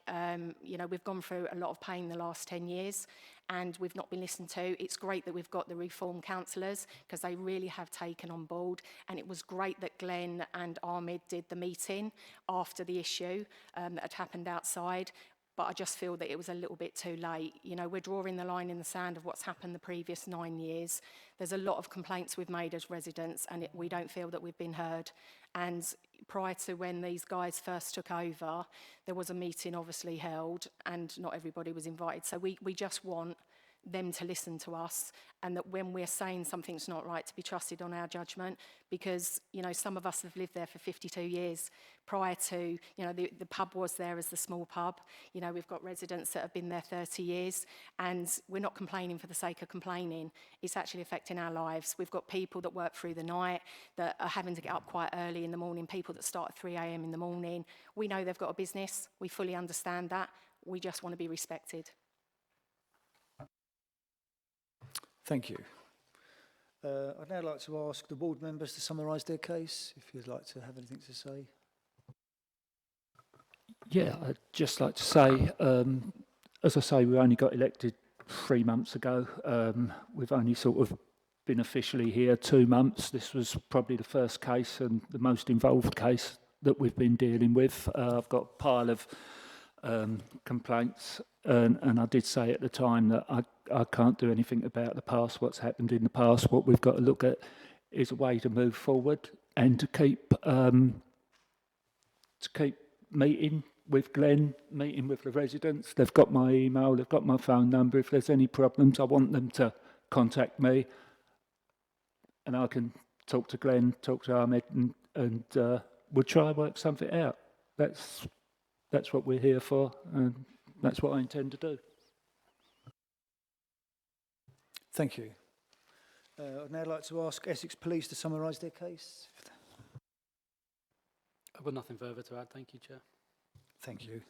you know, we've gone through a lot of pain the last 10 years and we've not been listened to. It's great that we've got the reform councillors because they really have taken on board, and it was great that Glenn and Ahmed did the meeting after the issue that had happened outside. But I just feel that it was a little bit too late. You know, we're drawing the line in the sand of what's happened the previous 9 years. There's a lot of complaints we've made as residents and we don't feel that we've been heard. And prior to when these guys first took over, there was a meeting obviously held and not everybody was invited. So we just want them to listen to us, and that when we're saying something's not right, to be trusted on our judgment, because, you know, some of us have lived there for 52 years. Prior to, you know, the pub was there as the small pub. You know, we've got residents that have been there 30 years, and we're not complaining for the sake of complaining. It's actually affecting our lives. We've got people that work through the night, that are having to get up quite early in the morning, people that start at 3 a.m. in the morning. We know they've got a business. We fully understand that. We just want to be respected. Thank you. I'd now like to ask the board members to summarise their case, if you'd like to have anything to say. Yeah, I'd just like to say, as I say, we only got elected 3 months ago. We've only sort of been officially here 2 months. This was probably the first case and the most involved case that we've been dealing with. I've got a pile of complaints, and I did say at the time that I can't do anything about the past, what's happened in the past. What we've got to look at is a way to move forward and to keep meeting with Glenn, meeting with the residents. They've got my email, they've got my phone number. If there's any problems, I want them to contact me, and I can talk to Glenn, talk to Ahmed, and we'll try and work something out. That's what we're here for, and that's what I intend to do. Thank you. I'd now like to ask Essex Police to summarise their case. I've got nothing further to add. Thank you, Chair. Thank you.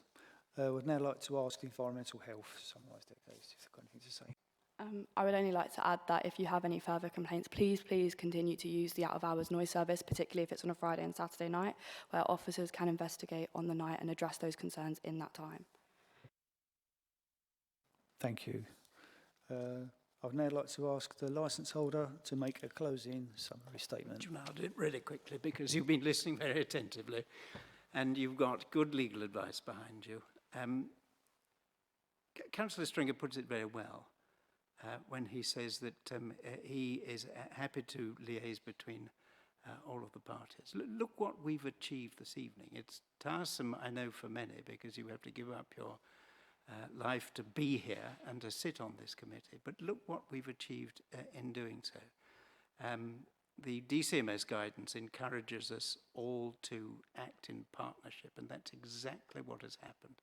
I'd now like to ask Environmental Health to summarise their case, if they've got anything to say. I would only like to add that if you have any further complaints, please continue to use the out-of-hours noise service, particularly if it's on a Friday and Saturday night, where officers can investigate on the night and address those concerns in that time. Thank you. I'd now like to ask the licence holder to make a closing summary statement. I'll do it really quickly because you've been listening very attentively and you've got good legal advice behind you. Councillor Stringer puts it very well when he says that he is happy to liaise between all of the parties. Look what we've achieved this evening. It's tiresome, I know, for many because you have to give up your life to be here and to sit on this committee. But look what we've achieved in doing so. The DCMS guidance encourages us all to act in partnership, and that's exactly what has happened.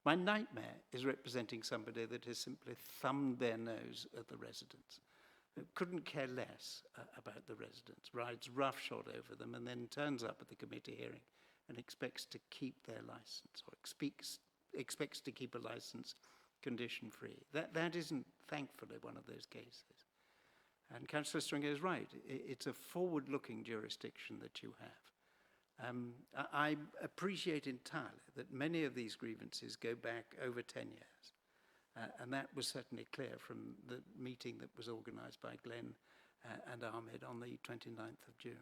My nightmare is representing somebody that has simply thumbed their nose at the residents, couldn't care less about the residents, rides roughshod over them, and then turns up at the committee hearing and expects to keep their licence, or expects to keep a licence condition-free. That isn't, thankfully, one of those cases. And Councillor Stringer is right. It's a forward-looking jurisdiction that you have. I appreciate entirely that many of these grievances go back over 10 years. And that was certainly clear from the meeting that was organised by Glenn and Ahmed on the 29th of June.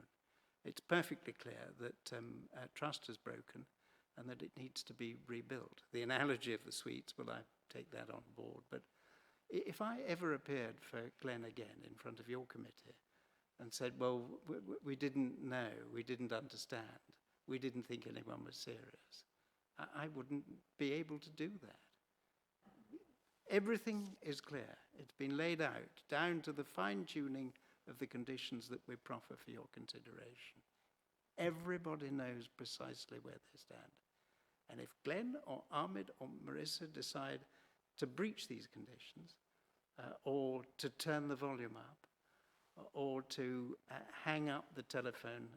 It's perfectly clear that trust is broken and that it needs to be rebuilt. The analogy of the sweets, well, I take that on board. But if I ever appeared for Glenn again in front of your committee and said, well, we didn't know, we didn't understand, we didn't think anyone was serious, I wouldn't be able to do that. Everything is clear. It's been laid out down to the fine-tuning of the conditions that we proffer for your consideration. Everybody knows precisely where they stand. And if Glenn or Ahmed or Marissa decide to breach these conditions, or to turn the volume up, or to hang up the telephone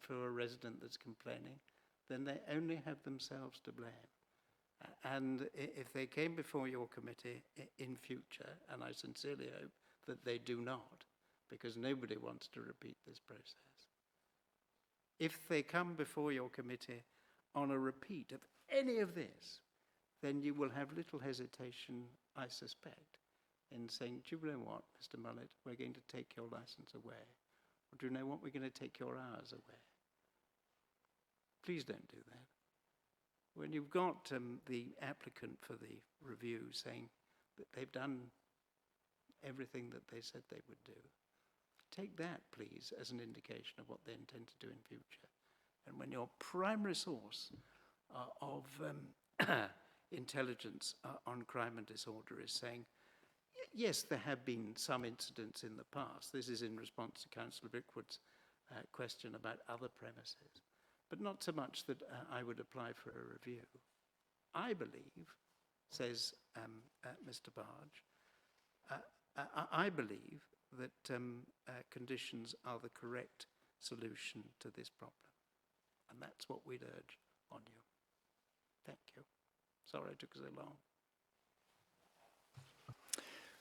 for a resident that's complaining, then they only have themselves to blame. And if they came before your committee in future, and I sincerely hope that they do not, because nobody wants to repeat this process, if they come before your committee on a repeat of any of this, then you will have little hesitation, I suspect, in saying, do you know what, Mr. Mullett, we're going to take your licence away. Or do you know what, we're going to take your hours away. Please don't do that. When you've got the applicant for the review saying that they've done everything that they said they would do, take that, please, as an indication of what they intend to do in future. And when your primary source of intelligence on crime and disorder is saying, yes, there have been some incidents in the past. This is in response to Councillor Brickwood's question about other premises, but not so much that I would apply for a review. I believe, says Mr. Barge, I believe that conditions are the correct solution to this problem. And that's what we'd urge on you. Thank you. Sorry it took so long.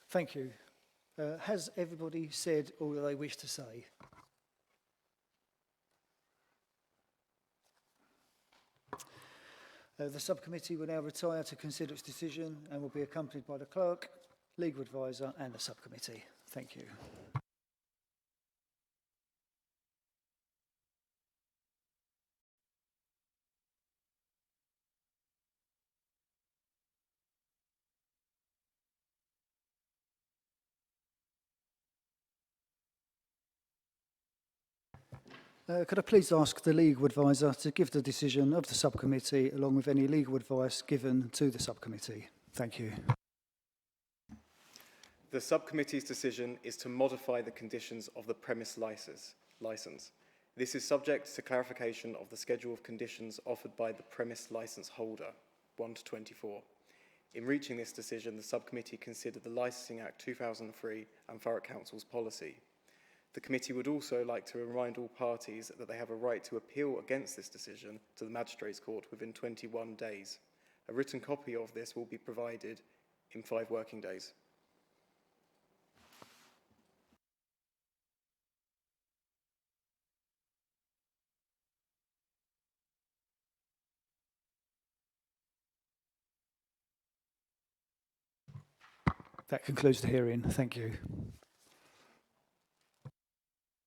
Thank you. Has everybody said all that they wish to say? The subcommittee will now retire to consider its decision and will be accompanied by the clerk, legal advisor and the subcommittee. Thank you. Could I please ask the legal advisor to give the decision of the subcommittee along with any legal advice given to the subcommittee? Thank you. The subcommittee's decision is to modify the conditions of the premise license. This is subject to clarification of the schedule of conditions offered by the premise license holder, 1 to 24. In reaching this decision, the subcommittee considered the Licensing Act 2003 and Thurrock Council's policy. The committee would also like to remind all parties that they have a right to appeal against this decision to the Magistrates' Court within 21 days. A written copy of this will be provided in 5 working days. That concludes the hearing. Thank you.